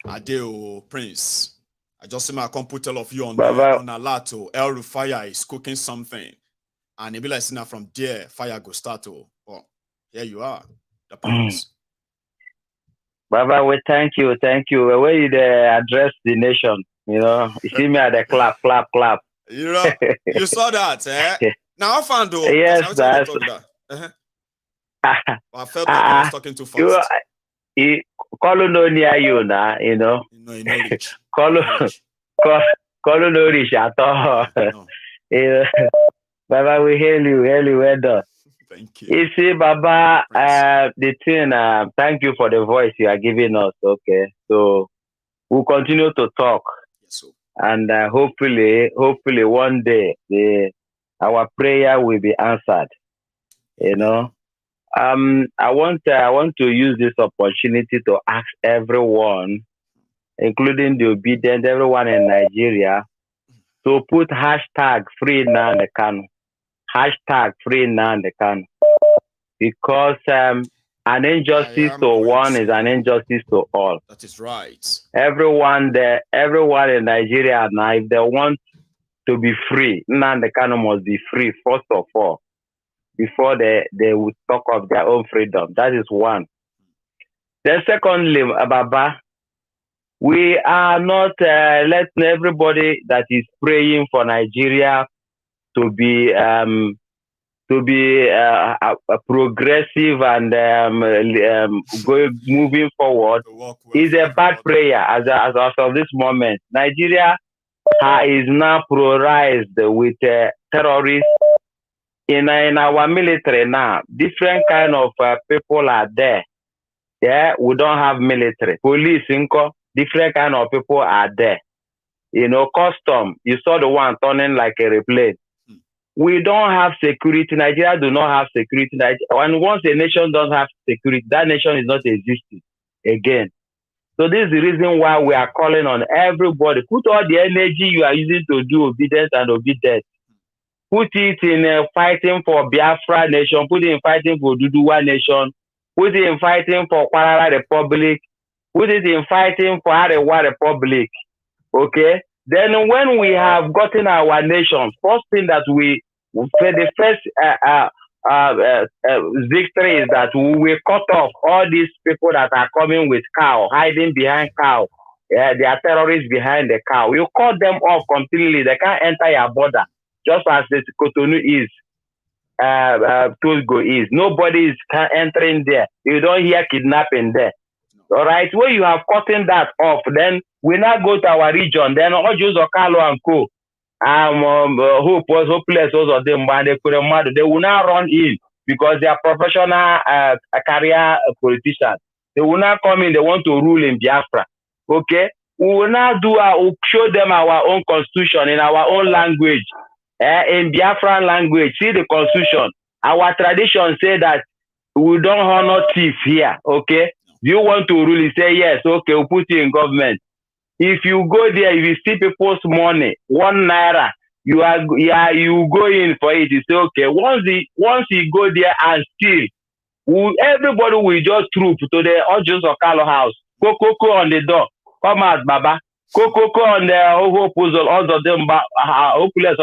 Adeo, Prince. I just see my computer all of you on alert. El Rufai is cooking something. And it be like now from there, fire go start. Oh, here you are, the Prince. Baba, we thank you. The way you address the nation, you know, you see me at the clap. You know, you saw that, eh? Now I found though. Yes, that's. I felt like I was talking too fast. Call no near you now, you know. Call no rich at all. Baba, we hail you, well done. Thank you. You see, Baba, the thing, thank you for the voice you are giving us, okay? So, we'll continue to talk. Yes, sir. And hopefully one day, our prayer will be answered, you know? I want to use this opportunity to ask everyone, including the obedient, everyone in Nigeria, to put hashtag free Nnamdi Kanu. Hashtag free Nnamdi Kanu. Because an injustice to one is an injustice to all. That is right. Everyone in Nigeria now, if they want to be free, Nnamdi Kanu must be free first of all, before they would talk of their own freedom. That is one. Then secondly, Baba, we are not letting everybody that is praying for Nigeria to be progressive and moving forward is a bad prayer as of this moment. Nigeria is now polarized with terrorists. In our military now, different kind of people are there. Yeah, we don't have military. Police, different kind of people are there. You know, custom, you saw the one turning like a airplane. We don't have security. Nigeria do not have security. And once a nation doesn't have security, that nation is not existing again. So this is the reason why we are calling on everybody. Put all the energy you are using to do obedience and obedience. Put it in fighting for Biafra nation. Put it in fighting for Duduwa nation. Put it in fighting for Kwara Republic. Put it in fighting for Arewa Republic. Okay? Then when we have gotten our nation, first thing that the first victory is that we will cut off all these people that are coming with cow, hiding behind cow. Yeah, they are terrorists behind the cow. You cut them off completely. They can't enter your border, just as the Cotonou is, Togo is. Nobody is entering there. You don't hear kidnapping there. All right, when you have gotten that off, then we now go to our region. Then Ojus Okalo and Co. Hopeless, those of them, they will now run in because they are professional career politicians. They will now come in. They want to rule in Biafra. Okay, we will now we'll show them our own constitution in our own language, in Biafran language. See the constitution. Our tradition say that we don't honor thief here. Okay. Do you want to rule? You say yes, okay, we'll put you in government. If you go there, if you see people's money, 1 naira, you go in for it. You say, okay, once you go there and steal, everybody will just troop to the Ojus Okalo house. Coco on the door. Come out, Baba. Coco on the hopeless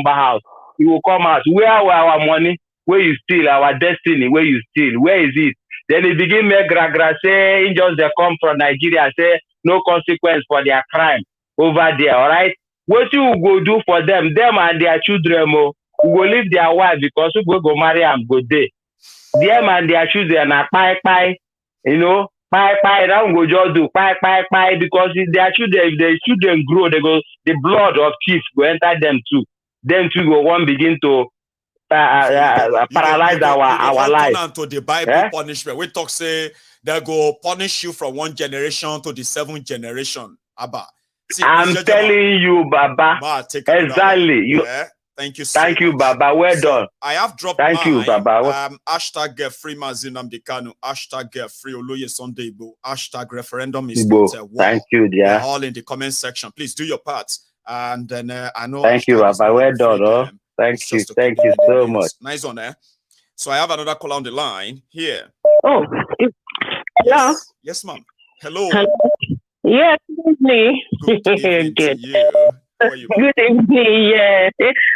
house. You will come out. Where are our money? Where you steal? Our destiny, where you steal? Where is it? Then they begin make gragra, say, just they come from Nigeria, say, no consequence for their crime over there, all right? What you go do for them and their children, we will leave their wife because we go marry and go there. Them and their children are pie, you know, pie, that go just do pie, because if their children grow, the blood of chiefs will enter them too. Them too go one begin to paralyze our life. To the Bible punishment. We talk say they go punish you from 1 generation to the 7th generation. Abba. See, I'm telling you, Baba. Exactly. Thank you so Thank you, Baba. Well done. I have dropped Thank you, Baba. Hashtag free Nnamdi Kanu. Hashtag free Oloye Sunday Igbo. Hashtag referendum is not a war. Thank you, dear. They're all in the comment section. Please do your part. And then I know. Thank you, Baba. Well done. Thank you so much. Nice one, eh? So I have another caller on the line here. Oh, Hello? Yes, ma'am. Hello. Yes, good evening. Good evening to you. How are you, ma'am? Good evening, yeah.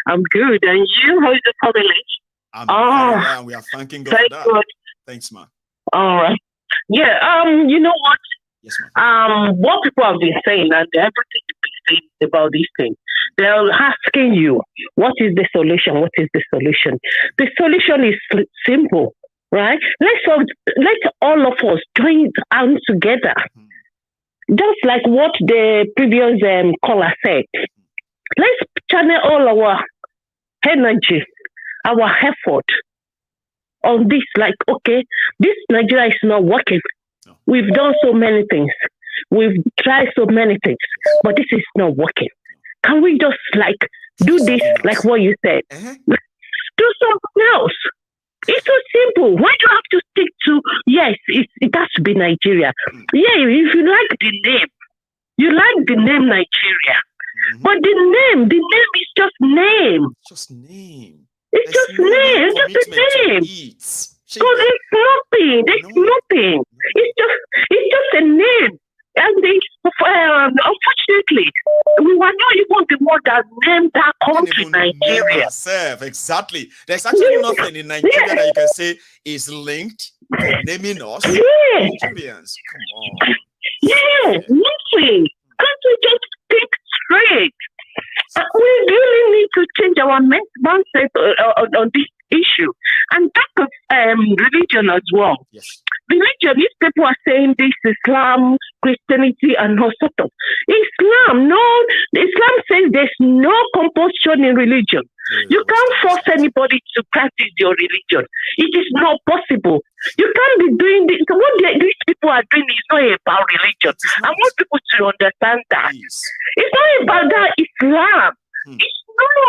I'm good. And you? How is the family? I'm very well, and we are thanking God for that. God. Thanks, ma'am. All right. Yeah, you know what? Yes, ma'am. What people have been saying and everything you've been saying about these things, they're asking you, what is the solution? What is the solution? The solution is simple, right? Let all of us join hands together. Just like what the previous caller said. Let's channel all our energy, our effort on this. Like, okay, this Nigeria is not working. We've done so many things. We've tried so many things, but this is not working. Can we just do this, like what you said? Do something else. It's so simple. Why do you have to stick to, yes, it has to be Nigeria. Yeah, if you like the name, you like the name Nigeria. But the name is just name. Just name. It's just name. It's just a name. So there's nothing. It's just a name. And unfortunately, we were not even the one that named that country Nigeria. Exactly. There's actually nothing in Nigeria that you can say is linked to naming us Nigerians. Come on. Yeah, nothing. Can't we just think straight? We really need to change our mindset on this issue. And that of religion as well. Yes. Religion, if people are saying this Islam, Christianity, and all sort of Islam says there's no compulsion in religion. You can't force anybody to practice your religion. It is not possible. You can't be doing this. What these people are doing is not about religion. I want people to understand that. It's not about that Islam. It's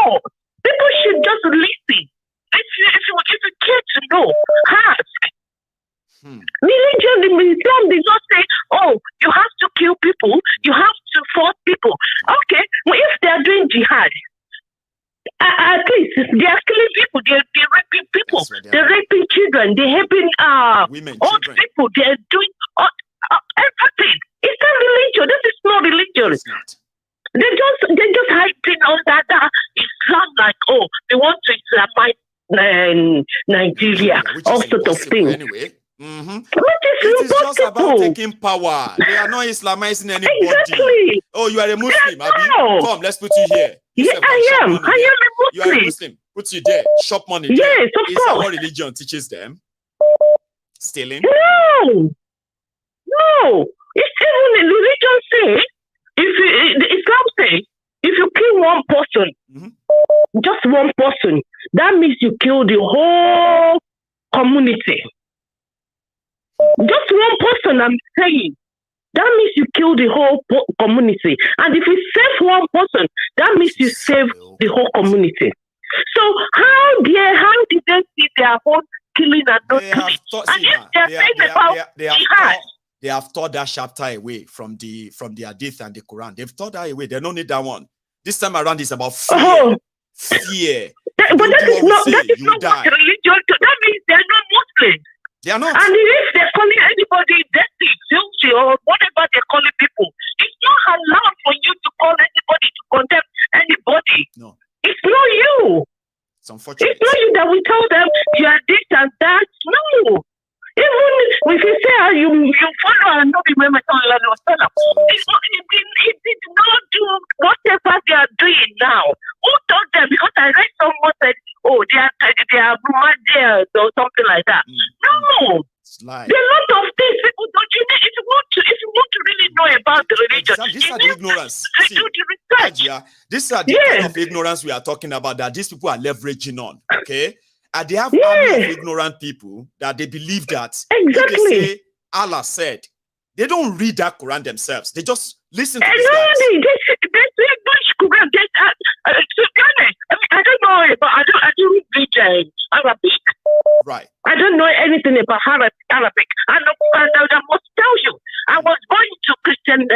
no. People should just listen. If you care to know, ask. Religion in Islam did not say, oh, you have to kill people, you have to force people. Okay, well, if they are doing jihad, at least they are killing people, they're raping people, they're raping children, they're raping old people, they're doing everything. It's not religion. This is not religion. They're just hyping on that Islam, like, oh, they want to Islamize Nigeria, all sorts of things. Anyway. It is just about taking power. They are not Islamizing anybody. Exactly. Oh, you are a Muslim, Abi? Come, let's put you here. Yeah, I am a Muslim. You are a Muslim. Put you there. Shop money there. Yes, of course. Is that what religion teaches them? Stealing? No. It's even in religion say, Islam say, if you kill one person, just one person, that means you kill the whole community. Just one person, I'm saying. That means you kill the whole community. And if you save one person, that means you save the whole community. So how did they see their own killing and not killing? They have thought that chapter away from the Hadith and the Quran. They've thought that away. They don't need that one. This time around it's about fear. Fear. But that is not what religion. That means they're not Muslims. They are not. And if they're calling anybody dirty, filthy, or whatever they're calling people, it's not allowed for you to call anybody, to condemn anybody. No. It's not you. It's unfortunate. It's not you that we tell them you are this and that. No. Even if you say you follow and not remember, it did not do whatever they are doing now. Who told them? Because I read someone said, oh, they are mad or something like that. No. There are a lot of things people don't. If you want to really know about the religion, these are the ignorance. Do the research. These are the kind of ignorance we are talking about that these people are leveraging on. Okay. And they have army of ignorant people that they believe that exactly. If they say Allah said, they don't read that Quran themselves. They just listen to this guys. They Quran. To be honest, I don't know, but I don't read Arabic. Right. I don't know anything about Arabic. And I must tell you, I was born into Christian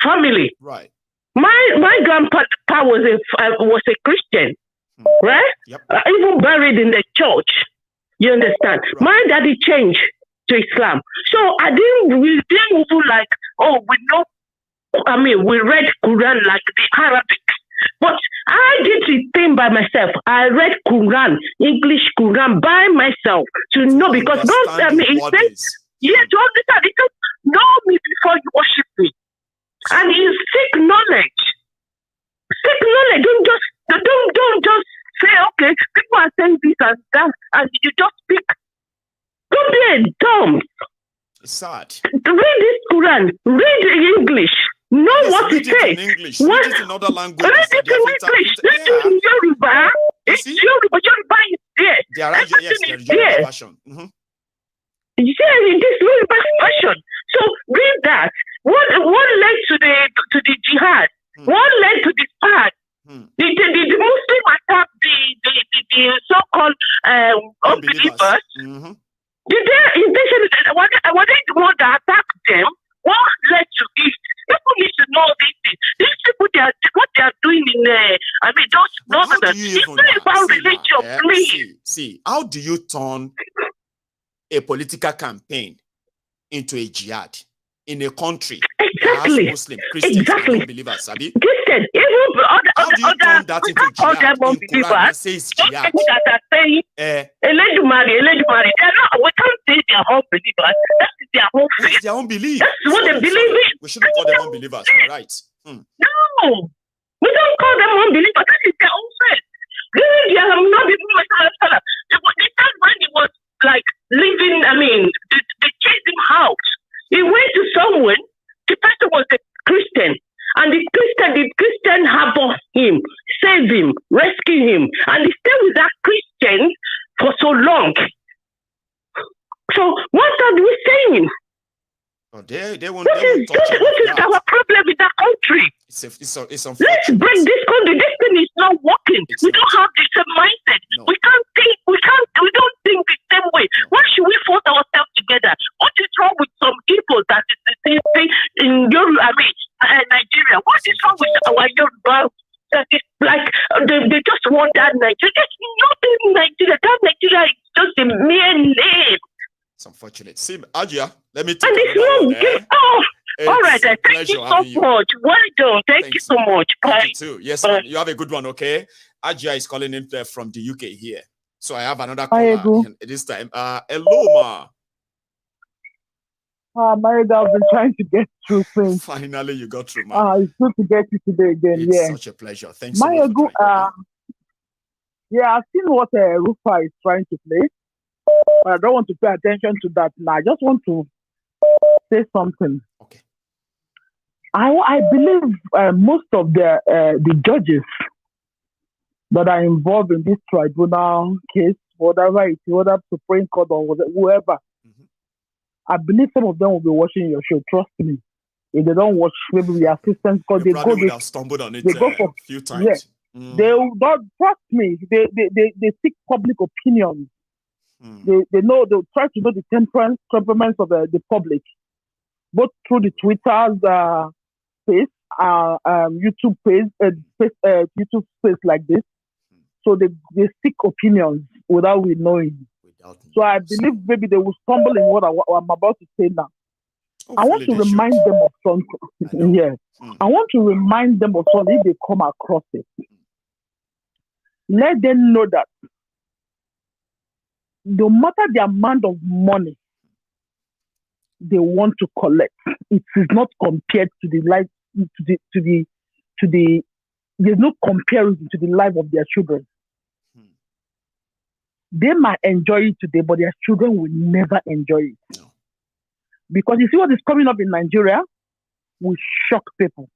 family. Right. My grandpa was a Christian. Right? Yep. Even buried in the church. You understand? Right. My daddy changed to Islam. So we didn't even like, oh, we know, I mean, we read Quran like the Arabic. But I did the thing by myself. I read Quran, English Quran by myself to know, because God, I mean, it says, yeah, to understand, it says, know me before you worship me. And you seek knowledge. Seek knowledge. Don't just say, okay, people are saying this and that, and you just speak. Don't be a dumb. It's sad. Read this Quran. Read the English. Know what it says. In English. Read it in other languages. Read it in English. Read it in Yoruba. It's Yoruba. Yoruba is there. Yes, there is Yoruba version. Yeah, in this Yoruba version. So read that. What led to the jihad? What led to the fight? The Muslim attacked the so-called unbelievers. Did they intentionally? Were they the one that attacked them? What led to it? People need to know these things. These people, what they are doing in those northerners. It's not about religion, please. See, how do you turn a political campaign into a jihad in a country that has Muslim, Christians, and unbelievers? Sabi? Christian, even how do you turn that into jihad? In Quran, says jihad. People that are saying, Eledumare, we can't say they are all believers. That is their whole faith. It's their own belief. That's what they believe in. We shouldn't call them unbelievers, right? No, we don't call them unbelievers. That is their own faith. Really, they have not been the time when he was like living, they chased him out. He went to someone, the person was a Christian, and the Christian harbored him, saved him, rescued him, and he stayed with that Christian for so long. So what are we saying? Oh, they won't what is our problem with that country? It's Let's break this country. This thing is not working. We don't have the same mindset. No. We don't think the same way. Why should we force ourselves together? What is wrong with some people that is the same thing in Nigeria? What is wrong with our Yoruba? Like they just want that Nigeria. There's nothing in Nigeria. That Nigeria is just a mere name. It's unfortunate. See, Ajia, let me take it. All right. Thank you so much. Well done. Thank you so much. Bye. Thank you too. Yes, ma'am. You have a good one, okay? Ajia is calling in from the UK here. So I have another caller this time. Hello, ma. Maiyegun, I've been trying to get through things. Finally, you got through, ma. It's good to get you today again. It's such a pleasure. Thanks so much. Maiyegun, I've seen what Rufai is trying to play. But I don't want to pay attention to that now. I just want to say something. Okay. I believe most of the judges that are involved in this tribunal case, whatever it is, whether Supreme Court or whoever, I believe some of them will be watching your show. Trust me. If they don't watch, maybe the assistants, because they go. Would have stumbled on it a few times. Yeah. They don't trust me. They seek public opinion. They know, they'll try to know the temperaments of the public, both through the Twitter's space, YouTube page, YouTube space like this. So they seek opinions without we knowing. So I believe maybe they will stumble in what I'm about to say now. I want to remind them of something. Yes, I want to remind them of something if they come across it. Let them know that no matter the amount of money they want to collect, it is not compared to the life there's no comparison to the life of their children. They might enjoy it today, but their children will never enjoy it. No. Because you see what is coming up in Nigeria will shock people.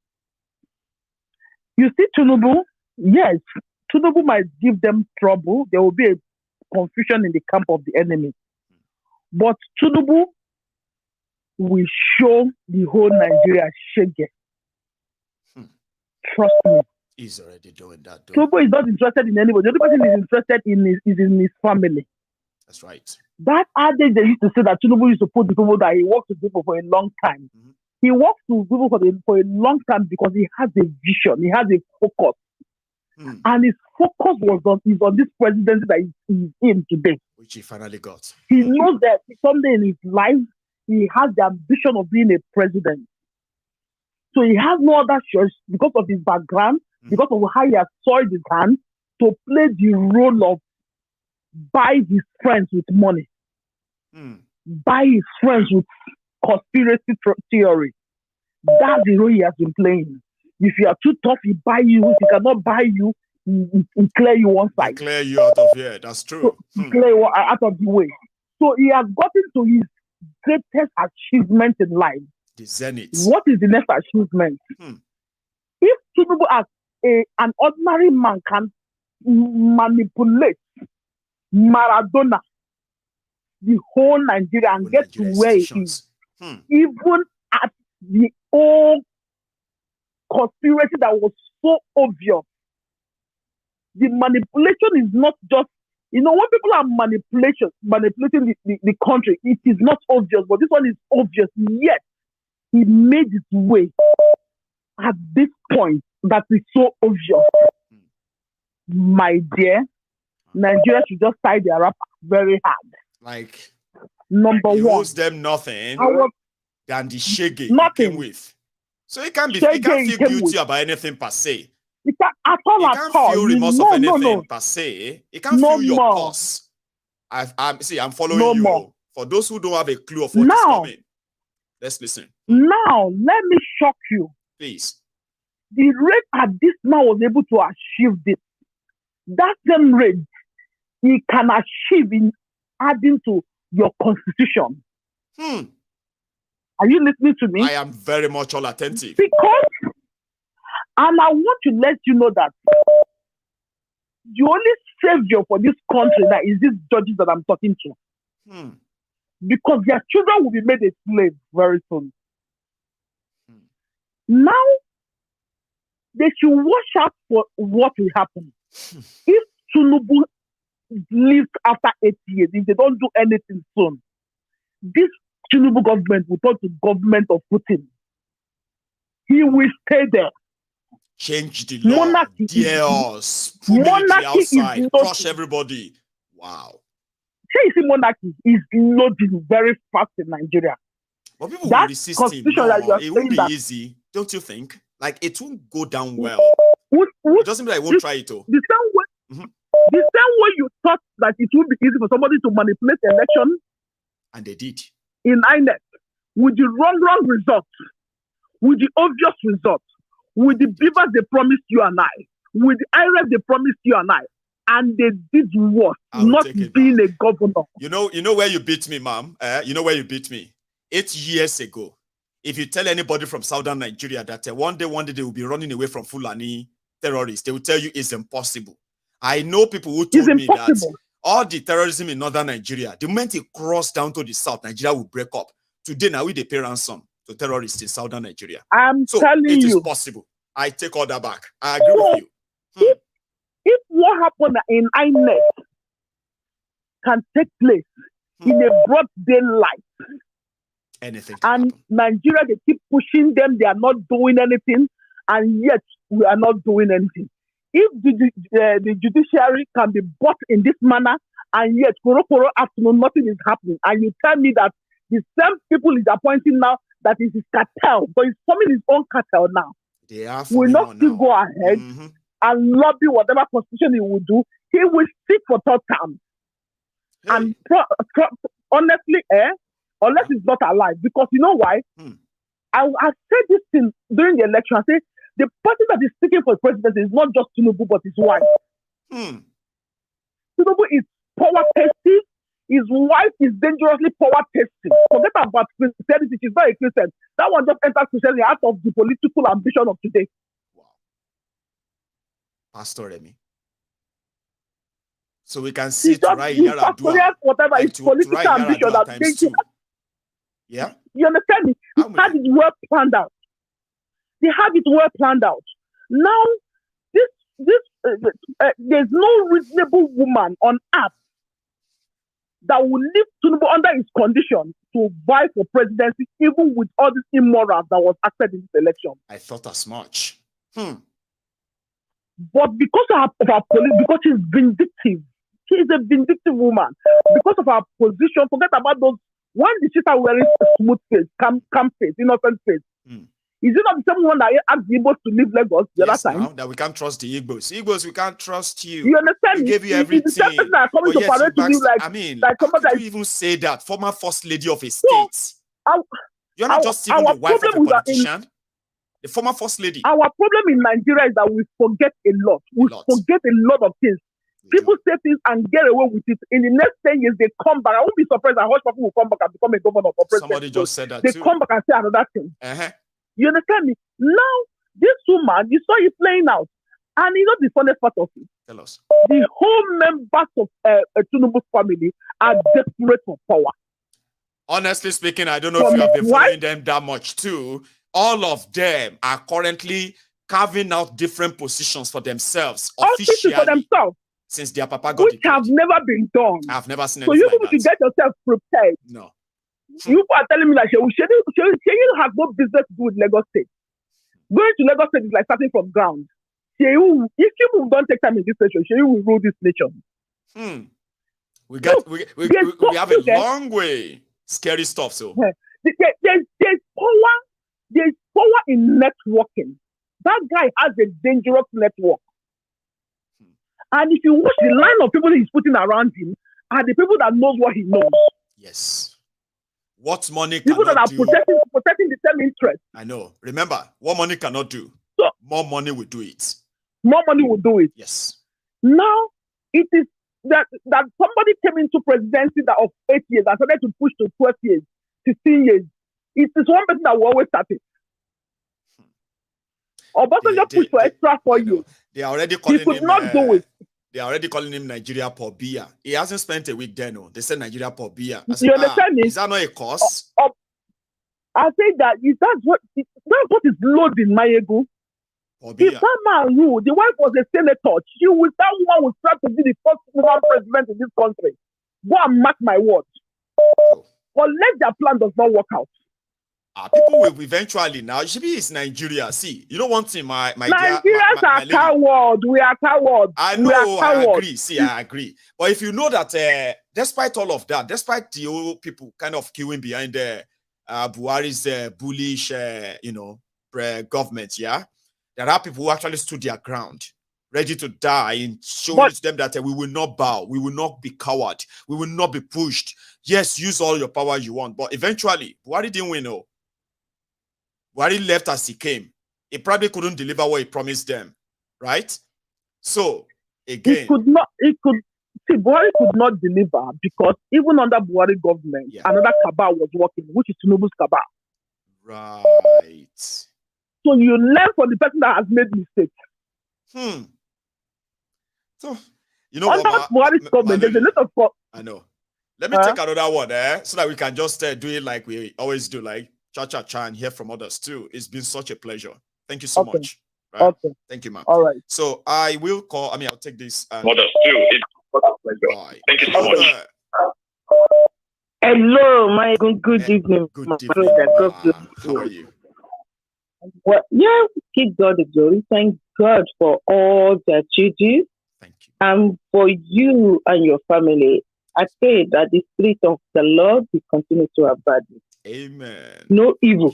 You see Tinubu, yes, Tinubu might give them trouble. There will be a confusion in the camp of the enemy. But Tinubu will show the whole Nigeria shege. Trust me. He's already doing that. Tinubu is not interested in anybody. The only person he's interested in is in his family. That's right. That adage they used to say that Tinubu used to put the people that he works with people for a long time. He works with people for a long time because he has a vision. He has a focus. And his focus is on this presidency that he's in today. Which he finally got. He knows that someday in his life, he has the ambition of being a president. So he has no other choice because of his background, because of how he has soiled his hands, to play the role of buy his friends with money. Buy his friends with conspiracy theory. That's the role he has been playing. If you are too tough, he buy you. If he cannot buy you, he clear you one side. Clear you out of here. That's true. So, clear you out of the way. So he has gotten to his greatest achievement in life. The zenith. What is the next achievement? If Tinubu as an ordinary man can manipulate Maradona, the whole Nigeria, and get to where he is, even at the old conspiracy that was so obvious. The manipulation is not just, when people are manipulating the country, it is not obvious, but this one is obvious. Yet, he made his way at this point that is so obvious. My dear, Nigeria should just tie their wrap very hard. Like, number he one, owes them nothing than the shege he came with. So he can't feel guilty about anything per se. He can't feel remorse of anything per se. He can't feel your cause. I'm following you. For those who don't have a clue of what is coming, let's listen. Now, let me shock you. Please. The rate at this man was able to achieve this. That same rate he can achieve in adding to your constitution. Are you listening to me? I am very much all attentive. Because, and I want to let you know that the only savior for this country now is these judges that I'm talking to. Because their children will be made a slave very soon. Now, they should watch out for what will happen. If Tinubu lives after 8 years, if they don't do anything soon, this Tinubu government will turn to government of Putin. He will stay there. Change the law. Monarchy monarchy outside. Crush everybody. Wow. See, monarchy is loading very fast in Nigeria. But people will resist him. No, it won't be easy, don't you think? Like, it won't go down well. It doesn't mean I won't try it, though. The same way you thought that it would be easy for somebody to manipulate the election, and they did. In INEC, with the wrong results, with the obvious results, with the beavers they promised you and I, with the IRF they promised you and I, and they did what? Not being a governor. You know where you beat me, ma'am? You know where you beat me? 8 years ago. If you tell anybody from southern Nigeria that one day they will be running away from Fulani terrorists, they will tell you it's impossible. I know people who told me that all the terrorism in northern Nigeria, the moment it crossed down to the south, Nigeria will break up. Today, now we pay ransom to terrorists in southern Nigeria. I'm telling you. It is possible. I take all that back. I agree with you. If what happened in INEC can take place in a broad daylight, anything and Nigeria, they keep pushing them, they are not doing anything, and yet we are not doing anything. If the judiciary can be bought in this manner, and yet afternoon nothing is happening, and you tell me that the same people is appointing now that is his cartel, but he's forming his own cartel now. They are will not still go ahead and lobby whatever constitution he will do. He will sit for third term. Hey. And honestly, unless he's not alive, because you know why? I said this thing during the election. I said the person that is speaking for presidency is not just Tinubu, but his wife. Tinubu is power tasty. His wife is dangerously power tasty. Forget about Christianity. She's not a Christian. That one just enters Christianity out of the political ambition of today. Wow. Pastor Remy. So we can see whatever is political ambition that makes you. Yeah. You understand me? He had it well planned out. They had it well planned out. Now, there's no reasonable woman on earth that will leave Tinubu under his condition to vie for presidency, even with all this immorals that was acted in this election. I thought as much. But because of our police, because he's vindictive, She is a vindictive woman. Because of her position, forget about those. One, the sister wearing a smooth face, calm face, innocent face. Is it not the same one that asked the Igbos to leave Lagos the other time? Now that we can't trust the Igbos. Igbos, we can't trust you. You understand? We gave you everything. It's the same person that are coming to parade to you like. I mean, like how could you even say that? Former first lady of a state. You're not just even the wife of a politician. The former first lady. Our problem in Nigeria is that we forget a lot. We forget a lot of things. People say things and get away with it. In the next 10 years, they come back. I won't be surprised that Hush Papu will come back and become a governor or president. Somebody just said that they too. Come back and say another thing. You understand me? Now, this woman, you saw it playing out. And you know the funniest part of it? Tell us. The whole members of Tinubu's family are desperate for power. Honestly speaking, I don't know if you have been following them that much too. All of them are currently carving out different positions for themselves officially for themselves. Since their papa got which have never been done. I've never seen so anything you like need to get yourself prepared. No. You are telling me that she has no business to do with Lagos State. Going to Lagos State is like starting from ground. If you don't take time in this nation, she will rule this nation. We have a long way. Scary stuff. So there's power in networking. That guy has a dangerous network. And if you watch the line of people he's putting around him, are the people that knows what he knows. Yes. What money people cannot that are protecting the same interest. I know. Remember, what money cannot do, more money will do it. More money will do it. Yes. Now, it is that somebody came into presidency of 8 years and started to push to 12 years, 15 years. It is one person that will always start it. Obasanjo pushed for extra 4 years. They are already calling him. He could not do it. They are already calling him Nigeria Pobia. He hasn't spent a week there, no. They said Nigeria Pobia. You understand me? Is that not a cause? I say that that's what is loaded in Maiyegun. If that man ruled, the wife was a senator, that woman will start to be the first woman president in this country. Go and mark my words. Unless their plan does not work out. People will eventually now. Shibi is Nigeria. See, you don't want to my Nigerians are cowards. We are cowards. I know. I agree. See, I agree. But if you know that, despite all of that, despite the old people kind of queuing behind Buhari's bullish, government, yeah, there are people who actually stood their ground, ready to die, and showing to them that we will not bow, we will not be coward, we will not be pushed. Yes, use all your power you want, but eventually, Buhari didn't win. No. Buhari left as he came. He probably couldn't deliver what he promised them, right? So again, Buhari could not deliver because even under Buhari government, another cabal was working, which is Tinubu's cabal. Right. So you learn from the person that has made mistakes. So you know under Buhari's government, there's a lot of. I know. Let me take another one so that we can just do it like we always do, like cha-cha-cha, and hear from others too. It's been such a pleasure. Thank you so much. Right? Okay. Thank you, ma'am. All right. So I will call. I'll take this. Others too. It's a pleasure. Thank you so much. Hello, Maiyegun. Good evening. Good evening. How are you? Well, yeah, give God the glory. Thank God for all that you do. Thank you. And for you and your family. I pray that the Spirit of the Lord will continue to abide with you. Amen. No evil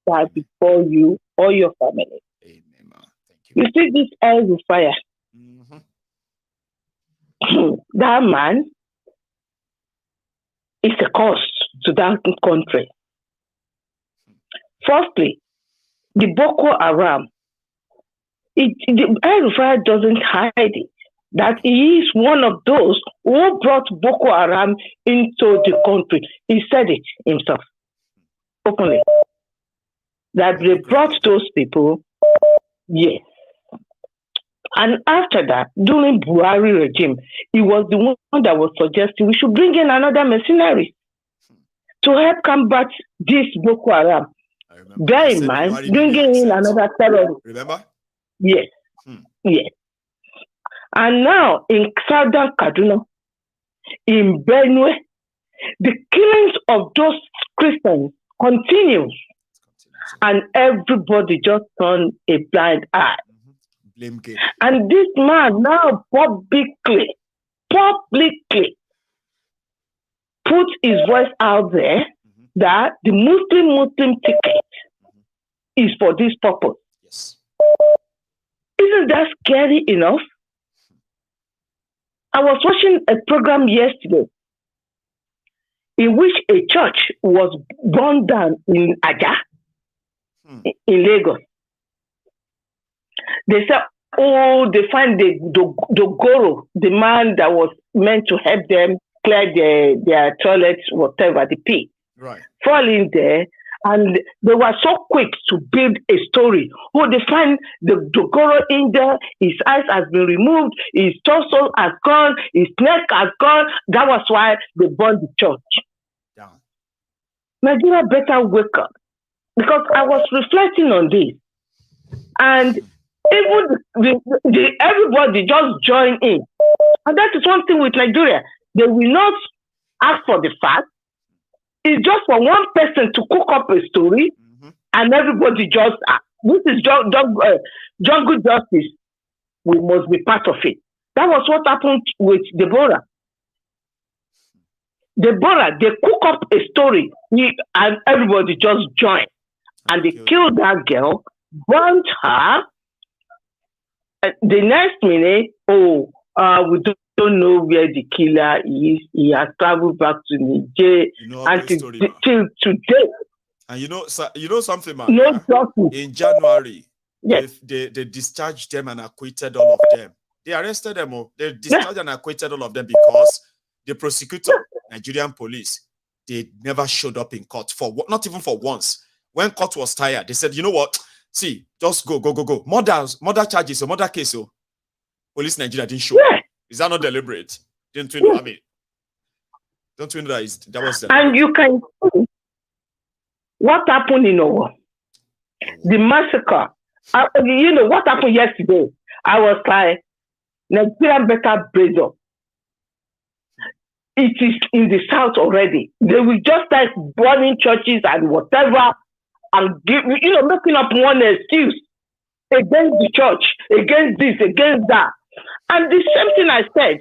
shall befall you or your family. Amen. Thank you. You see this Rufai. That man is a cost to that country. Firstly, the Boko Haram. Rufai doesn't hide it. That he is one of those who brought Boko Haram into the country. He said it himself openly. That they brought those people, yes. And after that, during Buhari regime, he was the one that was suggesting we should bring in another mercenary to help combat this Boko Haram. Bear in mind, bringing in another terrorist. Remember? Yes. Yes. And now in Southern Kaduna, in Benue, the killings of those Christians continues. And everybody just turned a blind eye. Blame game. And this man now publicly publicly put his voice out there that the Muslim ticket is for this purpose. Yes. Isn't that scary enough? I was watching a program yesterday in which a church was burned down in Aja, in Lagos. They said, oh, they find the guru, the man that was meant to help them clear their toilets, whatever, the pee. Right. Fall in there, and they were so quick to build a story. Oh, they find the guru in there, his eyes has been removed, his torso has gone, his neck has gone. That was why they burned the church. Yeah. Nigeria better wake up. Because I was reflecting on this. And even everybody just join in. And that is one thing with Nigeria. They will not ask for the fact. It's just for one person to cook up a story, and everybody just, this is jungle justice. We must be part of it. That was what happened with Deborah. Deborah, they cook up a story, and everybody just joined. And they killed that girl, burnt her. The next minute, we don't know where the killer is. He has traveled back to Niger, till today. And you know something, man. No justice. In January, yes, they discharged them and acquitted all of them. They arrested them. They discharged and acquitted all of them because the prosecutor, Nigerian police, they never showed up in court not even for once. When court was tired, they said, you know what? See, just go. Murder charges or murder case. Police Nigeria didn't show up. Is that not deliberate? Didn't we know? I mean, don't we know that was deliberate? And you can see what happened in Owo. The massacre. You know what happened yesterday? I was like, Nigeria better brace up. It is in the south already. They will just start burning churches and whatever, and making up one excuse against the church, against this, against that. And the same thing I said,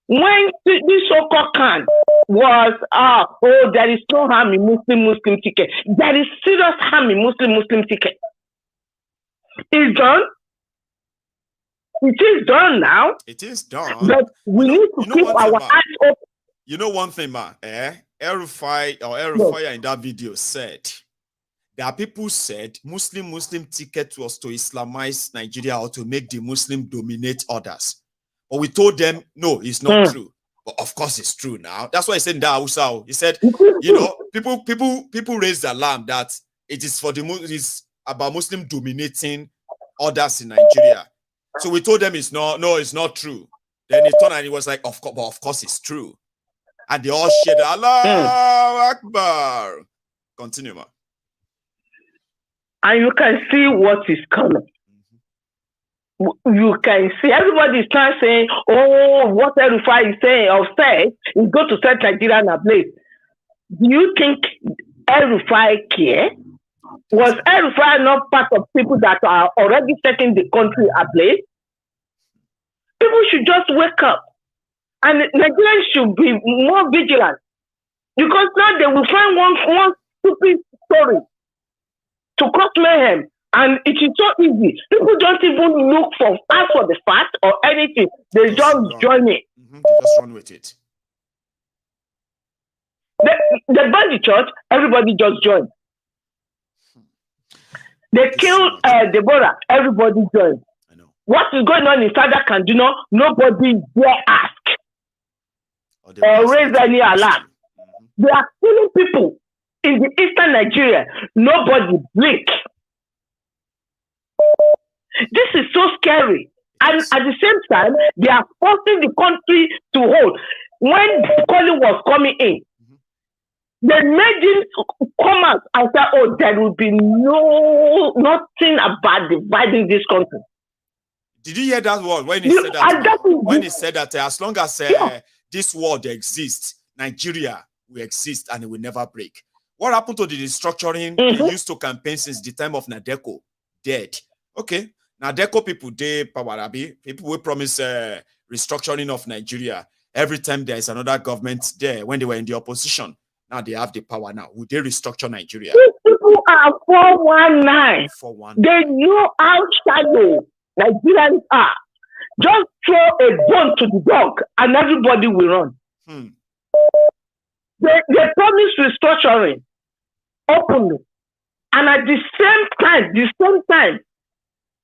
when this so-called Khan was, there is no harm in Muslim ticket. There is serious harm in Muslim ticket. It's done. It is done now. It is done. But we need to keep our eyes open. You know one thing, man. Rufai in that video said that people said Muslim ticket was to Islamize Nigeria or to make the Muslim dominate others. But we told them, no, it's not true. But of course it's true now. That's why he said in that Hausa. He said, people raised the alarm that it is it's about Muslim dominating others in Nigeria. So we told them it's not true. Then he turned and he was like, of course it's true. And they all shared Allah Akbar. Continue, man. And you can see what is coming. You can see everybody is trying saying, what Rufai is saying or said is going to set Nigeria in a place. Do you think Rufai care? Was Rufai not part of people that are already setting the country ablaze? People should just wake up. And Nigerians should be more vigilant. Because now they will find one stupid story to cause mayhem. And it is so easy. People don't even look for the fact or anything. They just join it. They just run with it. They burn the church, everybody just joined. They killed Deborah, everybody joined. What is going on in Sada Kandino, nobody dare ask or raise any alarm. They are killing people in the eastern Nigeria. Nobody blink. This is so scary. And at the same time, they are forcing the country to hold. When Colin was coming in, they made him come out and say, there will be nothing about dividing this country. Did you hear that word when he said that? When he said that as long as this world exists, Nigeria will exist and it will never break. What happened to the restructuring they used to campaign since the time of Nadeko? Dead. Okay. Nadeko people, people will promise restructuring of Nigeria. Every time there is another government there, when they were in the opposition, now they have the power now. Would they restructure Nigeria? These people are 419. They know how shallow Nigerians are. Just throw a bone to the dog and everybody will run. They promise restructuring openly. And at the same time,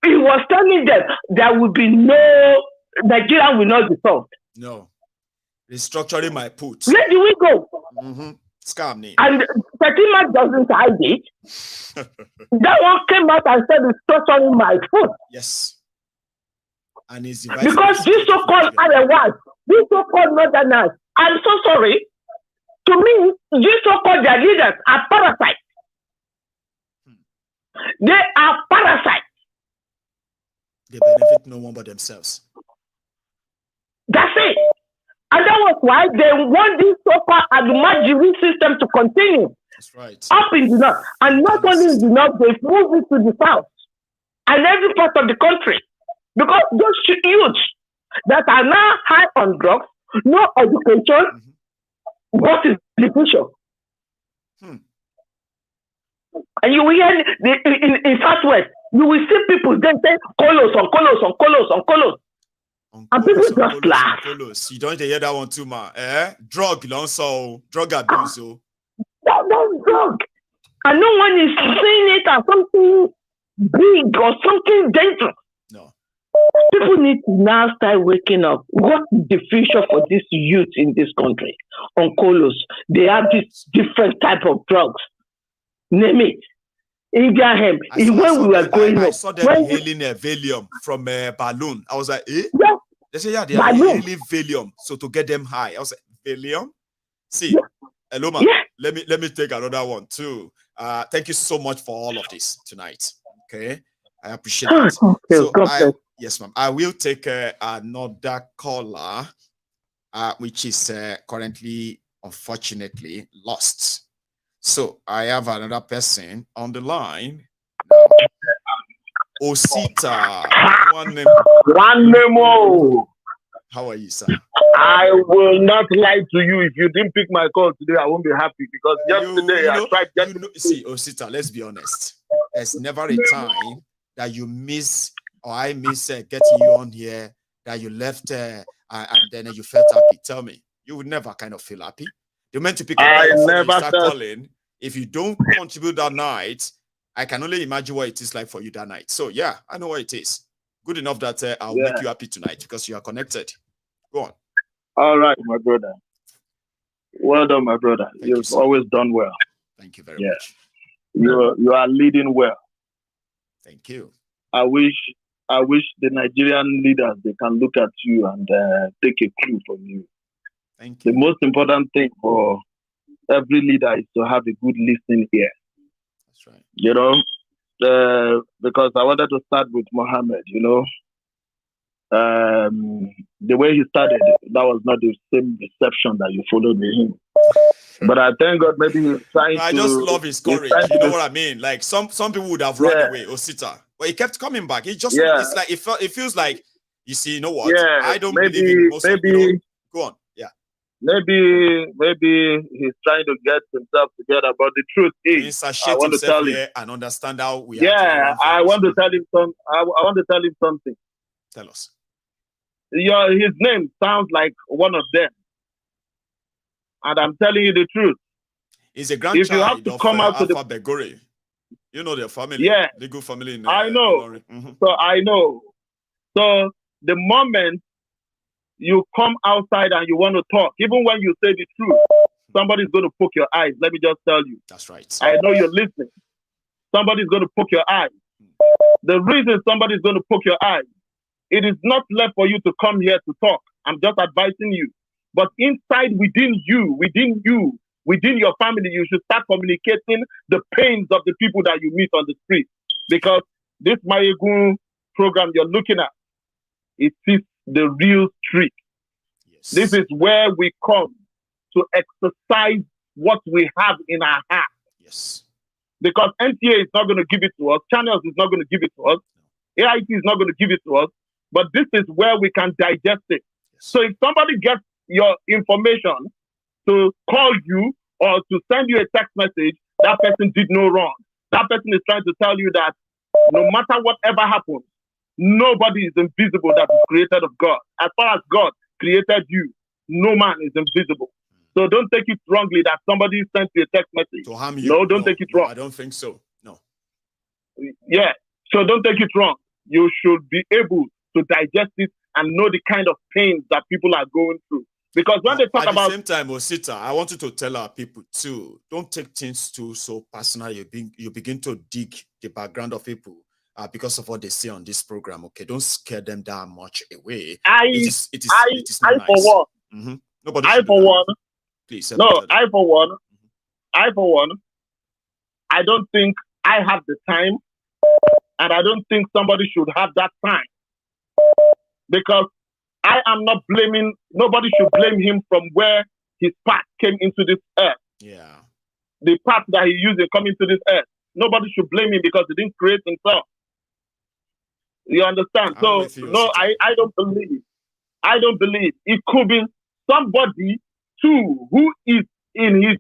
he was telling them there will be no, Nigeria will not be solved. No. Restructuring my put. Where do we go? Scam name. And Fatima doesn't hide it. That one came out and said restructuring my foot. Yes. And it's because these so-called Arewas, these so-called Northerners, I'm so sorry. To me, these so-called their leaders are parasites. They are parasites. They benefit no one but themselves. That's it. And that was why they want this so-called Adumajiri system to continue. That's right. Up in the north. And not only in the north, they've moved it to the south. And every part of the country. Because those youths that are now high on drugs, no education, what is the future? And you will hear in Southwest, you will see people then say, colos on colos on colos on colos. And people just laugh. You don't hear that one too, man. Drug, also, drug abuse. That's drug. And no one is saying it as something big or something dangerous. No. People need to now start waking up. What is the future for this youth in this country? On colos, they have this different type of drugs. Name it. India hemp. When we were growing up, I saw them hailing a Valium from a balloon. I was like, eh? Yeah. They say, yeah, they are hailing Valium. So to get them high. I was like, Valium? See, hello, man. Yeah. Let me take another one too. Thank you so much for all of this tonight. Okay. I appreciate it. So yes, ma'am. I will take another caller, which is currently, unfortunately, lost. So I have another person on the line. Osita. One name. How are you, sir? I will not lie to you. If you didn't pick my call today, I won't be happy because yesterday I tried getting. See, Osita, let's be honest. There's never a time that you miss or I miss getting you on here, that you left and then you felt happy. Tell me, you would never kind of feel happy. You're meant to pick up the phone and start calling. If you don't contribute that night, I can only imagine what it is like for you that night. So yeah, I know what it is. Good enough that I'll make you happy tonight because you are connected. Go on. All right, my brother. Well done, my brother. You've always done well. Thank you very much. You are leading well. Thank you. I wish the Nigerian leaders, they can look at you and take a clue from you. Thank you. The most important thing for every leader is to have a good listening ear. That's right. You know, because I wanted to start with Mohammed, you know. The way he started, that was not the same reception that you followed with him. But I thank God maybe he's trying I just love his courage. You know what I mean? Like some people would have run away, Osita. But he kept coming back. He just it's like it feels like, you see, you know what? Yeah, I don't believe in most of you. Go on. Yeah. Maybe he's trying to get himself together, but the truth is, I want to tell him and understand how we I want to tell him some. I want to tell him something. Tell us. His name sounds like one of them, and I'm telling you the truth. He's a grandchild if you have to of come out to Alpha Begore. You know their family. Yeah, the good family. In, I know. So I know. So the moment you come outside and you want to talk, even when you say the truth, somebody's going to poke your eyes. Let me just tell you. That's right. I know you're listening. Somebody's going to poke your eyes. The reason somebody's going to poke your eyes, it is not left for you to come here to talk. I'm just advising you. But inside, within your family, you should start communicating the pains of the people that you meet on the street. Because this Maiyegun program you're looking at, it is the real street. Yes. This is where we come to exercise what we have in our heart. Yes. Because NTA is not going to give it to us. Channels is not going to give it to us. AIT is not going to give it to us. But this is where we can digest it. Yes. So if somebody gets your information to call you or to send you a text message, that person did no wrong. That person is trying to tell you that no matter whatever happens, nobody is invisible that is created of God. As far as God created you, no man is invisible. So don't take it wrongly that somebody sent you a text message. To harm you. No, don't take it wrong. I don't think so. No. Yeah. So don't take it wrong. You should be able to digest it and know the kind of pains that people are going through. Because when they talk about... At the same time, Osita, I want you to tell our people too, don't take things too so personal. You begin to dig the background of people because of what they say on this program. Okay, don't scare them that much away. It is not nice. For one, Nobody I for one, please. I for one, I don't think I have the time, and I don't think somebody should have that time, because I am not blaming, nobody should blame him from where his path came into this earth. Yeah. The path that he used to come into this earth. Nobody should blame him because he didn't create himself. You understand? So, no, I don't believe. I don't believe. It could be somebody too who is in his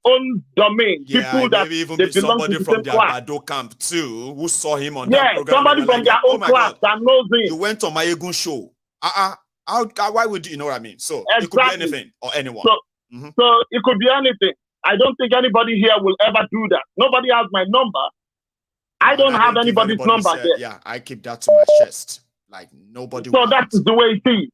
own domain. Yeah, people that maybe even they be belong somebody to the from same their class. Bado camp too, who saw him on that program. Somebody from their own class that knows him. You went on Maiyegun show. Why would you know what I mean? So exactly. It could be anything or anyone. So it could be anything. I don't think anybody here will ever do that. Nobody has my number. I don't have anybody's number there. Yeah, I keep that to my chest. Like nobody. So that's the way it is.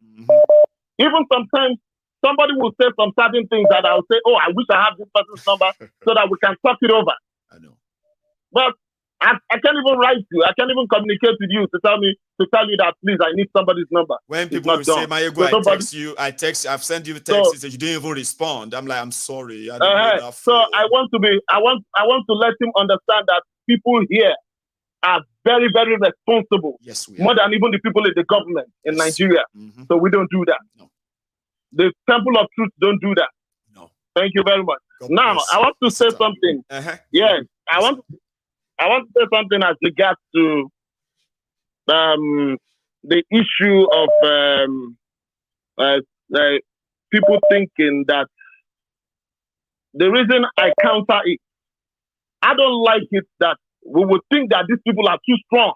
Even sometimes somebody will say some certain things that I'll say, oh, I wish I have this person's number so that we can talk it over. I know. But I can't even write you. I can't even communicate with you to tell you that, please, I need somebody's number. When people will say, Maiyegun, I've sent you text, you didn't even respond. I'm like, I'm sorry. So I want to let him understand that people here are very, very responsible. Yes, we are. More than even the people in the government in Nigeria. So we don't do that. No. The Temple of Truth don't do that. No. Thank you very much. Now, I want to say something. Yes, I want to say something as regards to the issue of people thinking that the reason I counter it, I don't like it that we would think that these people are too strong.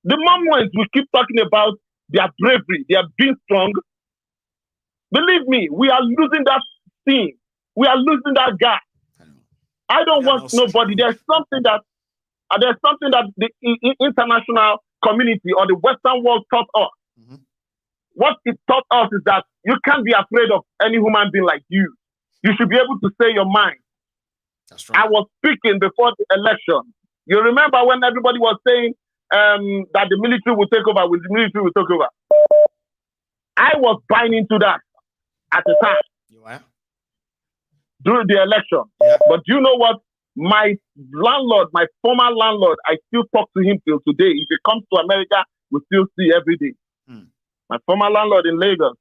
The moment we keep talking about their bravery, their being strong, believe me, we are losing that steam. We are losing that guy. I don't want nobody. There's something that the international community or the Western world taught us. What it taught us is that you can't be afraid of any human being like you. You should be able to say your mind. That's right. I was speaking before the election. You remember when everybody was saying that the military will take over, I was buying into that at the time. You are? During the election. Yeah. But you know what? My landlord, my former landlord, I still talk to him till today. If he comes to America, we still see every day. My former landlord in Lagos,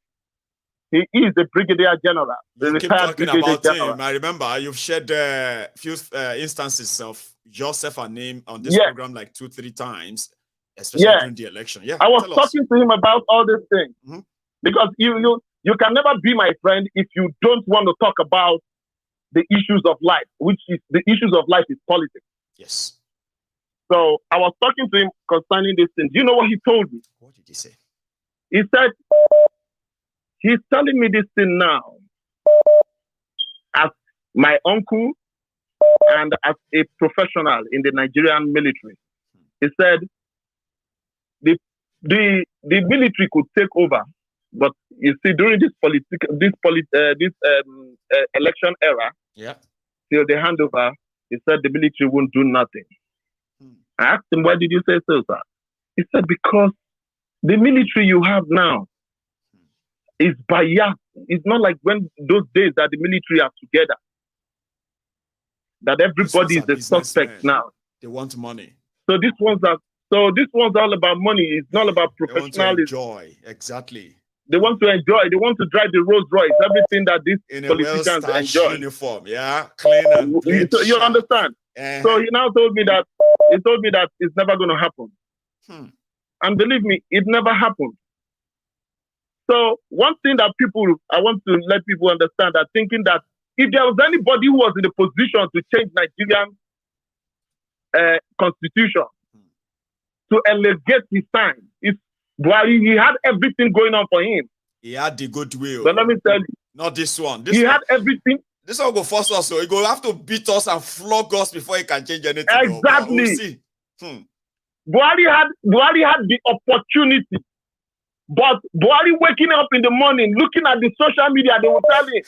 he is the brigadier general. You keep talking about him. I remember you've shared a few instances of yourself and name on this program like 2-3 times, especially during the election. Yeah, I was talking to him about all these things because you can never be my friend if you don't want to talk about the issues of life, which is the issues of life is politics. Yes. So I was talking to him concerning this thing. Do you know what he told me? What did he say? He said, he's telling me this thing now as my uncle and as a professional in the Nigerian military. He said, the military could take over, but you see, during this election era, till the handover, he said the military won't do nothing. I asked him, why did you say so, sir? He said, because the military you have now is biased. It's not like when those days that the military are together, that everybody is a suspect now. They want money. So this one's all about money. It's not about professionalism. They want to enjoy. Exactly. They want to enjoy. They want to drive the Rolls Royce. Everything that these politicians enjoy. Uniform, clean and clean. So you understand? So he now told me that it's never going to happen. And believe me, it never happened. So one thing that I want to let people understand that thinking that if there was anybody who was in a position to change Nigerian constitution, to elevate his time, it's Buhari. He had everything going on for him. He had the goodwill. But let me tell you, not this one. He had everything. This one go force us, so he go have to beat us and flog us before he can change anything. Exactly. We'll see. Buhari had the opportunity, but Buhari waking up in the morning, looking at the social media, they will tell him,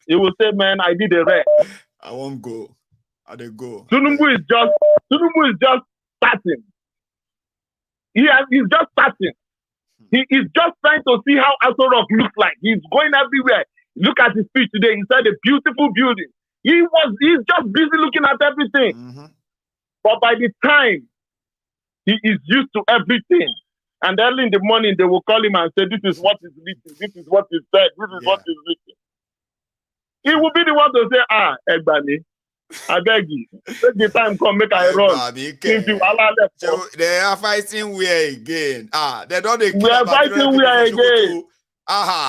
he will say, "Man, I did a wreck. I won't go. I did go." Tinubu is just starting. He's just starting. He is just trying to see how Aso Rock looks like. He's going everywhere. Look at his speech today. He said a beautiful building. He's just busy looking at everything. But by the time he is used to everything, and early in the morning they will call him and say, "This is what is written. This is what is said. This is what is written." He will be the one to say, Egbani, I beg you, take the time, come make I run. They are fighting where again? They don't. We are fighting where again? All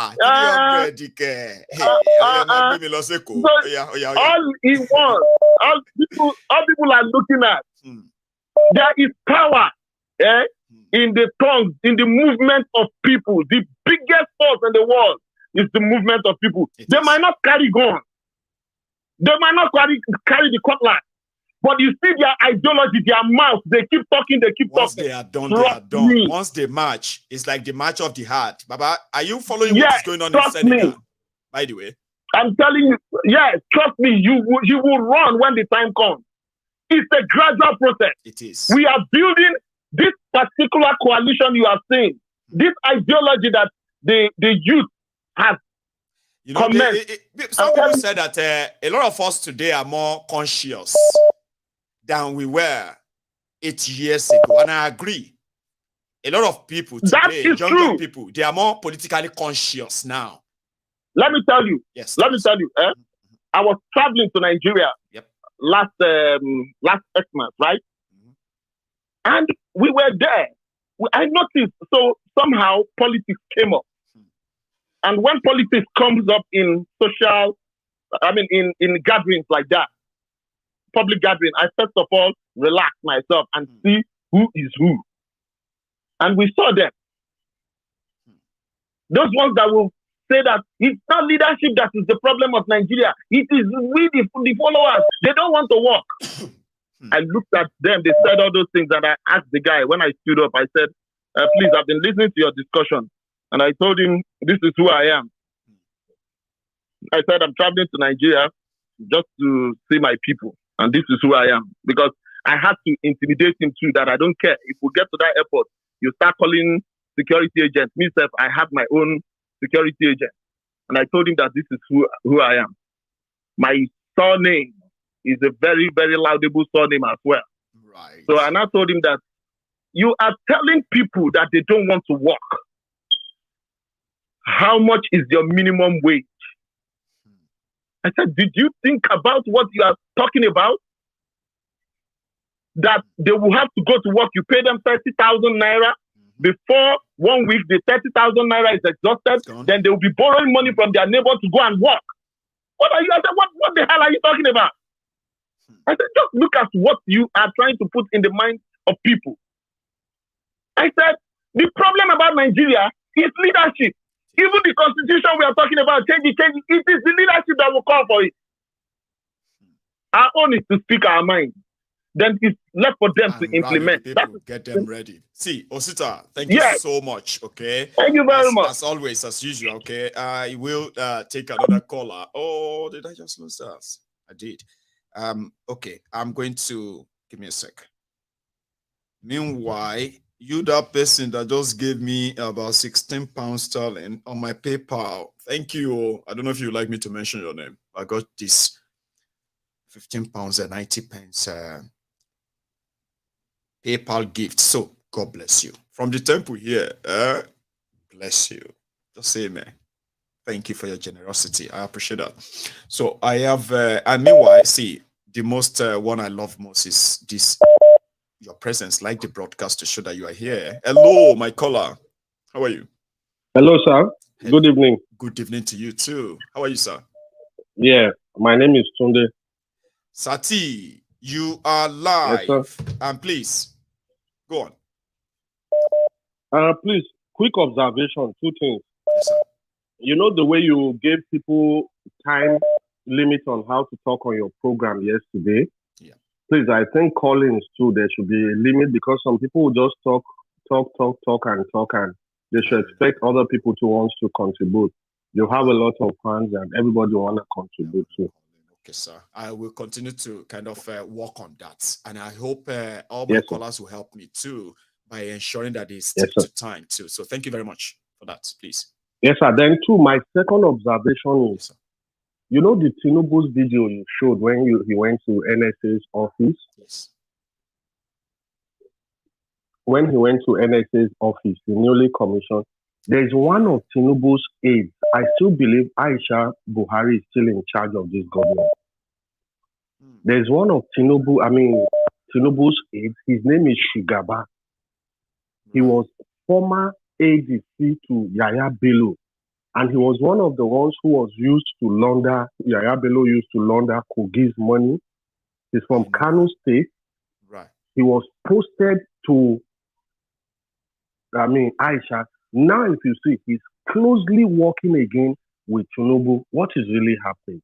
he wants, all people are looking at. There is power in the tongues, in the movement of people. The biggest force in the world is the movement of people. They might not carry guns. They might not carry the cutlass. But you see their ideology, their mouth, they keep talking, they keep Once talking. They are done, they are done. Once they march, it's like the march of the heart. Baba, are you following what is going on in Senegal? By the way. I'm telling you, trust me, you will run when the time comes. It's a gradual process. It is. We are building this particular coalition you are seeing, this ideology that the youth has. You know, some people said that a lot of us today are more conscious than we were 8 years ago. And I agree. A lot of people today, young people, they are more politically conscious now. Let me tell you. Yes. Let me tell you. I was traveling to Nigeria last Xmas, right? And we were there. I noticed, so somehow politics came up. And when politics comes up in social, in gatherings like that, public gathering, I first of all relax myself and see who is who. And we saw them. Those ones that will say that it's not leadership that is the problem of Nigeria. It is we, the followers. They don't want to work. I looked at them. They said all those things. And I asked the guy, when I stood up, I said, please, I've been listening to your discussion. And I told him, this is who I am. I said, I'm traveling to Nigeria just to see my people. And this is who I am. Because I had to intimidate him too, that I don't care. If we get to that airport, you start calling security agents. Myself, I have my own security agent. And I told him that this is who I am. My surname is a very, very laudable surname as well. Right. So I now told him that you are telling people that they don't want to work. How much is your minimum wage? I said, did you think about what you are talking about? That they will have to go to work. You pay them 30,000 naira. Before 1 week, the 30,000 naira is exhausted. Then they will be borrowing money from their neighbor to go and work. What are you? I said, what the hell are you talking about? I said, just look at what you are trying to put in the mind of people. I said, the problem about Nigeria is leadership. Even the constitution we are talking about, change it, it is the leadership that will call for it. Our own is to speak our mind. Then it's left for them to implement. Get them ready. See, Osita, thank you so much. Okay. Thank you very much. As always, as usual. Okay. I will take another caller. Oh, did I just lose that? I did. Okay. I'm going to give me a sec. Meanwhile, you that person that just gave me about 16 pounds sterling on my PayPal. Thank you. I don't know if you'd like me to mention your name. I got this 15 pounds and 90 pence PayPal gift. So God bless you. From the temple here, bless you. Just say amen. Thank you for your generosity. I appreciate that. So I have, and meanwhile, see, the most one I love most is this. Your presence, like the broadcast, to show that you are here. Hello, my caller. How are you? Hello, sir. Good evening. Good evening to you too. How are you, sir? Yeah, my name is Tunde. Sati, you are live. Yes, sir. And please, go on. Please, quick observation, 2 things. Yes, sir. You know the way you gave people time limit on how to talk on your program yesterday? Yeah. Please, I think callings too, there should be a limit because some people will just talk, and they should expect other people to want to contribute. You have a lot of fans and everybody want to contribute too. Okay, sir. I will continue to kind of work on that. And I hope all my callers will help me too by ensuring that they stick to time too. So thank you very much for that, please. Yes, sir. Then too, my second observation is, you know the Tinubu's video you showed when he went to NSA's office? Yes. When he went to NSA's office, the newly commissioned, there's one of Tinubu's aides. I still believe Aisha Buhari is still in charge of this government. There's one of Tinubu's aides. His name is Shugaba. He was former ADC to Yaya Bello. And he was one of the ones who was used to launder, Yaya Bello used to launder Kogi's money. He's from Kano State. Right. He was posted to, Aisha. Now, if you see, he's closely working again with Tinubu. What is really happening?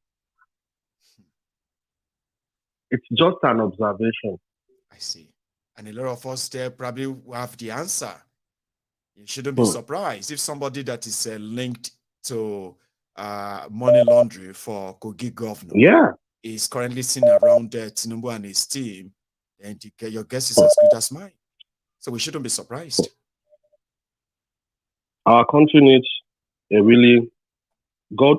It's just an observation. I see. And a lot of us there probably will have the answer. You shouldn't be surprised if somebody that is linked to money laundering for Kogi governor is currently seen around Tinubu and his team, and your guess is as good as mine. So we shouldn't be surprised. Our country needs a really God.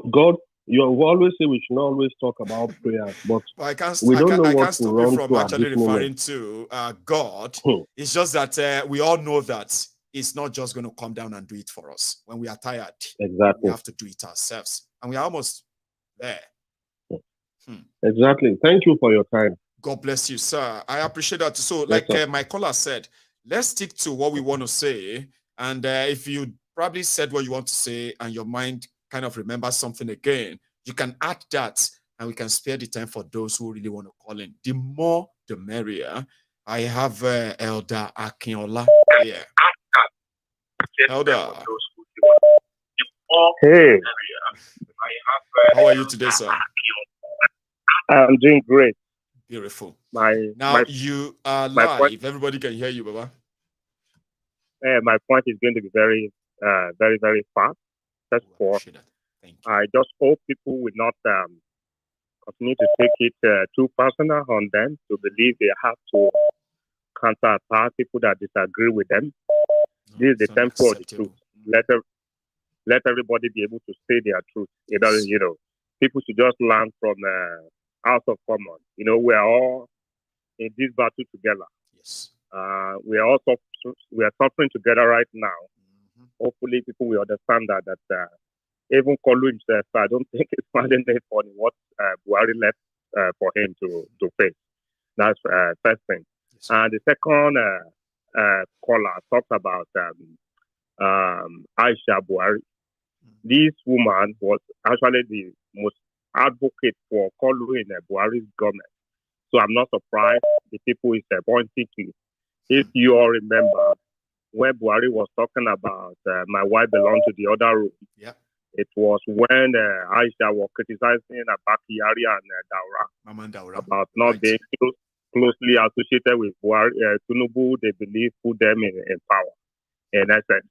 You always say we should not always talk about prayers, but I can't we don't know I what can't to stop run you from to actually at this referring moment. to God. It's just that we all know that it's not just going to come down and do it for us. When we are tired, Exactly. we have to do it ourselves, and we are almost there. Exactly. Thank you for your time. God bless you, sir. I appreciate that. So, like my caller said, let's stick to what we want to say. And if you probably said what you want to say and your mind kind of remembers something again, you can add that and we can spare the time for those who really want to call in. The more, the merrier. I have Elder Akinola here. Elder. Hey. How are you today, sir? I'm doing great. Beautiful. Now you are live. Everybody can hear you, Baba. My point is going to be very, very, very fast. That's for. I just hope people will not continue to take it too personal on them to believe they have to counterattack people that disagree with them. This is the tempo of the truth. Let everybody be able to say their truth. It doesn't, people should just learn from House of Commons. We are all in this battle together. Yes. We are suffering together right now. Hopefully, people will understand that even Kolu himself, I don't think it's finding it funny what Buhari left for him to face. That's first thing. Yes. And the second caller talked about Aisha Buhari. This woman was actually the most advocate for Kolu in Buhari's government. So I'm not surprised the people is pointing to. If you all remember, when Buhari was talking about my wife belonged to the other room, it was when Aisha was criticizing Abaki Yari and Daura about not being closely associated with Buhari, Tinubu. They believe put them in power, in essence.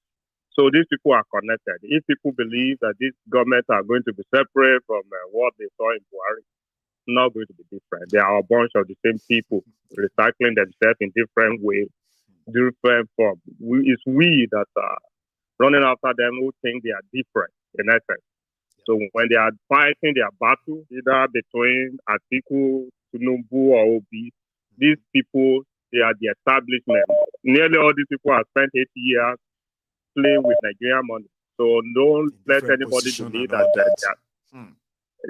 So these people are connected. If people believe that these governments are going to be separate from what they saw in Buhari, it's not going to be different. They are a bunch of the same people recycling themselves in different ways, different forms. It's we that are running after them who think they are different, in essence. So when they are fighting their battle, either between Atiku, Tinubu, or Obi, these people, they are the establishment. Nearly all these people have spent 8 years playing with Nigerian money. So don't let anybody believe that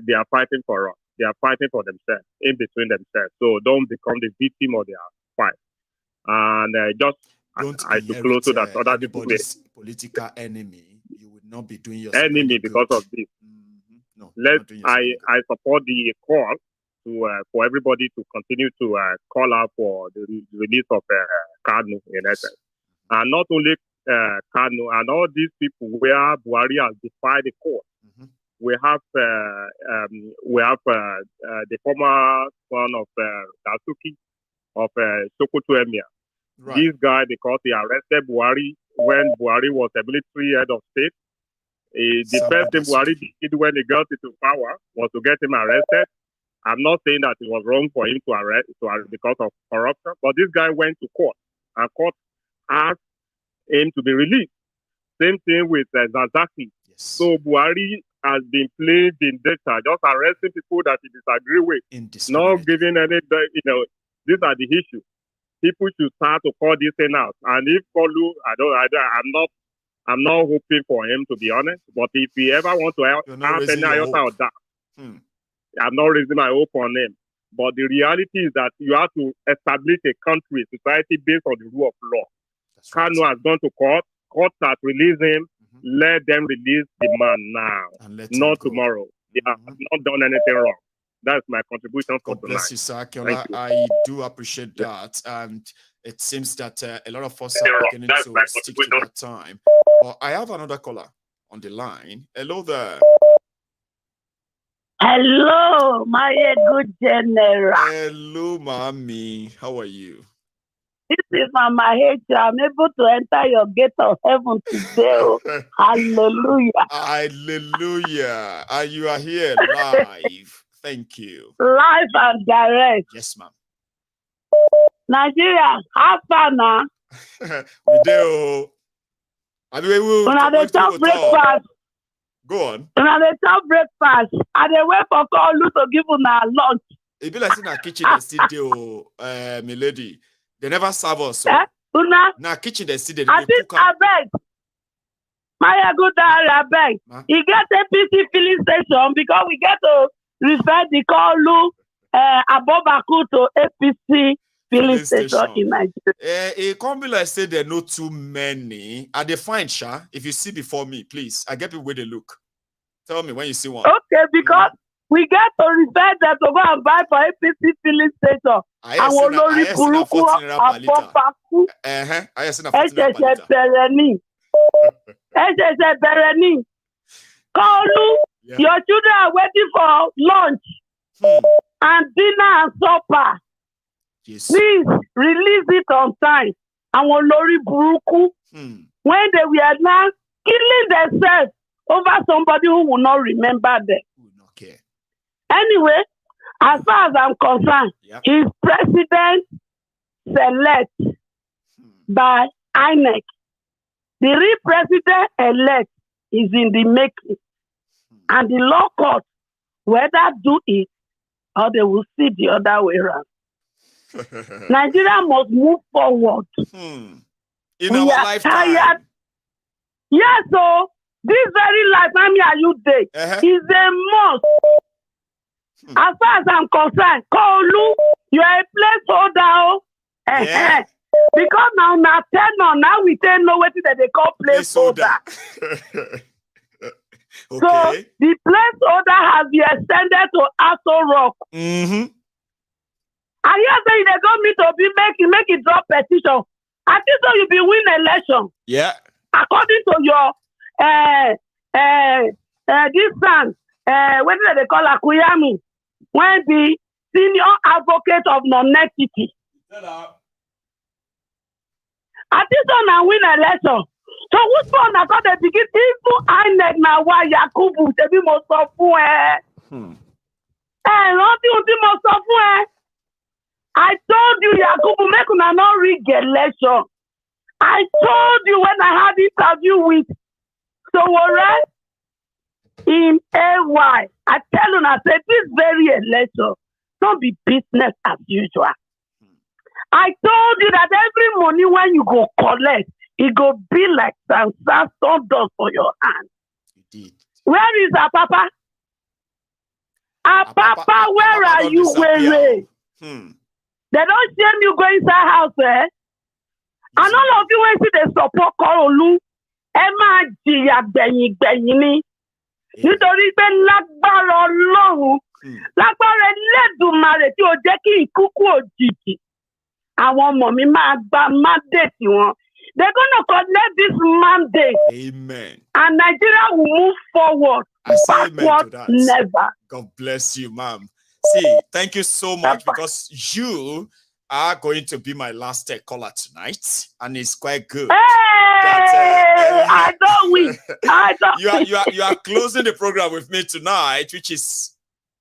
they are fighting for us. They are fighting for themselves, in between themselves. So don't become the victim of their fight. And I should close so that other people political enemy. You will not be doing enemy because of this. No, I support the call to for everybody to continue to call out for the release of Kanu in essence, and not only Kanu and all these people where Buhari has defied the court. We have the former son of Dasuki of Sokoto Emir. Right. This guy, because he arrested Buhari when Buhari was a military head of state. The first thing Buhari did when he got into power was to get him arrested. I'm not saying that it was wrong for him to arrest because of corruption, but this guy went to court, and court asked him to be released. Same thing with Zazaki. Yes. So Buhari has been playing vendetta, just arresting people that he disagree with, not giving any, these are the issues. People should start to call this thing out. And if Kolu, I'm not hoping for him, to be honest. But if he ever want to have any iota of that, I'm not raising my hope on him. But the reality is that you have to establish a country, society based on the rule of law. Kanu has gone to court. Court has released him. Let them release the man now, not tomorrow. They have not done anything wrong. That's my contribution for tonight. Bless you, sir. I do appreciate that. And it seems that a lot of us are beginning to stick to that time. Well, I have another caller on the line. Hello there. Hello, Maiyegun General. Hello, mommy. How are you? This is Mama H. I'm able to enter your gate of heaven today. Hallelujah. Hallelujah. And you are here live. Thank you. Live and direct. Yes, ma'am. Nigeria, have fun now. We do. I mean, when they talk breakfast. Go on. When they talk breakfast, and they wait for Kolu to give una lunch. It be like in our kitchen, they still do, my lady. They never serve us. So. Now, kitchen, they still I think I beg. MaiyegunDiary, I beg. You get APC filling station because we get to refer the Kolu Abobaku to APC filling station in Nigeria. It can't be like say there are not too many. Are they fine, Sha? If you see before me, please. I get people where they look. Tell me when you see one. Okay, because we get to refer them to go and buy for APC filling station. I see na 14 naira per liter. I see na 14 naira per liter. Kolu, your children are waiting for lunch and dinner and supper. Yes. Please release it on time. And Olori Buruku, when they were now killing themselves over somebody who will not remember them. Okay. Anyway, as far as I'm concerned, he's president select by INEC. The real president elect is in the making. And the law court, whether do it or they will see the other way around. Nigeria must move forward. In our lifetime. Tired. Yes, so this very life, are you there? Is a must. As far as I'm concerned, Kolu, you are a placeholder. Because now 10 on now we tell no what that they call placeholder. Okay. So the placeholder has been extended to Aso Rock. I hear say they go me to be make it drop petition. I think so you be win election. Yeah. According to your this son, what do they call Akuyami, when the senior advocate of non-equity. I think so now win election. So which one I thought they begin even INEC now why Yakubu they be most of I told you, Yakubu, make una not rig election. I told you when I had interview with Sowore in AY. I tell you, I said this very election don't be business as usual. I told you that every money when you go collect, it go be like some does for your hand. Indeed. Where is our papa? Our papa, where are you? They don't shame you go inside house, And all of you when see the support Kolu ẹ máa jìyà gbẹ̀yìn ni nítorí pé lágbára Ọlọ́run lágbára Ẹlẹ́dùmarè tí ó jẹ́ kí ìkúkú òjijì àwọn ọmọ mi máa gba mandate wọn. They're going to collect this mandate. Amen. And Nigeria will move forward. Backward, never. God bless you, ma'am. See, thank you so much because you are going to be my last caller tonight, and it's quite good. I don't win. You are closing the program with me tonight, which is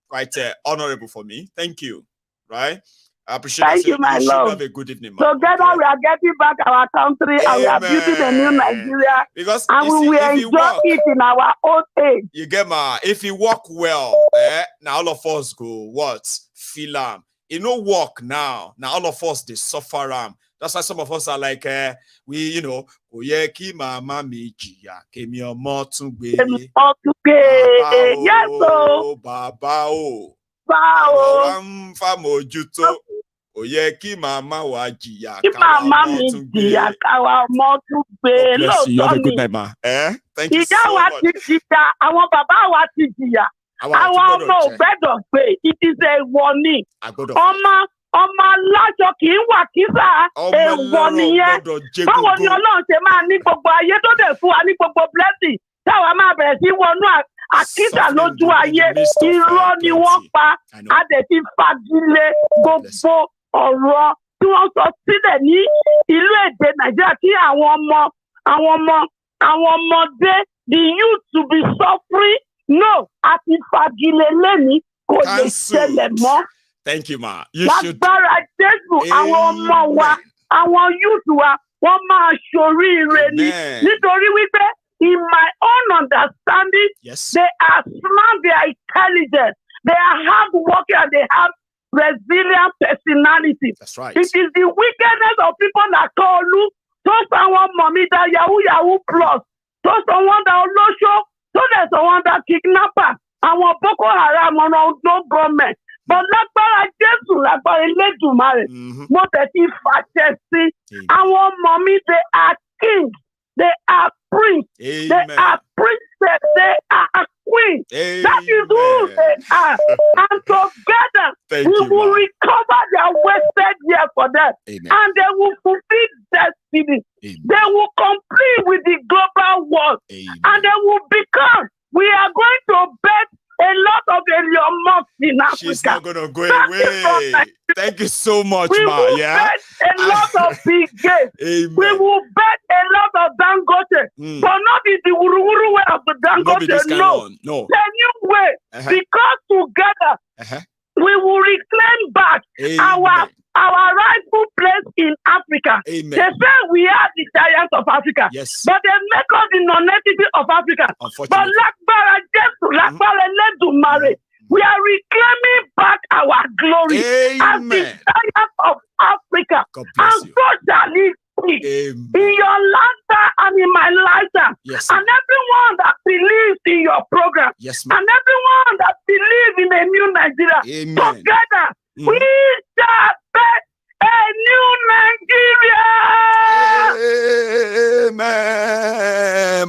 quite honorable for me. Thank you. Right? I appreciate it. Thank you, my love. Have a good evening, ma'am. Together we are getting back our country and we are building a new Nigeria. Because and we will enjoy it in our old age. You get ma? If you work well, now all of us go what? Feel you know work now. Now all of us they suffer That's why some of us are like we oyeki mama mi jiya kemi omo tun gbe. Yes, so. Baba o. Famojuto. Oyeki mama wa jiya. Mama mi jiya kawa omo tun gbe. Bless you. Have a good night, ma. Thank you so much. Àwọn bàbá wa ti jìyà. Àwọn ọmọ ò gbẹ́dọ̀ pé it is a warning. Ọmọ alájọ kì í wà kísà èèwọ̀ nìyẹn. Báwo ni Ọlọ́run ṣe máa ní gbogbo ayé tó dẹ̀ fún wa ní gbogbo blessing táwa máa bẹ̀rẹ̀ sí wọnú àkísà lójú ayé irọ́ ni wọ́n pa a dẹ̀ ti fagilé gbogbo ọ̀rọ̀ tí wọ́n sọ sílẹ̀ ní ìlú èdè Nàìjíríà kí àwọn ọmọdé the youth to be suffering no àti fagilé lẹ́ni kò lè ṣẹlẹ̀ mọ́. Thank you, ma. You should. Lágbára Jésù àwọn ọmọ wa àwọn youth wa wọ́n máa ṣoríire ni nítorí wípé in my own understanding they are smart, they are intelligent, they are hardworking, and they have resilient personality. That's right. It is the wickedness of people that call you to someone mommy that Yahoo plus, to someone that Olosho, to someone that kidnapper, àwọn Boko Haram on no government. But lágbára Jésù lágbára Elédùmarè mo tẹ̀ ti fàṣẹ sí àwọn mommy they are kings, they are prince, they are princess, they are queen. That is who they are. And together we will recover their wasted years for them. And they will fulfill destiny. They will complete with the global world. And they will become, we are going to bet a lot of Yorubas in Africa. She's not going to go away. Thank you so much, ma. We bet a lot of big games. We will bet a lot of Dangote. But not in the wuru way of the Dangote. No. The new way. Because together, we will reclaim back our rightful place in Africa. They say we are the giants of Africa. But they make us the non-entity of Africa. But Lakbara Jesu, Lakbara Ledumare, we are reclaiming back our glory as the giants of Africa. And so shall it be in your lifetime and in my lifetime. And everyone that believes in your program, and everyone that believes in a new Nigeria, together we shall bet a new Nigeria.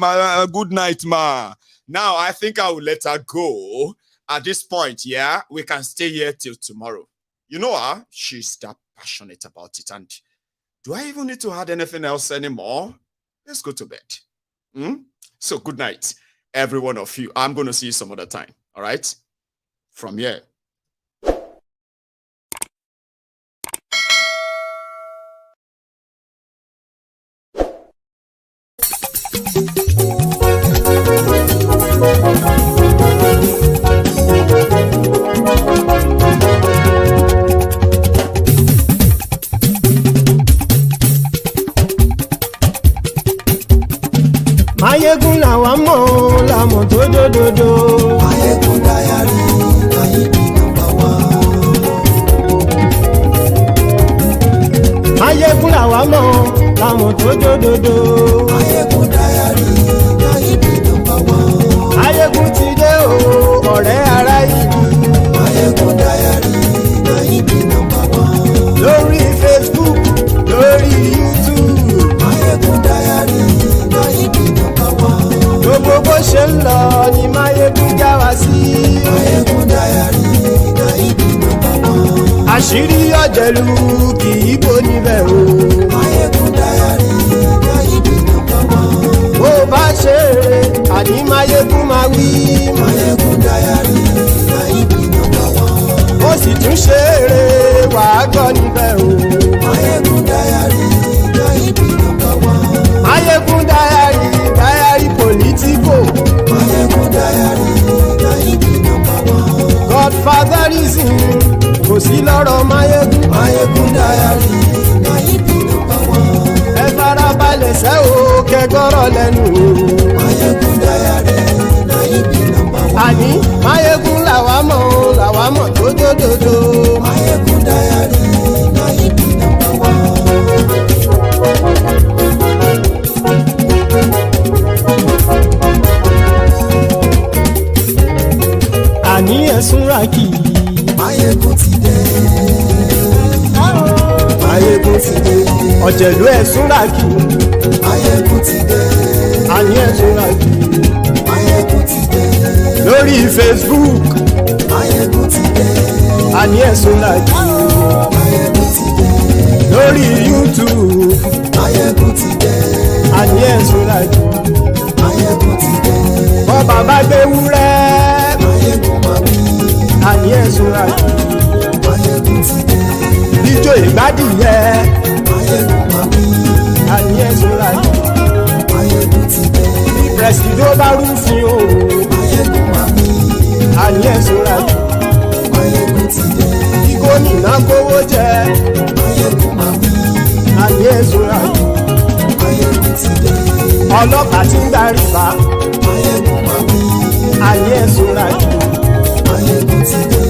Amen. Good night, ma. Now, I think I will let her go. At this point, we can stay here till tomorrow. You know her? She's that passionate about it. And do I even need to add anything else anymore? Let's go to bed. So, good night, every one of you. I'm going to see you some other time. All right? From here. Maiyegun làwa mọ̀ làmọ̀ tó dòdòdò. Maiyegun Diary, Maiyegun number one. Maiyegun làwa mọ̀ làmọ̀ tó dòdòdò. Maiyegun Diary, Maiyegun number one. Maiyegun ti dé o, ọ̀rẹ́ ará ìlú. Maiyegun Diary, Maiyegun number one. Lórí Facebook, lórí YouTube. Maiyegun Diary, Maiyegun number one. àṣírí ọ̀jẹ̀lú kì í bò níbẹ̀ o. Maiyegun Diary Nayibi #1. bó bá ṣe eré àní Maiyegun máa wí. Maiyegun Diary Nayibi #1. ó sì tún ṣe eré wàá gbọ́ níbẹ̀ o. Maiyegun Diary Nayibi #1. Maiyegun Diary Politico. Maiyegun Diary Nayibi #1. Godfatherism kò sí lọ́rọ̀ Maiyegun. Maiyegun Diary Nayibi #1. ẹ farabalẹ̀ sẹ́ o kẹgọ́rọ̀ lẹ́nu o. Maiyegun Diary Nayibi #1. àní Maiyegun làwa mọ̀ tó dòdòdò. Maiyegun Diary Nayibi #1. àní ẹ̀sùn ràkì. Maiyegun ti dé. Maiyegun ti dé. ọ̀jẹ̀lú ẹ̀sùn ràkì. Maiyegun ti dé. àní ẹ̀sùn ràkì. Maiyegun ti dé. lórí Facebook. Maiyegun ti dé. àní ẹ̀sùn ràkì. Maiyegun ti dé. lórí YouTube. Maiyegun ti dé. àní ẹ̀sùn ràkì. Maiyegun ti dé. bọ́ bàbá gbé wúrẹ́. Maiyegun máa wí. àní ẹ̀sùn ràkì. Maiyegun ti dé. ijó ìgbádìyẹ. Maiyegun máa wí. àní ẹ̀sùn ràkì. Maiyegun ti dé. bí pẹ̀sìdó bá rúfin o. Maiyegun máa wí. àní ẹ̀sùn ràkì. Maiyegun ti dé. bí gómìnà kówó jẹ. Maiyegun máa wí. àní ẹ̀sùn ràkì. Maiyegun ti dé. ọlọ́pàá tí ń darí bá. Maiyegun máa wí. àní ẹ̀sùn ràkì. Maiyegun ti dé.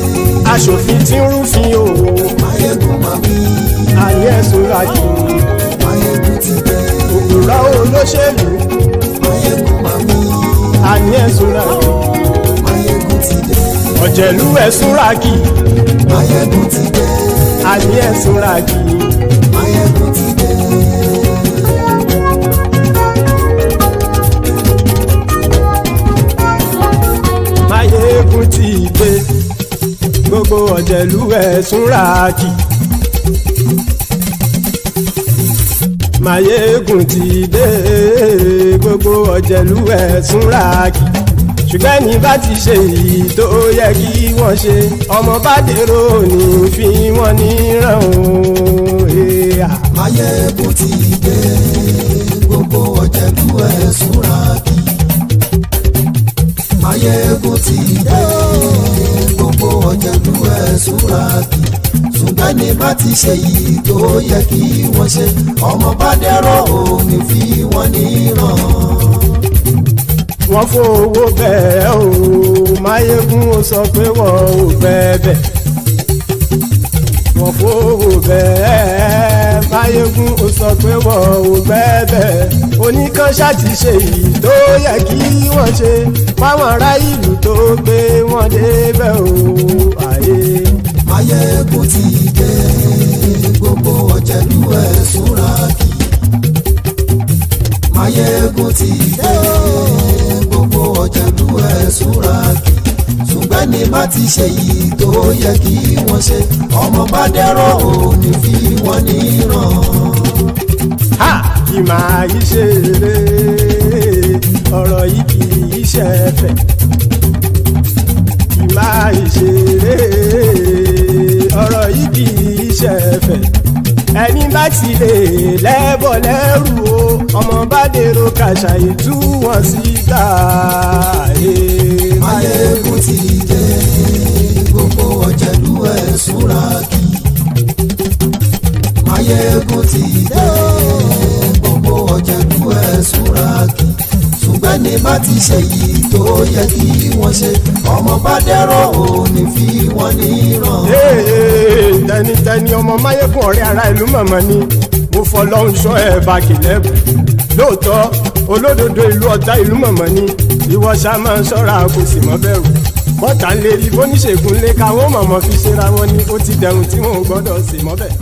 aṣòfin tí ń rúfin o. Maiyegun máa wí. àní ẹ̀sùn ràkì. Maiyegun ti dé. òpùrọ́ olóṣèlú. Maiyegun máa wí. àní ẹ̀sùn ràkì. Maiyegun ti dé. ọ̀jẹ̀lú ẹ̀sùn ràkì. Maiyegun ti dé. àní ẹ̀sùn ràkì. Maiyegun ti dé. Maiyegun ti dé. gbogbo ọ̀jẹ̀lú ẹ̀sùn ràkì. Maiyegun ti dé. gbogbo ọ̀jẹ̀lú ẹ̀sùn ràkì. ṣùgbọ́n ní bá ti ṣe èyí tó yẹ kí wọ́n ṣe ọmọ bá dèrò ní fi wọ́n níran o. Maiyegun ti dé. gbogbo ọ̀jẹ̀lú ẹ̀sùn ràkì. Maiyegun ti dé. gbogbo ọ̀jẹ̀lú ẹ̀sùn ràkì. ṣùgbọ́n ní bá ti ṣe yìí tó yẹ kí wọ́n ṣe ọmọ bá dẹ́rọ̀ ò ní fi wọ́n níran. wọ́n fowó bẹ́ẹ̀ o. Maiyegun ó sọ pé wọ́n ò bẹ́ẹ̀. wọ́n fowó bẹ́ẹ̀. Maiyegun ó sọ pé wọ́n ò bẹ́ẹ̀. oníkan ṣáàtì ṣe èyí tó yẹ kí wọ́n ṣe fáwọn ará ìlú tó gbé wọn débẹ̀ o. Maiyegun ti dé. gbogbo ọ̀jẹ̀lú ẹ̀sùn ràkì. Maiyegun ti dé. gbogbo ọ̀jẹ̀lú ẹ̀sùn ràkì. ṣùgbọ́n ní bá ti ṣe yìí tó yẹ kí wọ́n ṣe ọmọ bá dẹ́rọ̀ ò ní fi wọ́n níran. kì máa yí ṣe eré ọ̀rọ̀ yìí kì í ṣe ẹ̀fẹ̀. kì máa yí ṣe eré ọ̀rọ̀ yìí kì í ṣe ẹ̀fẹ̀. ẹni bá ti lè lẹ́bọ̀ lẹ́rù o ọmọ bá dèrò kàṣà ìtú wọn síta. Maiyegun ti dé. gbogbo ọ̀jẹ̀lú ẹ̀sùn ràkì. Maiyegun ti dé. gbogbo ọ̀jẹ̀lú ẹ̀sùn ràkì. ṣùgbọ́n ní bá ti ṣe yìí tó yẹ kí wọ́n ṣe ọmọ bá dẹ́rọ̀ ò ní fi wọ́n níran. tẹnitẹni ọmọ Maiyegun ọ̀rẹ́ ara ìlú mọ̀mọ́ ni mo fọlọ́run ṣọ́ ẹ̀ bá kìlẹ́bù. lóòótọ́ olódodo ìlú ọ̀tá ìlú mọ̀mọ́ ni ìwọ ṣá máa ń ṣọ́ra kò sì mọ́ bẹ̀rù. bọ́tà ń lérí bóníṣègùn lé káwọn mọ̀mọ́ fi ṣera wọn ni ó ti dẹrùn tí wọn ò gbọ́dọ̀ sì mọ́ bẹ̀.